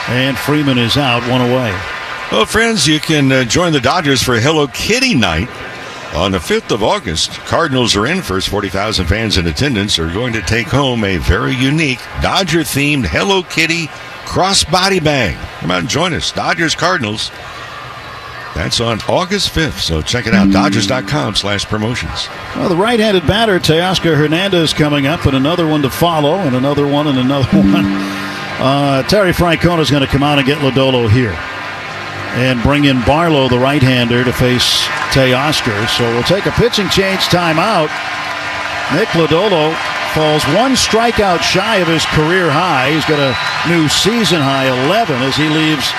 And Freeman is out, 1 away. Well, friends, you can join the Dodgers for Hello Kitty Night. On the 5th of August, Cardinals are in. First 40,000 fans in attendance are going to take home a very unique Dodger-themed Hello Kitty crossbody bag. Come out and join us. Dodgers Cardinals. That's on August 5th, so check it out. Dodgers.com/promotions. Well, the right-handed batter, Teoscar Hernandez, coming up, and another one to follow, and another one, and another one. Terry Francona is going to come out and get Lodolo here. And bring in Barlow, the right-hander, to face Teoscar. So we'll take a pitching change timeout. Nick Lodolo falls 1 strikeout shy of his career high. He's got a new season high, 11, as he leaves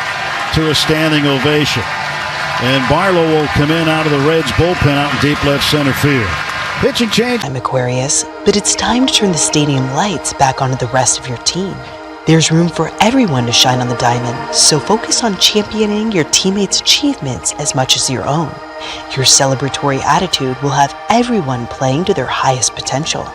to a standing ovation. And Barlow will come in out of the Reds bullpen out in deep left center field. Pitching change. I'm Aquarius, but it's time to turn the stadium lights back onto the rest of your team. There's room for everyone to shine on the diamond, so focus on championing your teammates' achievements as much as your own. Your celebratory attitude will have everyone playing to their highest potential.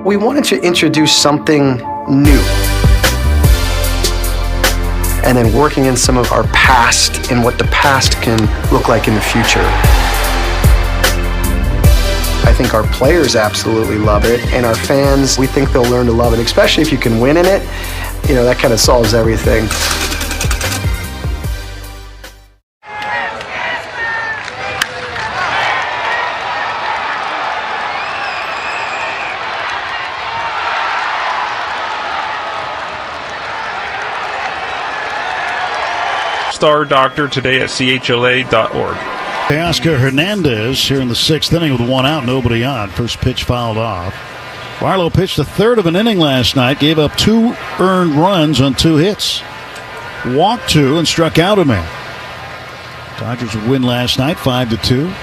We wanted to introduce something new, and then working in some of our past and what the past can look like in the future. I think our players absolutely love it, and our fans, we think they'll learn to love it, especially if you can win in it. You know, that kind of solves everything. Star Doctor today at chla.org. Oscar Hernandez here in the 6th inning with 1 out, nobody on. First pitch fouled off. Barlow pitched a third of an inning last night, gave up 2 earned runs on 2 hits. Walked 2 and struck out a man. Dodgers would win last night 5-2.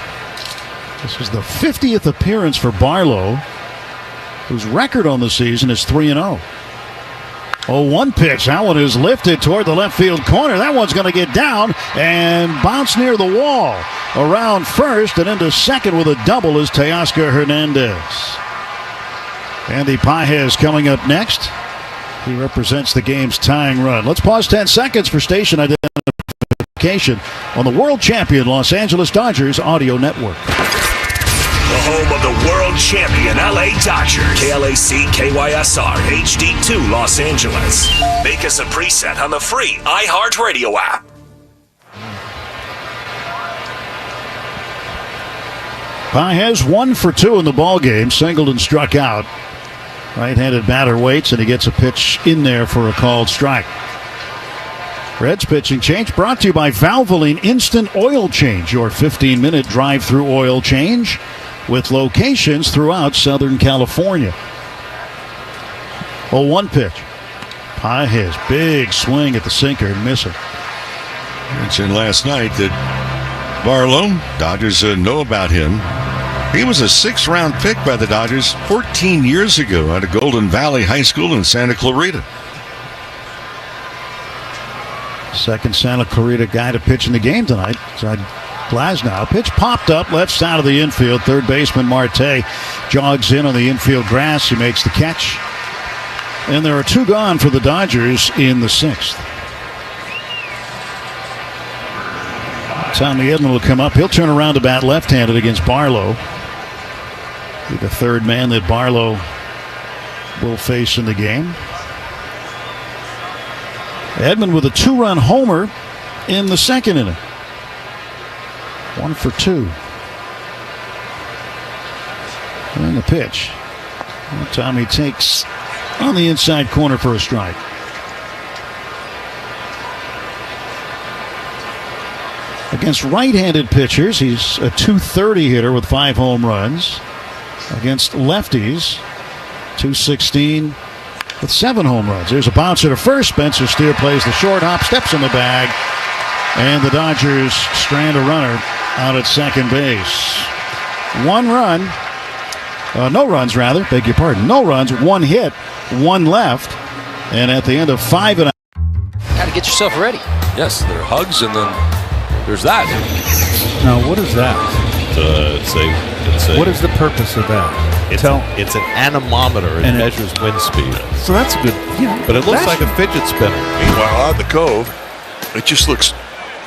This is the 50th appearance for Barlow, whose record on the season is 3-0. 0-1 pitch. That one is lifted toward the left field corner. That one's going to get down and bounce near the wall. Around first and into second with a double is Teoscar Hernandez. Andy Pages coming up next. He represents the game's tying run. Let's pause 10 seconds for station identification on the world champion Los Angeles Dodgers audio network. The home of the world champion LA Dodgers. KLAC KYSR HD2 Los Angeles. Make us a preset on the free iHeartRadio app. Pages 1 for 2 in the ballgame. Singled and struck out. Right-handed batter waits, and he gets a pitch in there for a called strike. Reds pitching change brought to you by Valvoline Instant Oil Change, your 15-minute drive-through oil change with locations throughout Southern California. 0-1 pitch. Pages, big swing at the sinker and missing. Mentioned last night that Barlow, Dodgers know about him. He was a 6th-round pick by the Dodgers 14 years ago out of Golden Valley High School in Santa Clarita. Second Santa Clarita guy to pitch in the game tonight. Glasnow. Pitch popped up left side of the infield. Third baseman Marte jogs in on the infield grass. He makes the catch. And there are 2 gone for the Dodgers in the 6th. Tommy Edman will come up. He'll turn around to bat left-handed against Barlow. Be the third man that Barlow will face in the game. Edman with a 2-run homer in the 2nd inning. 1 for 2. And the pitch. And Tommy takes on the inside corner for a strike. Against right-handed pitchers, he's a .230 hitter with 5 home runs. Against lefties, .216 with 7 home runs. There's a bouncer to first. Spencer Steer plays the short hop, steps in the bag, and the Dodgers strand a runner out at second base. 1 run, no runs rather, beg your pardon. No runs, 1 hit, 1 left, and at the end of 5 and got to get yourself ready. Yes, there are hugs, and then there's that. Now, what is that? What is the purpose of that? It's an anemometer. It measures wind speed. So that's good. But it looks like a fidget spinner. Meanwhile, on the Cove, it just looks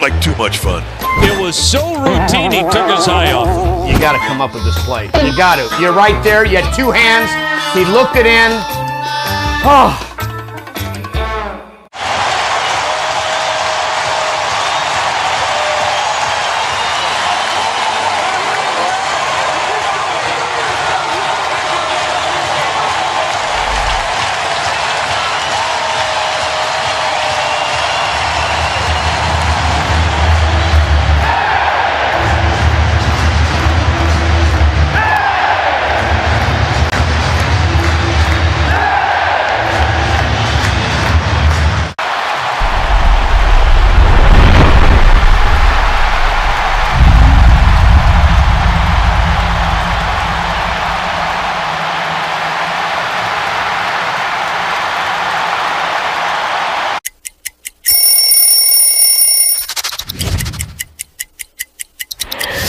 like too much fun. It was so routine, he took his eye off. You got to come up with this play. You got to. You're right there. You had 2 hands. He looked it in. Oh.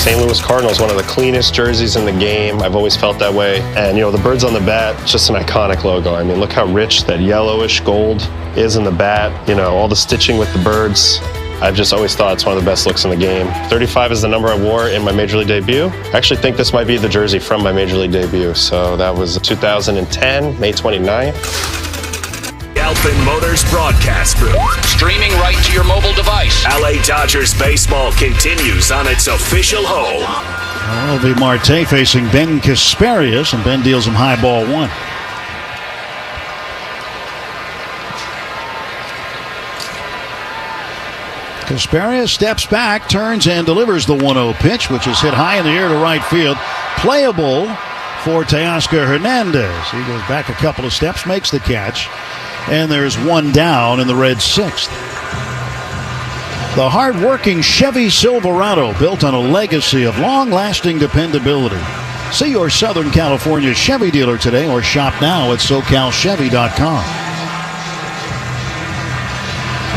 St. Louis Cardinals, one of the cleanest jerseys in the game. I've always felt that way. And, the birds on the bat, just an iconic logo. I mean, look how rich that yellowish gold is in the bat. All the stitching with the birds. I've just always thought it's one of the best looks in the game. 35 is the number I wore in my Major League debut. I actually think this might be the jersey from my Major League debut. So that was 2010, May 29th. Alpin Motors broadcast booth. Streaming right to your mobile device. LA Dodgers baseball continues on its official home. It'll be Marte facing Ben Kasparius, and Ben deals him high ball 1. Casperia steps back, turns, and delivers the 1-0 pitch, which is hit high in the air to right field. Playable for Teoscar Hernandez. He goes back a couple of steps, makes the catch, and there's one down in the Reds' sixth. The hard-working Chevy Silverado, built on a legacy of long-lasting dependability. See your Southern California Chevy dealer today or shop now at SoCalChevy.com.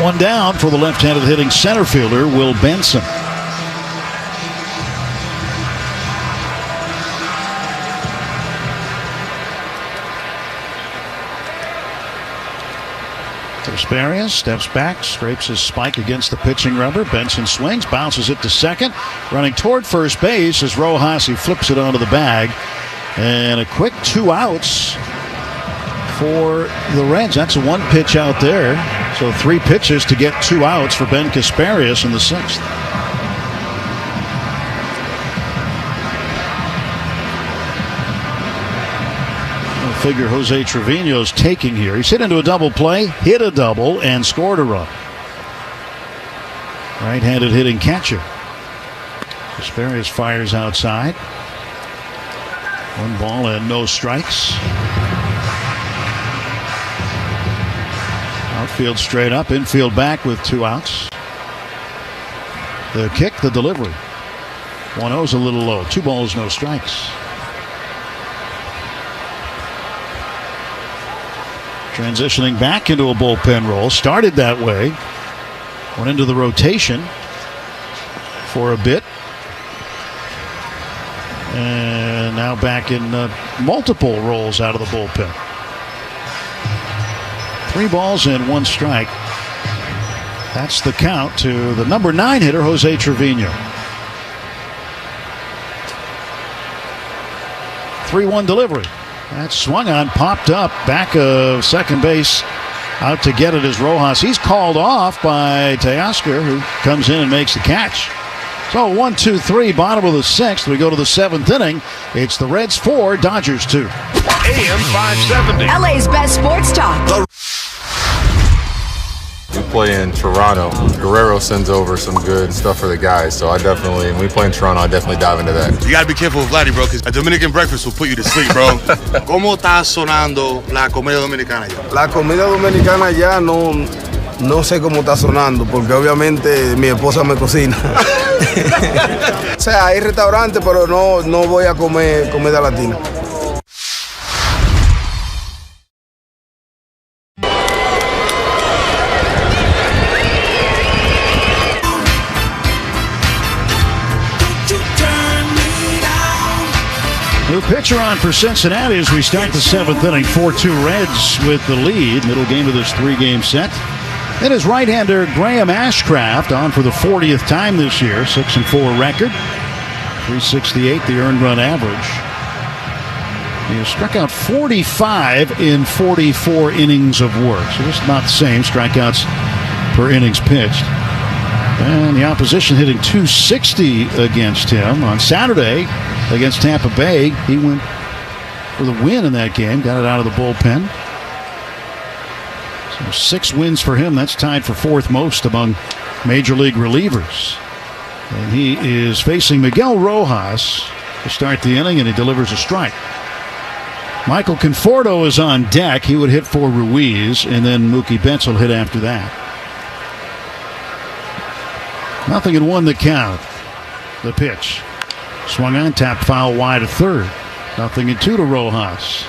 One down for the left-handed hitting center fielder, Will Benson. Casperia steps back, scrapes his spike against the pitching rubber. Benson swings, bounces it to second. Running toward first base is Rojas. He flips it onto the bag. And a quick 2 outs for the Reds. That's a one pitch out there. So 3 pitches to get 2 outs for Ben Casperia in the sixth. Figure Jose Trevino's taking here. He's hit into a double play, hit a double, and scored a run. Right-handed hitting catcher. Casperia fires outside. 1 ball and no strikes. Outfield straight up, infield back with 2 outs. The kick, the delivery. 1-0's a little low. 2 balls, no strikes. Transitioning back into a bullpen role. Started that way. Went into the rotation for a bit. And now back in multiple roles out of the bullpen. 3 balls and 1 strike. That's the count to the number 9 hitter, Jose Trevino. 3-1 delivery. That's swung on, popped up, back of second base. Out to get it is Rojas. He's called off by Teoscar, who comes in and makes the catch. So 1, 2, 3, bottom of the 6th. We go to the 7th inning. It's the Reds 4, Dodgers 2. AM 570. LA's best sports talk. We play in Toronto. Guerrero sends over some good stuff for the guys, so when we play in Toronto, I definitely dive into that. You gotta be careful with Vladdy, bro, because a Dominican breakfast will put you to sleep, bro. ¿Cómo está sonando la comida dominicana ya? La comida dominicana ya no sé cómo está sonando, porque obviamente mi esposa me cocina. O sea, hay restaurantes, pero no voy a comer comida latina. New pitcher on for Cincinnati as we start the 7th inning. 4-2 Reds with the lead. Middle game of this 3-game set. It is right-hander Graham Ashcraft on for the 40th time this year. 6-4 record. 368 the earned run average. He has struck out 45 in 44 innings of work. So just not the same strikeouts per innings pitched. And the opposition hitting .260 against him. On Saturday against Tampa Bay, he went for the win in that game. Got it out of the bullpen. So 6 wins for him. That's tied for 4th most among Major League relievers. And he is facing Miguel Rojas to start the inning, and he delivers a strike. Michael Conforto is on deck. He would hit for Ruiz, and then Mookie Betts will hit after that. 0-1 the count. The pitch. Swung on, tapped foul wide to third. 0-2 to Rojas.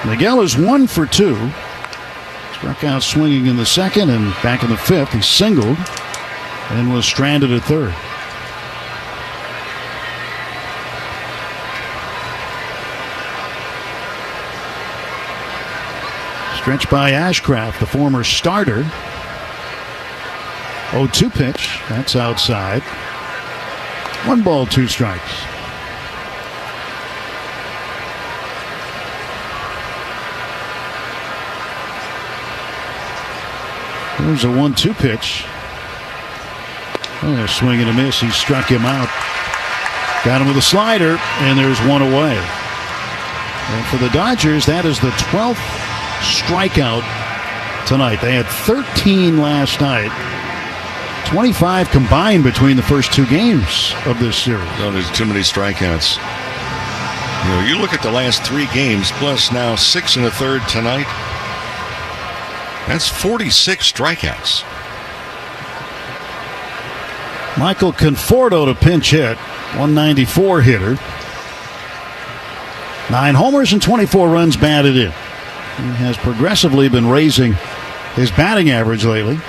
Miguel is 1 for 2. Struck out swinging in the 2nd, and back in the 5th, he singled and was stranded at third. Stretched by Ashcraft, the former starter. 0-2 pitch. That's outside. 1 ball, 2 strikes. There's a 1-2 pitch. Oh, swing and a miss. He struck him out. Got him with a slider, and there's 1 away. And for the Dodgers, that is the 12th strikeout tonight. They had 13 last night. 25 combined between the first 2 games of this series. No, there's too many strikeouts. You look at the last 3 games, plus now 6 1/3 tonight. That's 46 strikeouts. Michael Conforto to pinch hit, 194 hitter. 9 homers and 24 runs batted in. He has progressively been raising his batting average lately.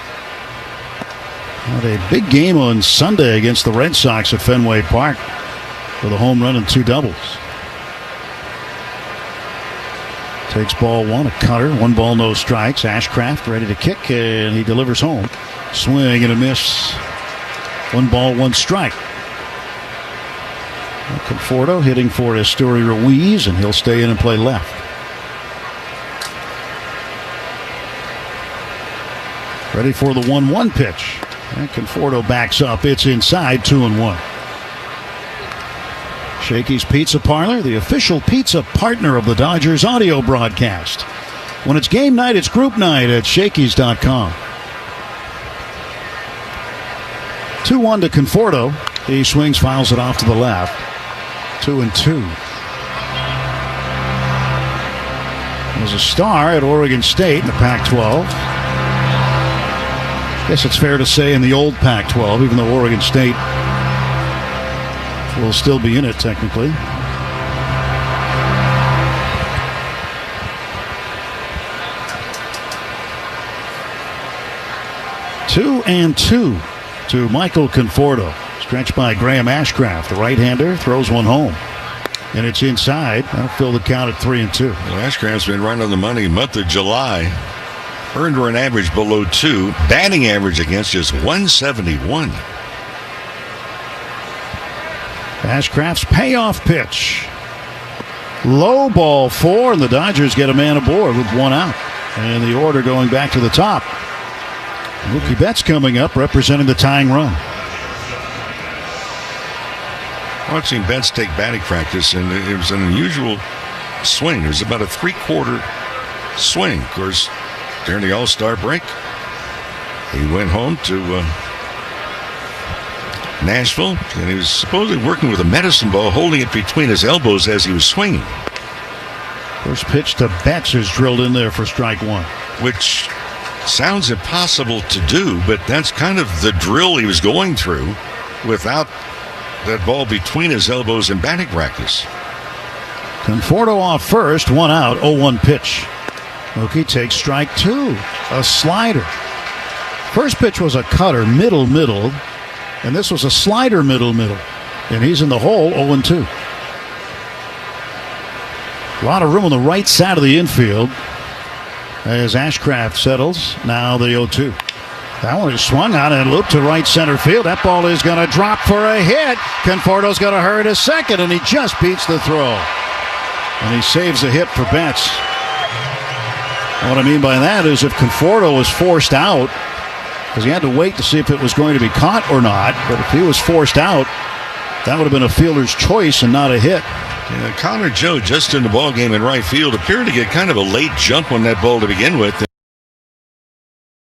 Had a big game on Sunday against the Red Sox at Fenway Park with a home run and 2 doubles. Takes ball 1, a cutter, 1 ball, no strikes. Ashcraft ready to kick, and he delivers home. Swing and a miss. 1 ball, 1 strike. Conforto hitting for Esteury Ruiz, and he'll stay in and play left. Ready for the 1-1 pitch. And Conforto backs up. It's inside, 2-1. Shakey's Pizza Parlor, the official pizza partner of the Dodgers audio broadcast. When it's game night, it's group night at Shakey's.com. 2-1 to Conforto. He swings, fouls it off to the left. 2-2. Was a star at Oregon State in the Pac-12. Guess it's fair to say in the old Pac-12, even though Oregon State will still be in it technically. Two and 2 to Michael Conforto. Stretched by Graham Ashcraft. The right-hander throws one home. And it's inside. That'll fill the count at 3-2. Well, Ashcraft's been right on the money. Month of July. Earned run average below 2. Batting average against just 171. Ashcraft's payoff pitch. Low ball 4, and the Dodgers get a man aboard with 1 out. And the order going back to the top. Mookie Betts coming up, representing the tying run. Watching Betts take batting practice, and it was an unusual swing. It was about a 3/4 swing. Of course, during the All-Star break, he went home to Nashville, and he was supposedly working with a medicine ball, holding it between his elbows as he was swinging. First pitch to Betts is drilled in there for strike 1. Which sounds impossible to do, but that's kind of the drill he was going through without that ball between his elbows in batting practice. Conforto off first, 1 out, 0-1 pitch. Mookie takes strike 2, a slider. First pitch was a cutter, middle, and this was a slider, middle. And he's in the hole, 0-2. A lot of room on the right side of the infield as Ashcraft settles. Now the 0-2. That one is swung on and looped to right center field. That ball is going to drop for a hit. Conforto's going to hurry to second, and he just beats the throw. And he saves a hit for Betts. And what I mean by that is if Conforto was forced out, because he had to wait to see if it was going to be caught or not, but if he was forced out, that would have been a fielder's choice and not a hit. Yeah, Connor Joe, just in the ballgame in right field, appeared to get kind of a late jump on that ball to begin with.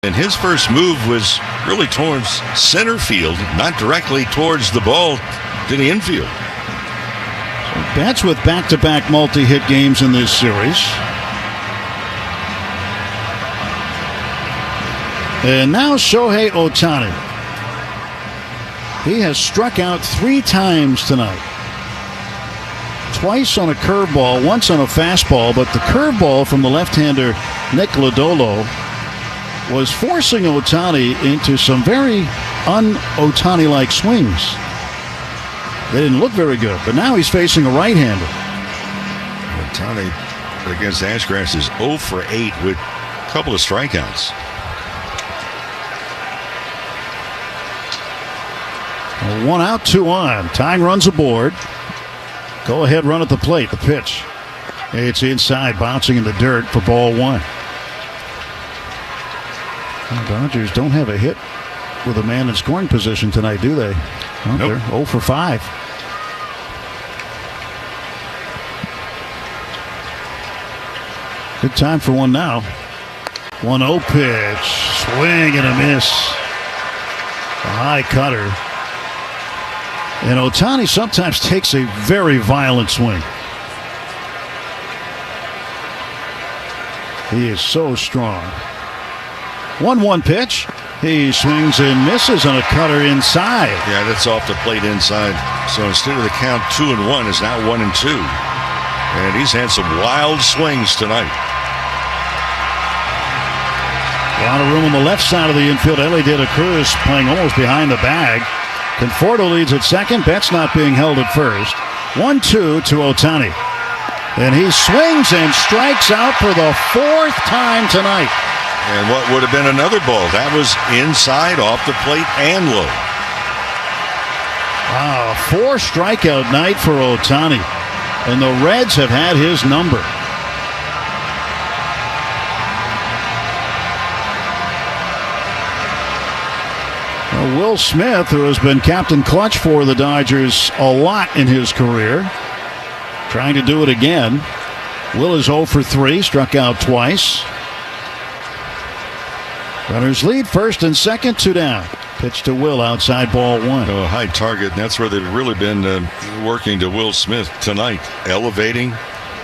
And his first move was really towards center field, not directly towards the ball to the infield. So Betts with back-to-back multi-hit games in this series. And now Shohei Ohtani. He has struck out 3 times tonight. Twice on a curveball, once on a fastball, but the curveball from the left-hander Nick Lodolo was forcing Ohtani into some very un-Ohtani-like swings. They didn't look very good, but now he's facing a right-hander. Ohtani against Ashcraft is 0 for 8 with a couple of strikeouts. Well, 1 out, 2 on. Tying runs aboard. Go ahead run at the plate. The pitch. It's inside, bouncing in the dirt for ball 1. The Dodgers don't have a hit with a man in scoring position tonight, do they? Well, nope. They're 0 for 5. Good time for one now. 1-0 pitch. Swing and a miss. A high cutter. And Ohtani sometimes takes a very violent swing. He is so strong. 1-1 pitch. He swings and misses on a cutter inside. Yeah, that's off the plate inside. So instead of the count 2-1, is now 1-2. And he's had some wild swings tonight. A lot of room on the left side of the infield. Ellie De La Cruz playing almost behind the bag. Conforto leads at second. Betts not being held at first. 1-2 to Ohtani. And he swings and strikes out for the fourth time tonight. And what would have been another ball? That was inside, off the plate, and low. Wow, 4 strikeout night for Ohtani. And the Reds have had his number. Well, Will Smith, who has been Captain Clutch for the Dodgers a lot in his career, trying to do it again. Will is 0 for 3, struck out twice. Runners lead, first and second, 2 down. Pitch to Will, outside ball 1. A high target, and that's where they've really been working to Will Smith tonight, elevating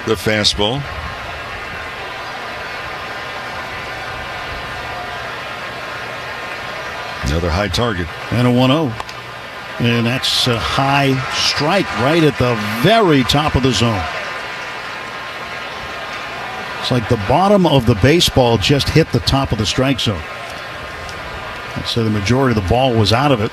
the fastball. Another high target. And a 1-0. And that's a high strike right at the very top of the zone. It's like the bottom of the baseball just hit the top of the strike zone. So the majority of the ball was out of it.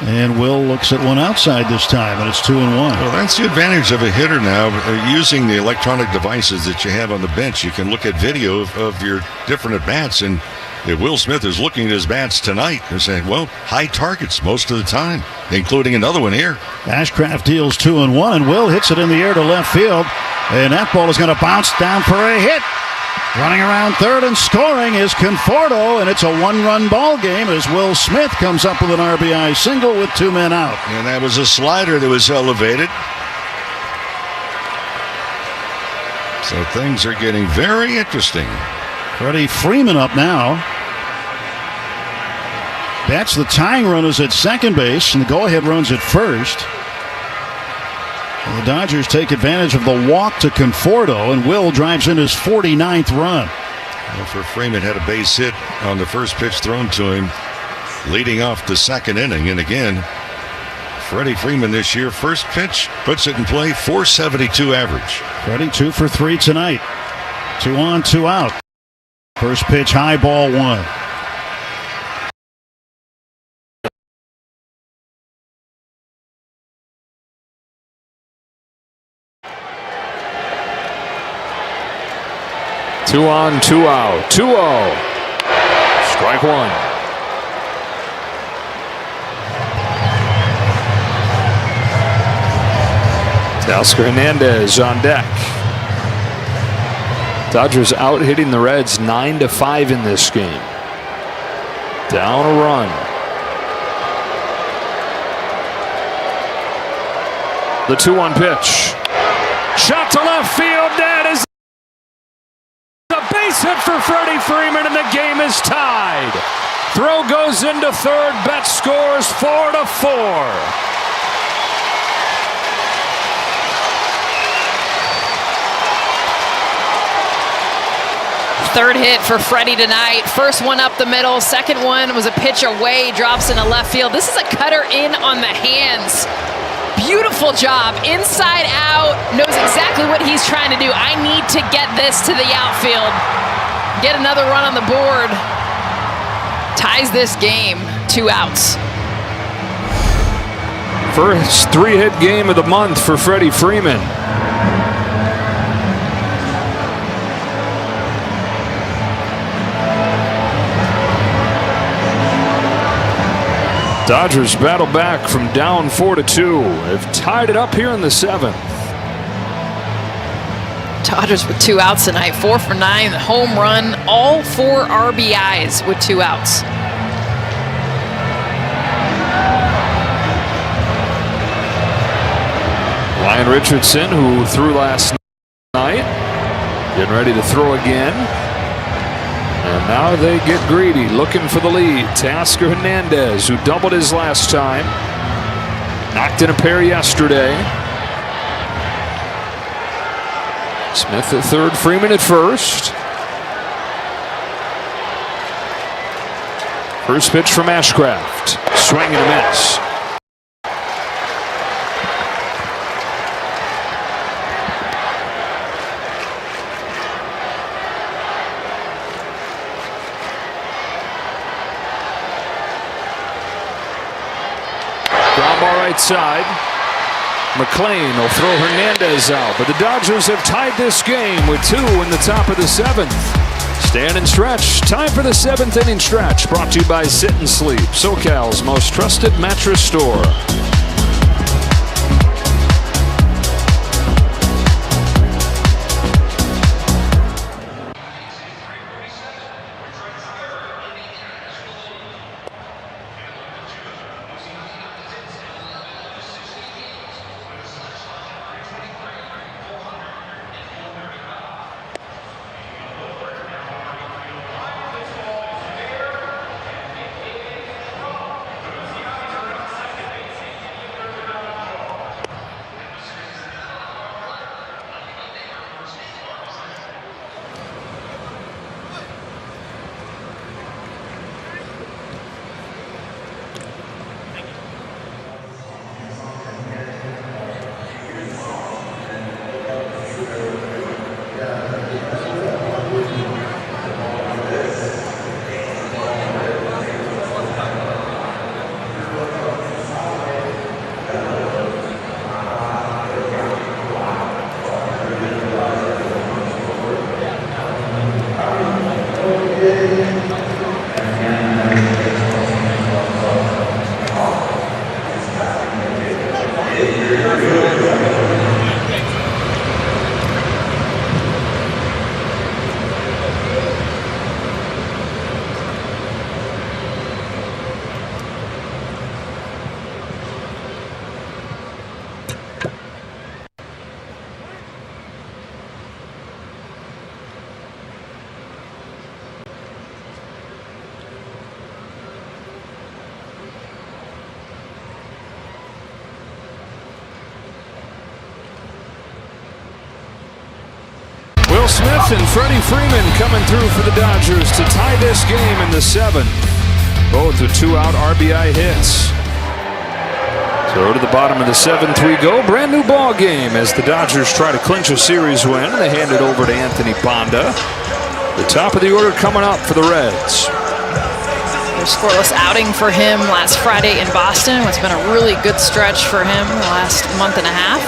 And Will looks at one outside this time, and it's 2-1. Well, that's the advantage of a hitter now. Using the electronic devices that you have on the bench, you can look at video of your different at-bats. And if Will Smith is looking at his bats tonight, they're saying, well, high targets most of the time, including another one here. Ashcraft deals 2-1, and Will hits it in the air to left field. And that ball is going to bounce down for a hit. Running around third and scoring is Conforto, and it's a 1-run ball game as Will Smith comes up with an RBI single with 2 men out. And that was a slider that was elevated. So things are getting very interesting. Freddie Freeman up now. That's the tying runners at second base, and the go-ahead runs at first. And the Dodgers take advantage of the walk to Conforto, and Will drives in his 49th run. Well, for Freeman, had a base hit on the first pitch thrown to him, leading off the second inning. And again, Freddie Freeman this year, first pitch, puts it in play, 472 average. Freddie 2 for 3 tonight. 2 on, 2 out. First pitch, high, ball 1. Two on, 2 out. 2-0. Strike 1. Teoscar Hernandez on deck. Dodgers out hitting the Reds 9-5 in this game. Down a run. The 2-1 pitch. Shot to left field. That is a base hit for Freddie Freeman, and the game is tied. Throw goes into third. Betts scores 4-4. Third hit for Freddie tonight. First one up the middle. Second one was a pitch away, drops into left field. This is a cutter in on the hands. Beautiful job. Inside out. Knows exactly what he's trying to do. I need to get this to the outfield. Get another run on the board. Ties this game. 2 outs. First 3-hit game of the month for Freddie Freeman. Dodgers battle back from down 4-2. Have tied it up here in the 7th. Dodgers with 2 outs tonight. 4 for 9. Home run. All 4 RBIs with 2 outs. Ryan Richardson, who threw last night, getting ready to throw again. And now they get greedy, looking for the lead. Teoscar Hernandez, who doubled his last time, knocked in a pair yesterday. Smith at third, Freeman at first. First pitch from Ashcraft. Swing and a miss. Ground ball right side. McLean will throw Hernandez out, but the Dodgers have tied this game with 2 in the top of the 7th. Stand and stretch. Time for the 7th inning stretch. Brought to you by Sit and Sleep, SoCal's most trusted mattress store. Will Smith and Freddie Freeman coming through for the Dodgers to tie this game in the 7th. Both with 2-out RBI hits. So to the bottom of the 7th we go. Brand new ball game as the Dodgers try to clinch a series win. They hand it over to Anthony Banda. The top of the order coming up for the Reds. A scoreless outing for him last Friday in Boston. It's been a really good stretch for him the last month and a half.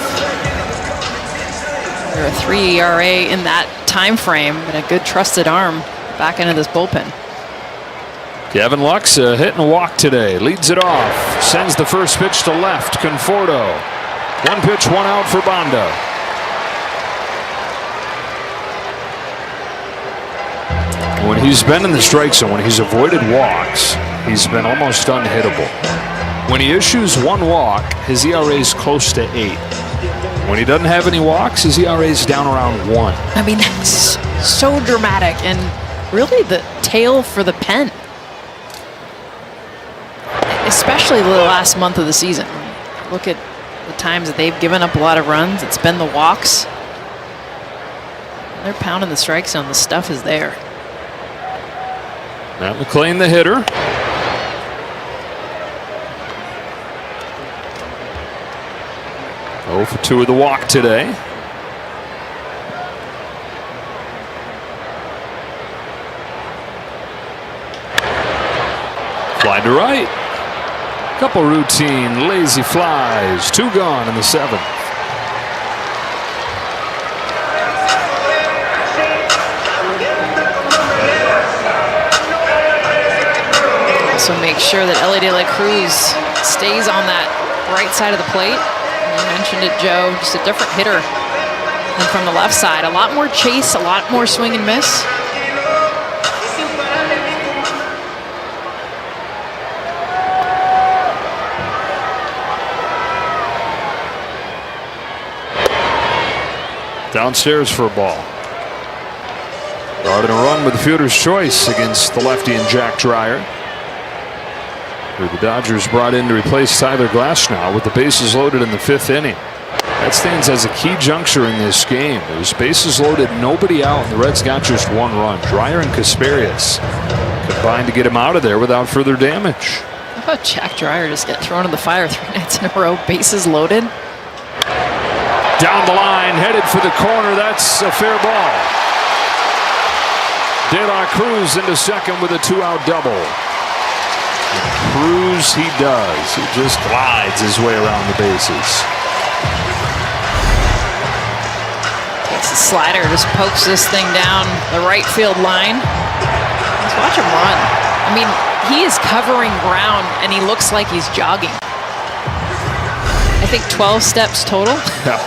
They're a 3 ERA in that time frame, and a good trusted arm back into this bullpen. Gavin Lux hit and walk today. Leads it off. Sends the first pitch to left. Conforto. 1 pitch, 1 out for Banda. When he's been in the strike zone, when he's avoided walks, he's been almost unhittable. When he issues 1 walk, his ERA is close to 8. When he doesn't have any walks, his ERA is down around 1. I mean, that's so dramatic, and really the tale for the pen. Especially the last month of the season. Look at the times that they've given up a lot of runs. It's been the walks. They're pounding the strike zone. The stuff is there. Matt McLean, the hitter. Oh for 2 with the walk today. Fly to right. Couple routine lazy flies. 2 gone in the 7th. Also make sure that Ellie De La Cruz stays on that right side of the plate. You mentioned it, Joe, just a different hitter than from the left side. A lot more chase, a lot more swing and miss. Downstairs for a ball. Brought in a run with the fielder's choice against the lefty and Jack Dreyer, who the Dodgers brought in to replace Tyler Glasnow with the bases loaded in the 5th inning. That stands as a key juncture in this game. It was bases loaded, nobody out, and the Reds got just 1 run. Dreyer and Kasperius combined to get him out of there without further damage. How about Jack Dreyer just get thrown in the fire 3 nights in a row, bases loaded? Down the line, headed for the corner. That's a fair ball. De La Cruz into second with a 2-out double. Cruz, he does. He just glides his way around the bases. Takes the slider, just pokes this thing down the right field line. Let's watch him run. I mean, he is covering ground, and he looks like he's jogging. I think 12 steps total. Yeah.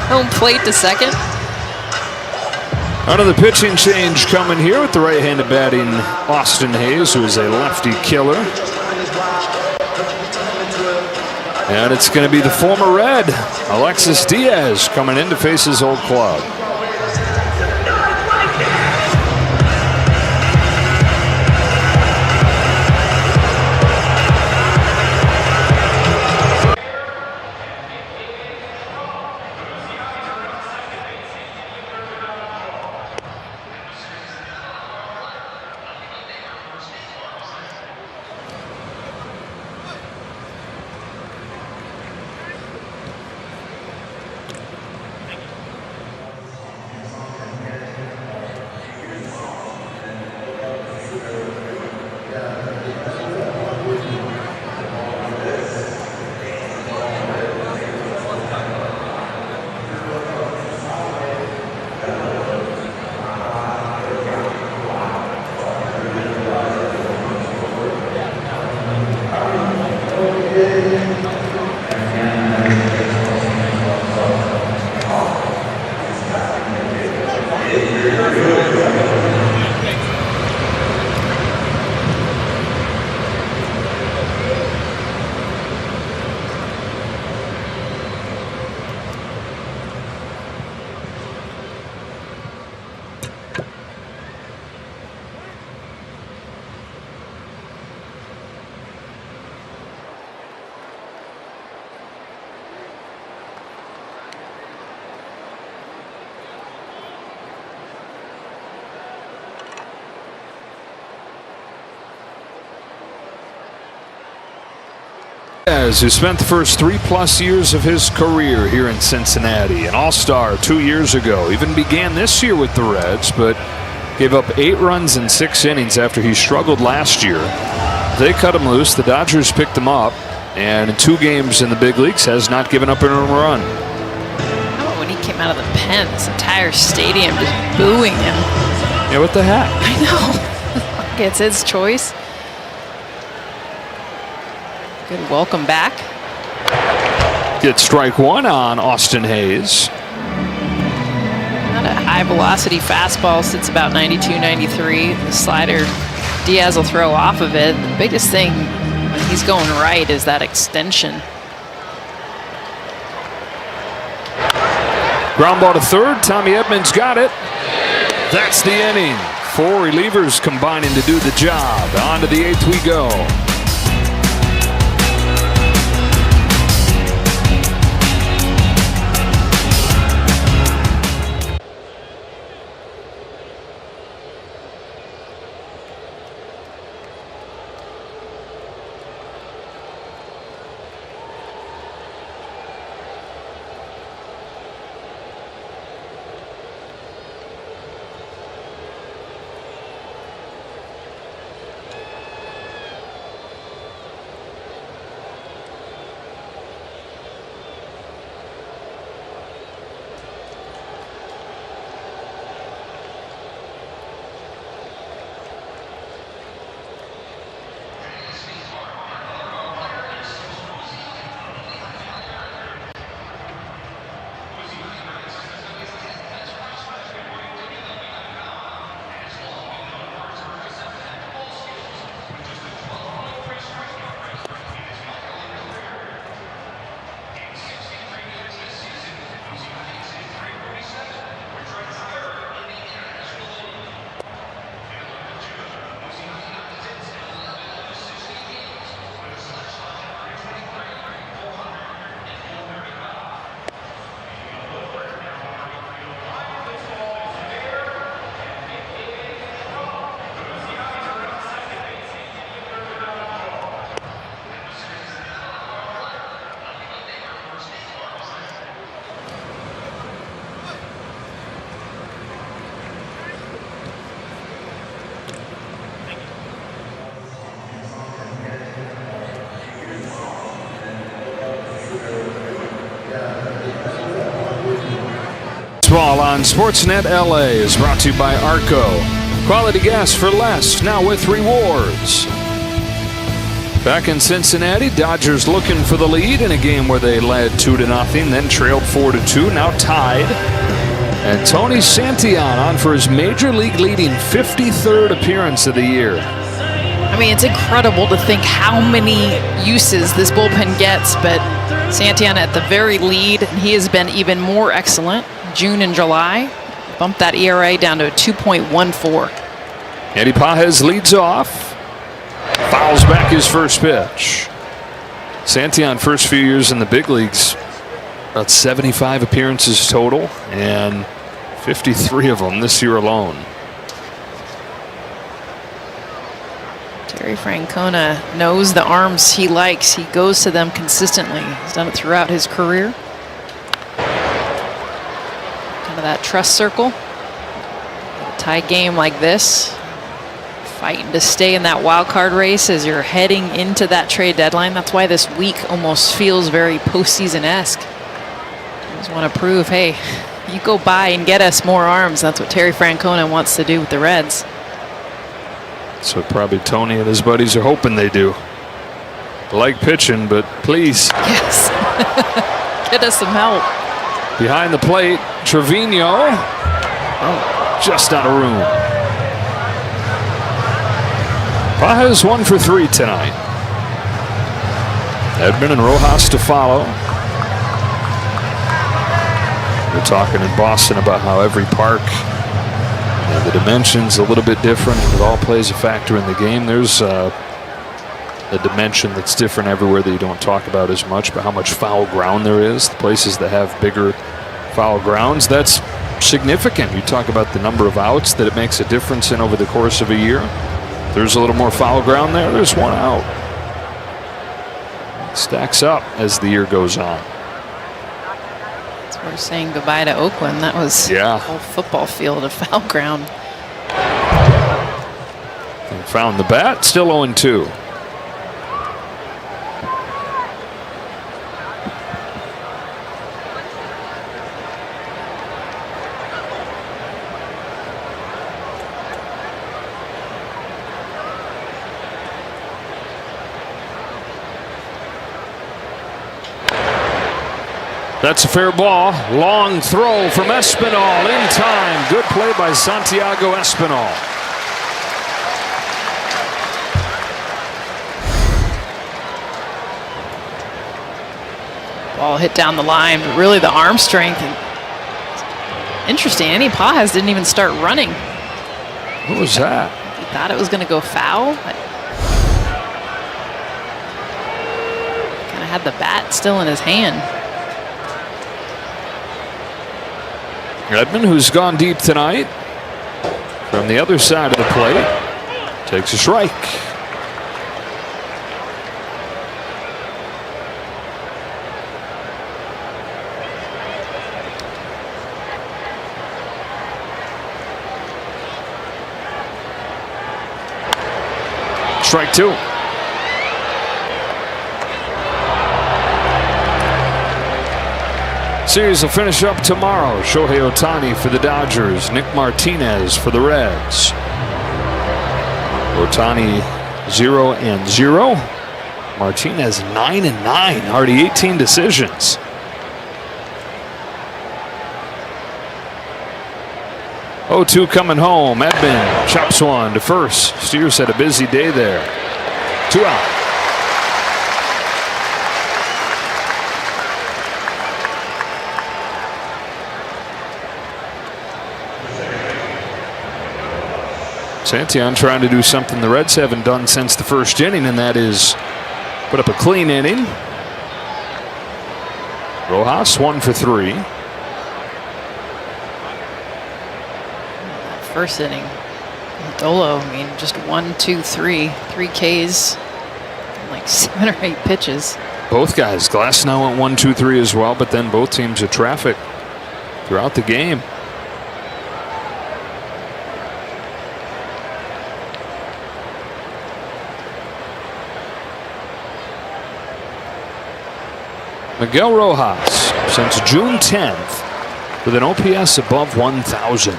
Home plate to second. Another pitching change coming here with the right-handed batting Austin Hayes, who is a lefty killer. And it's going to be the former Red, Alexis Diaz, coming in to face his old club. Who spent the first 3+ years of his career here in Cincinnati, an all-star 2 years ago, even began this year with the Reds, but gave up 8 runs in 6 innings after he struggled last year. They cut him loose, the Dodgers picked him up, and in 2 games in the big leagues has not given up a run. How about when he came out of the pen, this entire stadium just booing him? Yeah, what the heck? I know. It's his choice. Good welcome back. Get strike 1 on Austin Hayes. Not a high velocity fastball, sits about 92, 93. The slider, Diaz will throw off of it. The biggest thing when he's going right is that extension. Ground ball to third. Tommy Edmonds got it. That's the inning. 4 relievers combining to do the job. On to the 8th we go. on Sportsnet LA is brought to you by Arco. Quality gas for less, now with rewards. Back in Cincinnati, Dodgers looking for the lead in a game where they led 2-0, then trailed 4-2, now tied. And Tony Santillan on for his major league leading 53rd appearance of the year. I mean, it's incredible to think how many uses this bullpen gets, but Santillan at the very lead, and he has been even more excellent. June and July bumped that ERA down to 2.14. Eddie Pages leads off. Fouls back his first pitch. Santillan, first few years in the big leagues, about 75 appearances total, and 53 of them this year alone. Terry Francona knows the arms he likes. He goes to them consistently. He's done it throughout his career. Kind of that trust circle. A tie game like this, fighting to stay in that wild card race as you're heading into that trade deadline. That's why this week almost feels very postseason-esque. You just want to prove, hey, you go by and get us more arms. That's what Terry Francona wants to do with the Reds. So probably Tony and his buddies are hoping they do. Like pitching, but please. Yes. Get us some help. Behind the plate, Trevino. Oh, just out of room. Pages 1 for 3 tonight. Edman and Rojas to follow. We're talking in Boston about how every park, the dimension's a little bit different. It all plays a factor in the game. There's a dimension that's different everywhere that you don't talk about as much, but how much foul ground there is. The places that have bigger foul grounds, that's significant. You talk about the number of outs that it makes a difference in over the course of a year. There's a little more foul ground there. There's one out. It stacks up as the year goes on. We're saying goodbye to Oakland. That was a whole football field of foul ground. And found the bat, still 0-2. That's a fair ball. Long throw from Espinal in time. Good play by Santiago Espinal. Ball hit down the line, but really the arm strength. Interesting. Eddie Pages didn't even start running. What was that? He thought it was going to go foul. But kind of had the bat still in his hand. Edman, who's gone deep tonight, from the other side of the plate, takes a strike. Strike 2. Series will finish up tomorrow. Shohei Ohtani for the Dodgers. Nick Martinez for the Reds. Ohtani 0-0. Martinez 9-9. Already 18 decisions. Oh, 2 coming home. Edman chops one to first. Steers had a busy day there. 2 out. Santillan trying to do something the Reds haven't done since the first inning, and that is put up a clean inning. Rojas 1 for 3. First inning, Dolo, I mean, just 1, 2, 3 Ks, like 7 or 8 pitches. Both guys. Glasnow went 1, 2, 3 as well, but then both teams had traffic throughout the game. Miguel Rojas, since June 10th, with an OPS above 1,000.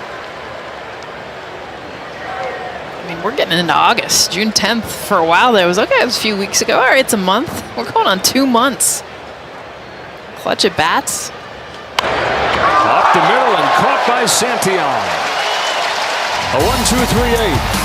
I mean, we're getting into August. June 10th for a while there was okay. It was a few weeks ago. All right, it's a month. We're going on 2 months. Clutch at bats. Off the middle and caught by Santillan. A 1-2-3-8.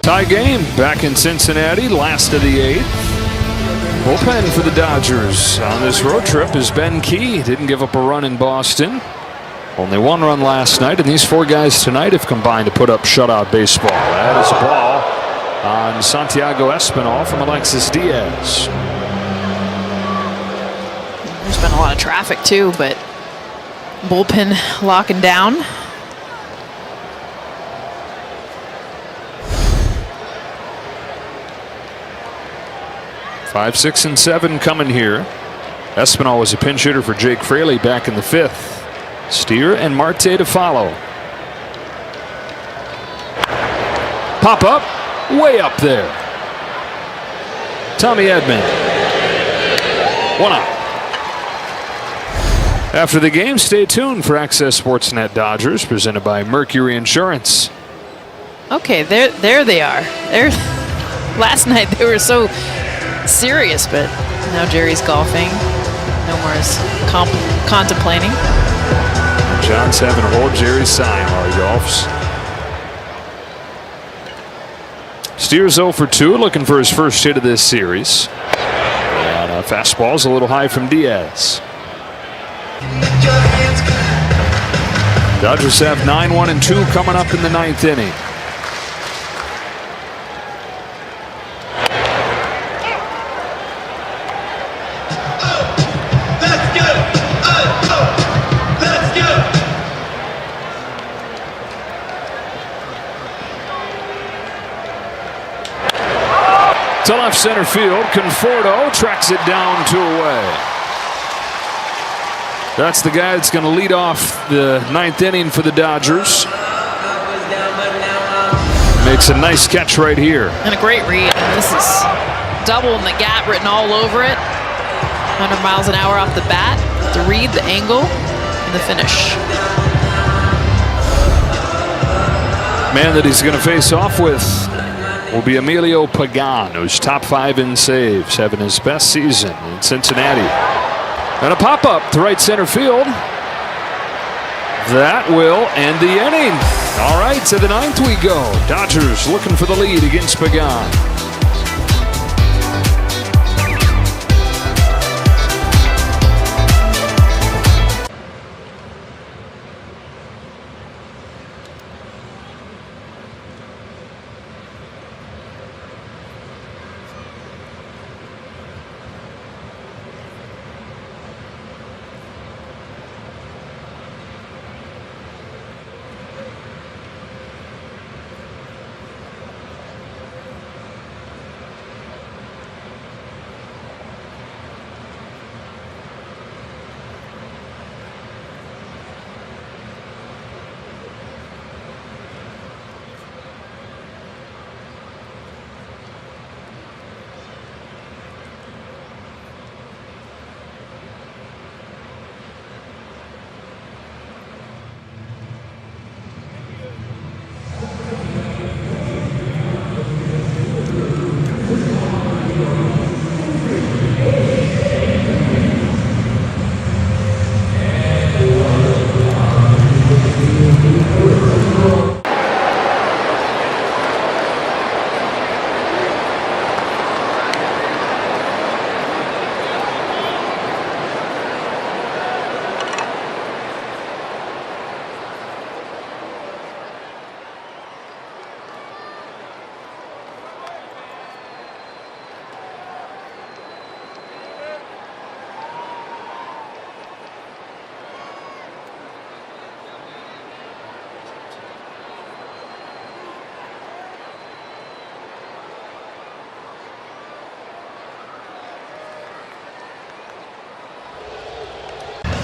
Tie game back in Cincinnati, last of the 8th. Bullpen for the Dodgers on this road trip is Ben Key. Didn't give up a run in Boston. Only 1 run last night, and these 4 guys tonight have combined to put up shutout baseball. That is a ball on Santiago Espinal from Alexis Diaz. There's been a lot of traffic too, but bullpen locking down. Five, 6, and 7 coming here. Espinal was a pinch hitter for Jake Fraley back in the 5th. Steer and Marte to follow. Pop up, way up there. Tommy Edman. 1 out. After the game, stay tuned for Access Sportsnet Dodgers, presented by Mercury Insurance. Okay, there they are. Last night they were so serious, but now Jerry's golfing. No more is contemplating. John's having a hold Jerry's sign while he golfs. Steers 0 for 2, looking for his first hit of this series. And fastball's a little high from Diaz. Dodgers have 9-1 and 2 coming up in the 9th inning. To left center field, Conforto tracks it down 2 away. That's the guy that's going to lead off the 9th inning for the Dodgers. Makes a nice catch right here. And a great read. This is double in the gap written all over it. 100 miles an hour off the bat. The read, the angle, and the finish. Man that he's going to face off with will be Emilio Pagan, who's top 5 in saves, having his best season in Cincinnati. And a pop-up to right center field. That will end the inning. All right, to the 9th we go. Dodgers looking for the lead against Pagan.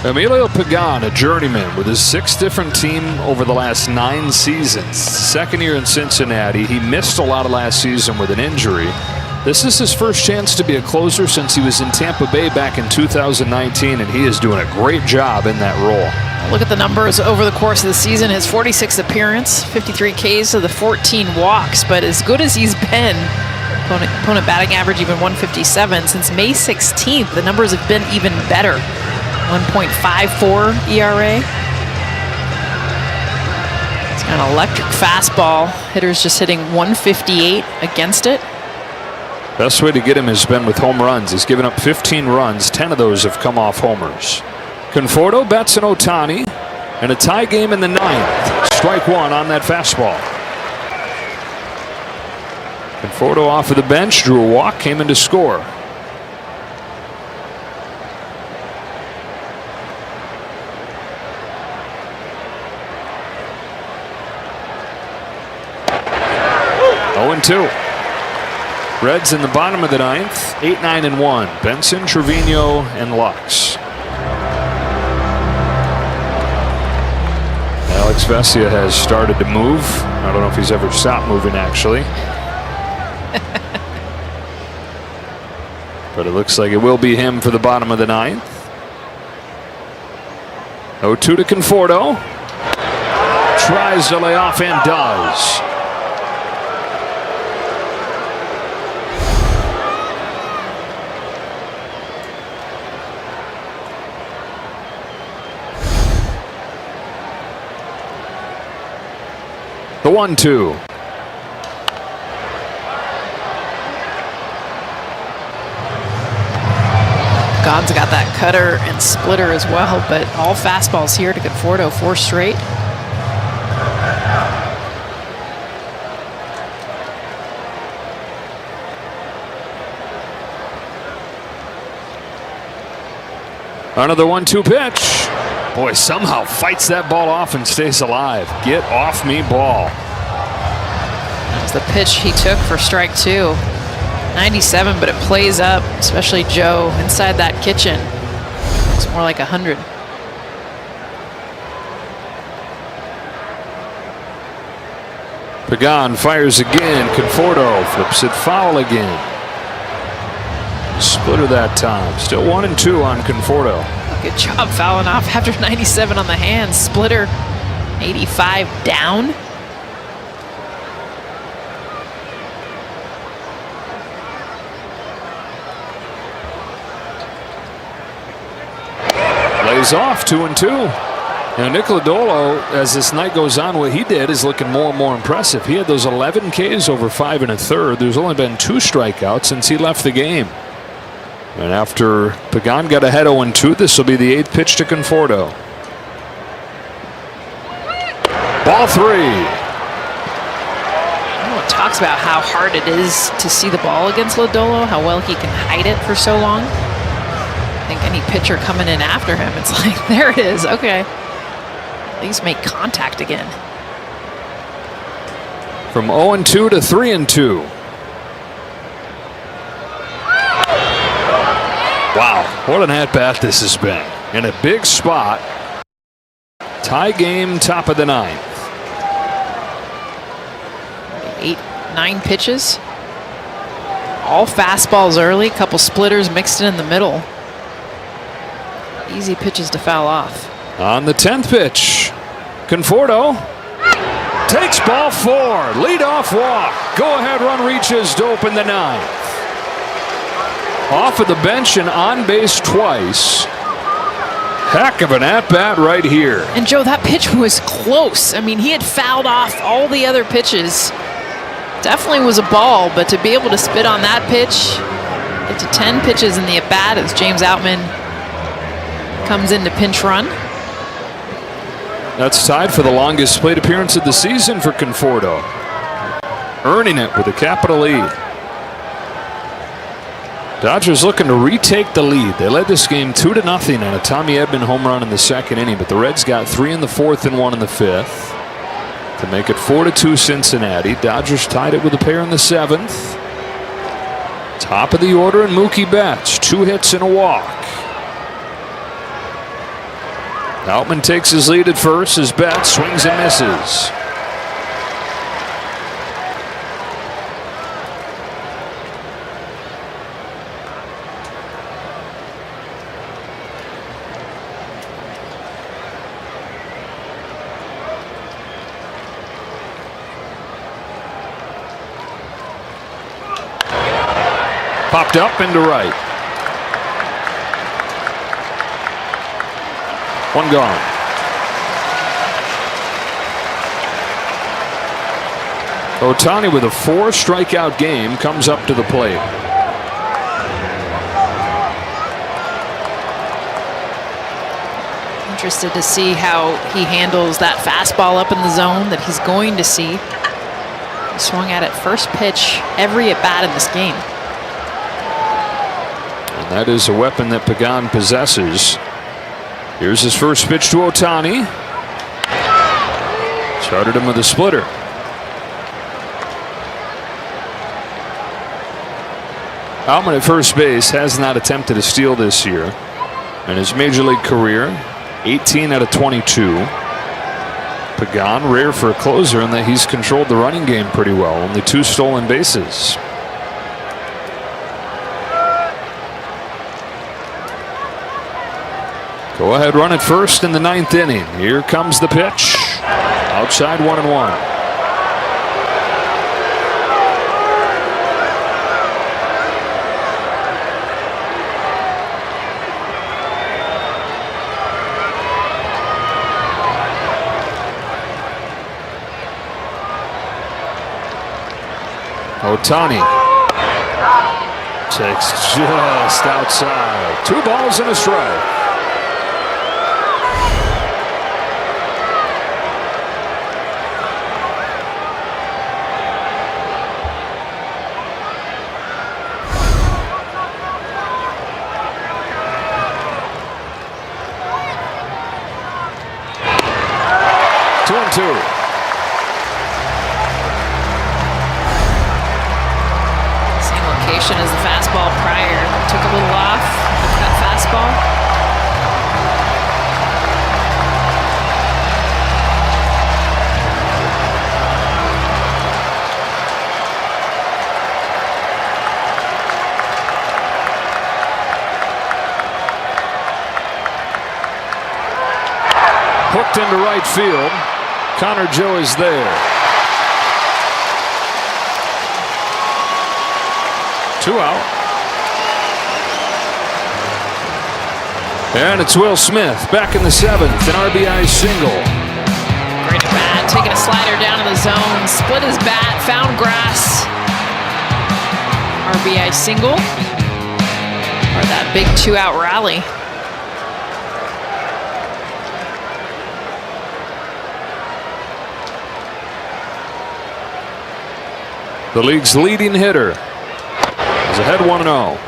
Emilio Pagan, a journeyman with his 6th different team over the last 9 seasons. Second year in Cincinnati. He missed a lot of last season with an injury. This is his first chance to be a closer since he was in Tampa Bay back in 2019, and he is doing a great job in that role. Look at the numbers over the course of the season. His 46th appearance, 53 Ks to the 14 walks, but as good as he's been, opponent batting average even 157. Since May 16th, the numbers have been even better. 1.54 ERA. It's got an electric fastball. Hitter's just hitting 158 against it. Best way to get him has been with home runs. He's given up 15 runs. 10 of those have come off homers. Conforto bets an Ohtani, and a tie game in the 9th. Strike one on that fastball. Conforto off of the bench, drew a walk, came in to score. Two. Reds in the bottom of the 9th, 8-9-1. Benson, Trevino, and Lux. Alex Vesia has started to move. I don't know if he's ever stopped moving, actually. But it looks like it will be him for the bottom of the 9th. 0-2 to Conforto. Tries to lay off and does. The 1-2. God's got that cutter and splitter as well, but all fastballs here to Conforto, 4 straight. Another 1-2 pitch. Boy, somehow fights that ball off and stays alive. Get off me, ball. That's the pitch he took for strike 2. 97, but it plays up, especially Joe inside that kitchen. Looks more like 100. Pagan fires again. Conforto flips it foul again. Splitter that time. Still 1-2 on Conforto. Good job fouling off after 97 on the hands. Splitter, 85 down. Lays off, 2-2. Now, Nick Lodolo, as this night goes on, what he did is looking more and more impressive. He had those 11 Ks over 5 1/3. There's only been 2 strikeouts since he left the game. And after Pagan got ahead 0-2, this will be the 8th pitch to Conforto. Ball 3. Everyone talks about how hard it is to see the ball against Lodolo, how well he can hide it for so long. I think any pitcher coming in after him, it's like, there it is, okay. At least make contact again. From 0-2 to 3-2. Wow, what an at-bat this has been. In a big spot. Tie game, top of the 9th. 9 pitches. All fastballs early, couple splitters mixed in the middle. Easy pitches to foul off. On the 10th pitch, Conforto takes ball 4. Leadoff walk. Go-ahead run reaches to open the 9th. Off of the bench and on base twice. Heck of an at-bat right here. And Joe, that pitch was close. I mean, he had fouled off all the other pitches. Definitely was a ball, but to be able to spit on that pitch, get to 10 pitches in the at-bat as James Outman comes in to pinch run. That's tied for the longest plate appearance of the season for Conforto. Earning it with a capital E. Dodgers looking to retake the lead. They led this game 2-0 on a Tommy Edman home run in the second inning, but the Reds got 3 in the fourth and 1 in the fifth to make it 4-2 Cincinnati. Dodgers tied it with a pair in the seventh. Top of the order, and Mookie Betts, 2 hits and a walk. Outman takes his lead at first as Betts swings and misses. Popped up into right. 1 gone. Ohtani with a 4 strikeout game comes up to the plate. Interested to see how he handles that fastball up in the zone that he's going to see. He swung at it first pitch every at bat in this game. And that is a weapon that Pagan possesses. Here's his first pitch to Ohtani. Started him with a splitter. Outman at first base has not attempted a steal this year. In his major league career, 18 out of 22. Pagan, rare for a closer in that he's controlled the running game pretty well. Only 2 stolen bases. Go ahead run at first in the 9th inning. Here comes the pitch. Outside 1-1. Ohtani takes just outside. 2 balls and a strike. Same location as the fastball prior. Took a little off. Cut fastball. Hooked into right field. Connor Joe is there. 2 out. And it's Will Smith back in the 7th, an RBI single. Great at bat, taking a slider down in the zone, split his bat, found grass. RBI single. Or that big 2-out rally. The league's leading hitter is ahead 1-0.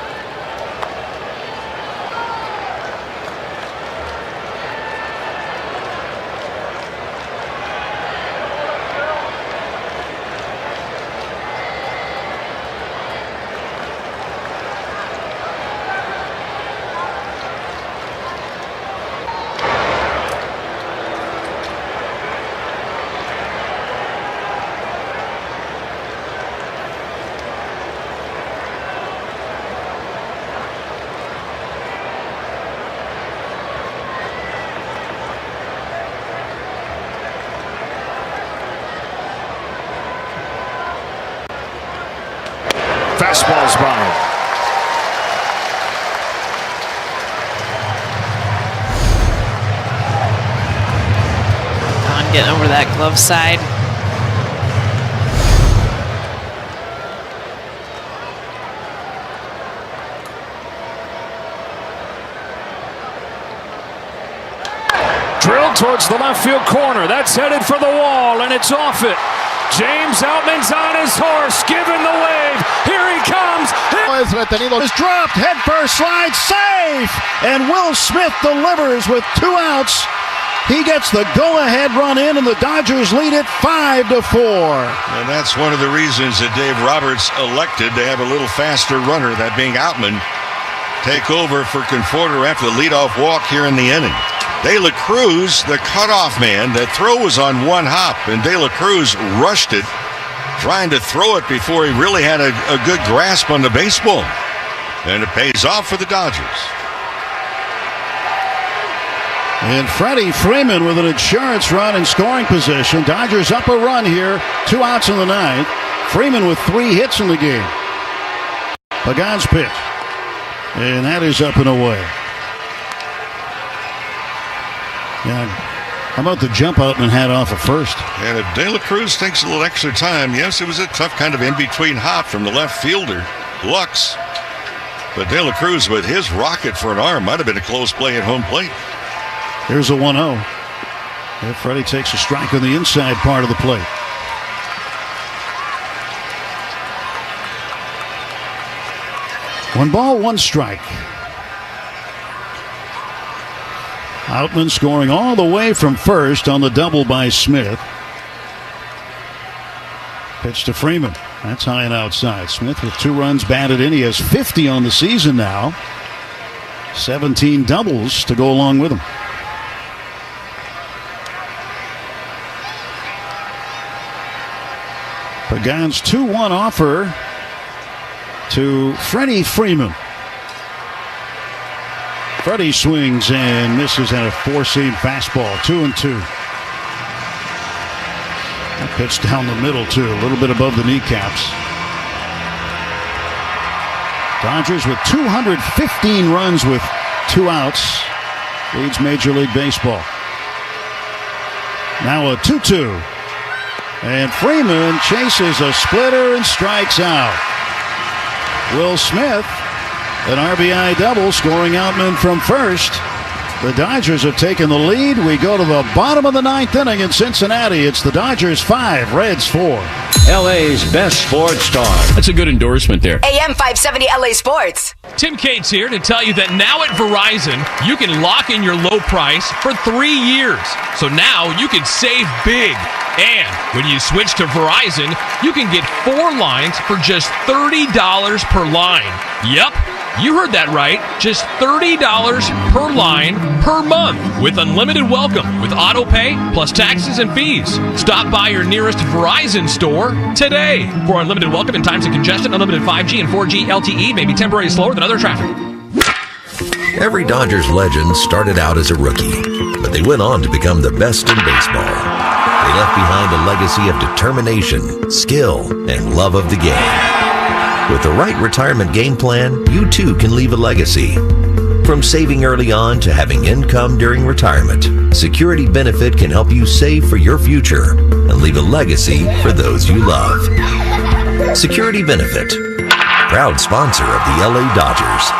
Fastball's by him. that glove side. Drilled towards the left field corner. That's headed for the wall, and it's off it. James Outman's on his horse, giving the wave. Here he comes. Is dropped, head first, slide, safe! And Will Smith delivers with 2 outs. He gets the go-ahead run in, and the Dodgers lead it 5-4. And that's one of the reasons that Dave Roberts elected to have a little faster runner, that being Outman, take over for Conforto after the leadoff walk here in the inning. De La Cruz, the cutoff man, that throw was on one hop, and De La Cruz rushed it, trying to throw it before he really had a good grasp on the baseball. And it pays off for the Dodgers. And Freddie Freeman with an insurance run in scoring position. Dodgers up a run here, 2 outs in the ninth. Freeman with 3 hits in the game. Pagan's pitch. And that is up and away. Yeah. How about the jump Outman had off at first? And if De La Cruz takes a little extra time, yes, it was a tough kind of in-between hop from the left fielder, Lux. But De La Cruz with his rocket for an arm might have been a close play at home plate. Here's a 1-0. And Freddie takes a strike on the inside part of the plate. One ball, one strike. Outman scoring all the way from first on the double by Smith. Pitch to Freeman. That's high and outside. Smith with 2 runs batted in. He has 50 on the season now. 17 doubles to go along with him. Pagan's 2-1 offer to Freddie Freeman. Freddie swings and misses at a 4-seam fastball. 2-2. That pitch down the middle, too. A little bit above the kneecaps. Dodgers with 215 runs with 2 outs. Leads Major League Baseball. Now a 2-2. And Freeman chases a splitter and strikes out. Will Smith, an RBI double, scoring Outman from first. The Dodgers have taken the lead. We go to the bottom of the 9th inning in Cincinnati. It's the Dodgers 5, Reds 4. LA's best sports star. That's a good endorsement there. AM 570 LA Sports. Tim Cates here to tell you that now at Verizon, you can lock in your low price for 3 years. So now you can save big. And when you switch to Verizon, you can get 4 lines for just $30 per line. Yep. You heard that right. Just $30 per line per month with unlimited welcome with auto pay plus taxes and fees. Stop by your nearest Verizon store today. For unlimited welcome in times of congestion, unlimited 5G and 4G LTE may be temporarily slower than other traffic. Every Dodgers legend started out as a rookie, but they went on to become the best in baseball. They left behind a legacy of determination, skill, and love of the game. With the right retirement game plan, you too can leave a legacy. From saving early on to having income during retirement, Security Benefit can help you save for your future and leave a legacy for those you love. Security Benefit, proud sponsor of the LA Dodgers.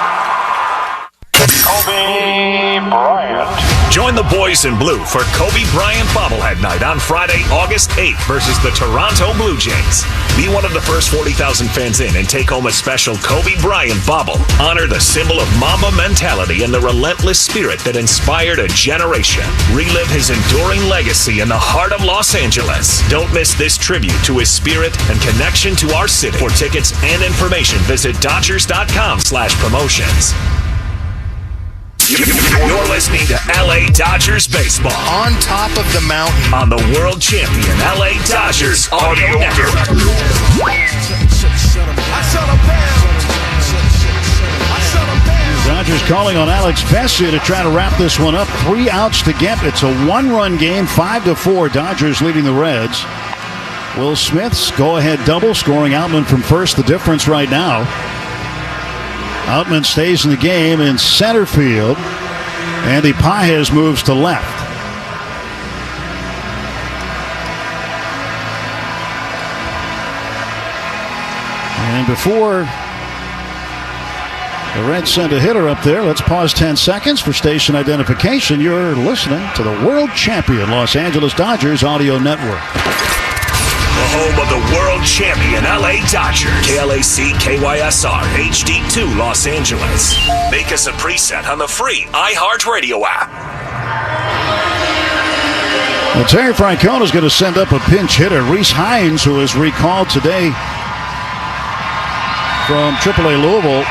Kobe Bryant. Join the boys in blue for Kobe Bryant Bobblehead Night on Friday, August 8th versus the Toronto Blue Jays. Be one of the first 40,000 fans in and take home a special Kobe Bryant bobble. Honor the symbol of Mamba mentality and the relentless spirit that inspired a generation. Relive his enduring legacy in the heart of Los Angeles. Don't miss this tribute to his spirit and connection to our city. For tickets and information, visit Dodgers.com/promotions. You're listening to LA Dodgers Baseball. On top of the mountain. On the world champion LA Dodgers Audio Network. The Dodgers calling on Alex Vesia to try to wrap this one up. 3 outs to get. It's a 1-run game, 5-4. Dodgers leading the Reds. Will Smith's go-ahead double, scoring Outman from first. The difference right now. Outman stays in the game in center field. Andy Pages moves to left. And before the Reds send a hitter up there, let's pause 10 seconds for station identification. You're listening to the world champion Los Angeles Dodgers audio network. The home of the world champion LA Dodgers. KLAC KYSR HD2 Los Angeles. Make us a preset on the free iHeartRadio app. Well, Terry Francona is going to send up a pinch hitter. Reese Hines, who is recalled today from AAA Louisville,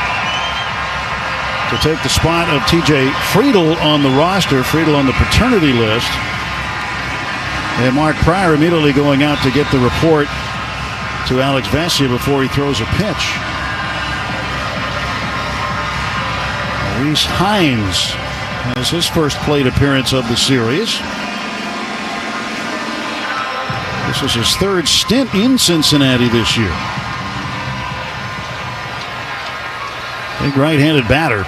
to take the spot of TJ Friedl on the roster. Friedl on the paternity list. And Mark Pryor immediately going out to get the report to Alex Vesia before he throws a pitch. Reese Hines has his first plate appearance of the series. This is his third stint in Cincinnati this year. Big right-handed batter.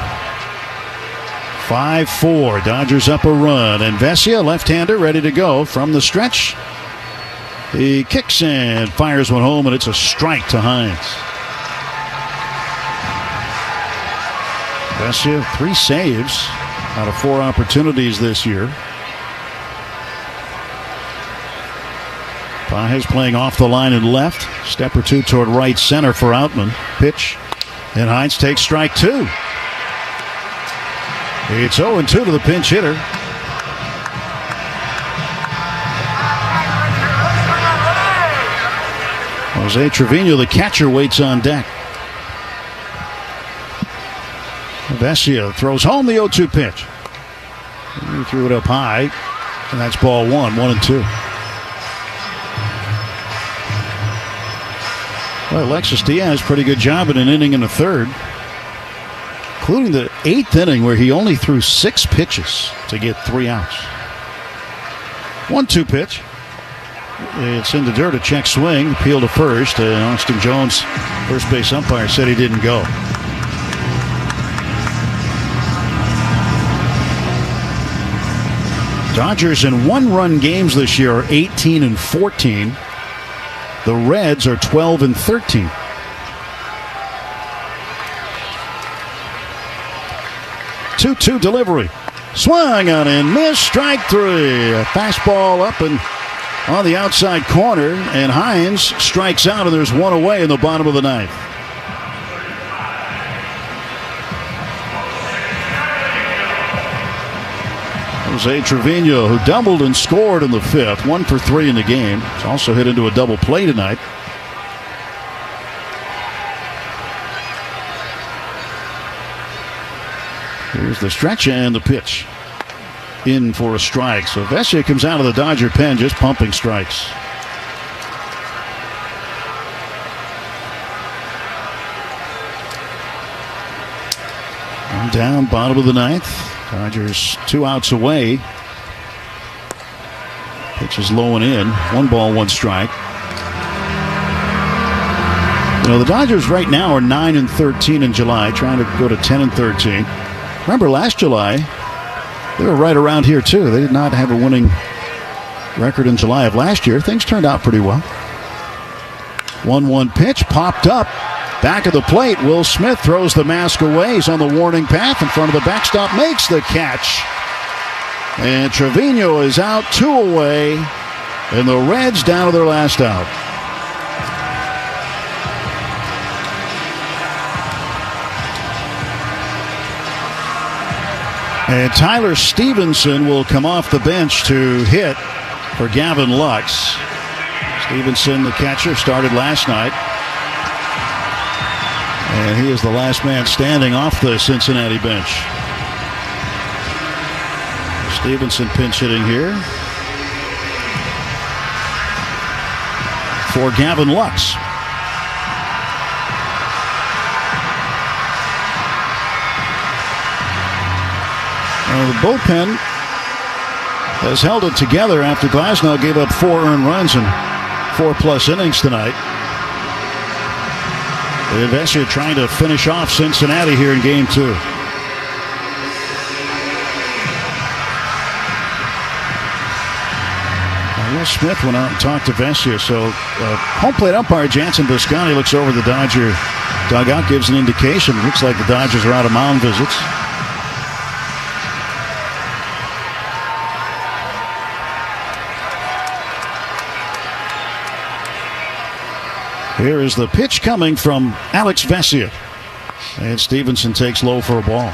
5-4. Dodgers up a run. And Vesia, left-hander, ready to go from the stretch. He kicks and fires one home, and it's a strike to Hines. Vesia, 3 saves out of 4 opportunities this year. Pages playing off the line and left. Step or two toward right center for Outman. Pitch. And Hines takes strike 2. It's 0-2 to the pinch hitter. Jose Trevino, the catcher, waits on deck. Vesia throws home the 0-2 pitch. He threw it up high, and that's ball 1, 1-2. Well, Alexis Diaz, pretty good job in an inning and a third, including the 8th inning where he only threw 6 pitches to get 3 outs. 1-2 pitch. It's in the dirt, a check swing, appeal to first. Austin Jones, first base umpire, said he didn't go. Dodgers in 1-run games this year are 18-14. The Reds are 12-13. Two delivery. Swung on and missed. Strike 3. A fastball up and on the outside corner. And Hines strikes out, and there's 1 away in the bottom of the 9th. Jose Trevino, who doubled and scored in the 5th. 1 for 3 in the game. He's also hit into a double play tonight. Here's the stretch and the pitch. In for a strike. So Vesia comes out of the Dodger pen just pumping strikes. And down, bottom of the 9th. Dodgers 2 outs away. Pitch is low and in. 1 ball, 1 strike. You know, the Dodgers right now are 9-13 in July, trying to go to 10-13. Remember last July, they were right around here too. They did not have a winning record in July of last year. Things turned out pretty well. 1-1 pitch popped up. Back of the plate, Will Smith throws the mask away. He's on the warning path in front of the backstop, makes the catch. And Trevino is out, 2 away, and the Reds down to their last out. And Tyler Stevenson will come off the bench to hit for Gavin Lux. Stevenson, the catcher, started last night. And he is the last man standing off the Cincinnati bench. Stevenson pinch hitting here for Gavin Lux. Well, the bullpen has held it together after Glasnow gave up 4 earned runs in 4+ innings tonight. Vesia trying to finish off Cincinnati here in Game 2. Will Smith went out and talked to Vesia. So home plate umpire Jansen Biscotti looks over the Dodger dugout, gives an indication. Looks like the Dodgers are out of mound visits. Here is the pitch coming from Alex Vesia. And Stevenson takes low for a ball.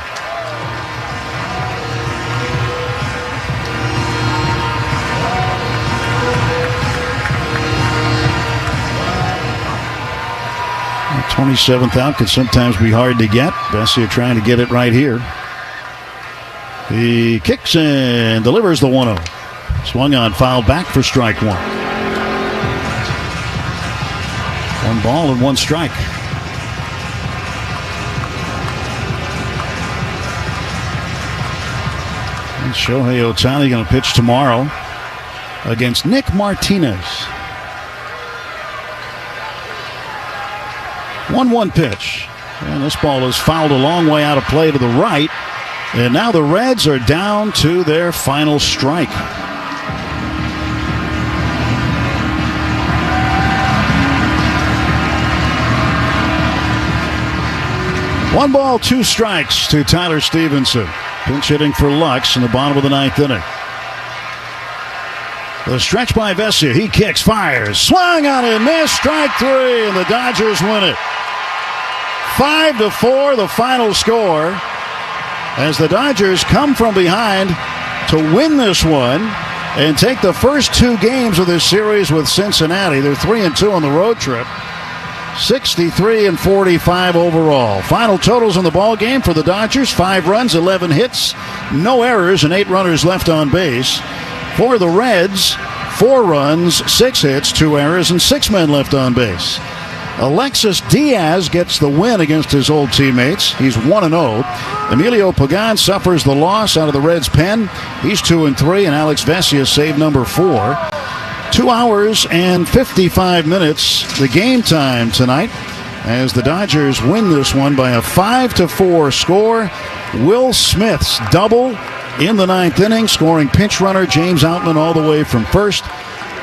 The 27th out could sometimes be hard to get. Vesia trying to get it right here. He kicks and delivers the 1-0. Swung on, fouled back for strike one. 1 ball and 1 strike. And Shohei Ohtani going to pitch tomorrow against Nick Martinez. 1-1 pitch. And this ball is fouled a long way out of play to the right. And now the Reds are down to their final strike. One ball, 2 strikes to Tyler Stevenson. Pinch hitting for Lux in the bottom of the 9th inning. The stretch by Vesia. He kicks, fires, swung on and missed. Strike 3, and the Dodgers win it. 5-4, the final score, as the Dodgers come from behind to win this one and take the first 2 games of this series with Cincinnati. They're 3-2 on the road trip. 63-45 overall. Final totals in the ball game for the Dodgers: 5 runs, 11 hits, no errors, and 8 runners left on base. For the Reds, 4 runs, 6 hits, 2 errors, and 6 men left on base. Alexis Diaz gets the win against his old teammates. He's 1-0. Emilio Pagan suffers the loss out of the Reds' pen. He's 2-3, and Alex Vesia saved number 4. 2 hours and 55 minutes, the game time tonight, as the Dodgers win this one by a 5-4 score. Will Smith's double in the 9th inning, scoring pinch runner James Outman all the way from first,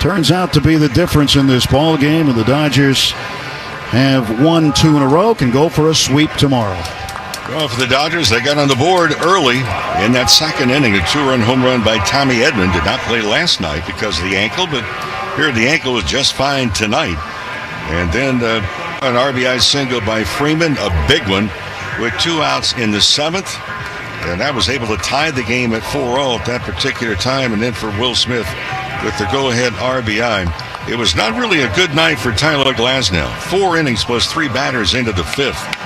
turns out to be the difference in this ball game, and the Dodgers have won 2 in a row, can go for a sweep tomorrow. Well, for the Dodgers, they got on the board early in that 2nd inning. A 2-run home run by Tommy Edman. Did not play last night because of the ankle, but here the ankle was just fine tonight. And then an RBI single by Freeman, a big one, with 2 outs in the 7th. And that was able to tie the game at 4-4 at that particular time. And then for Will Smith with the go-ahead RBI. It was not really a good night for Tyler Glasnow. 4 innings plus 3 batters into the 5th.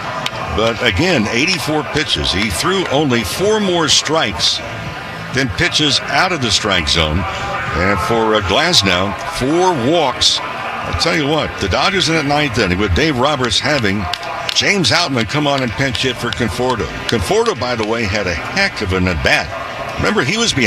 But again, 84 pitches. He threw only 4 more strikes than pitches out of the strike zone. And for Glasnow, 4 walks. I'll tell you what, the Dodgers in that 9th inning with Dave Roberts having James Outman come on and pinch hit for Conforto. Conforto, by the way, had a heck of an at-bat. Remember, he was behind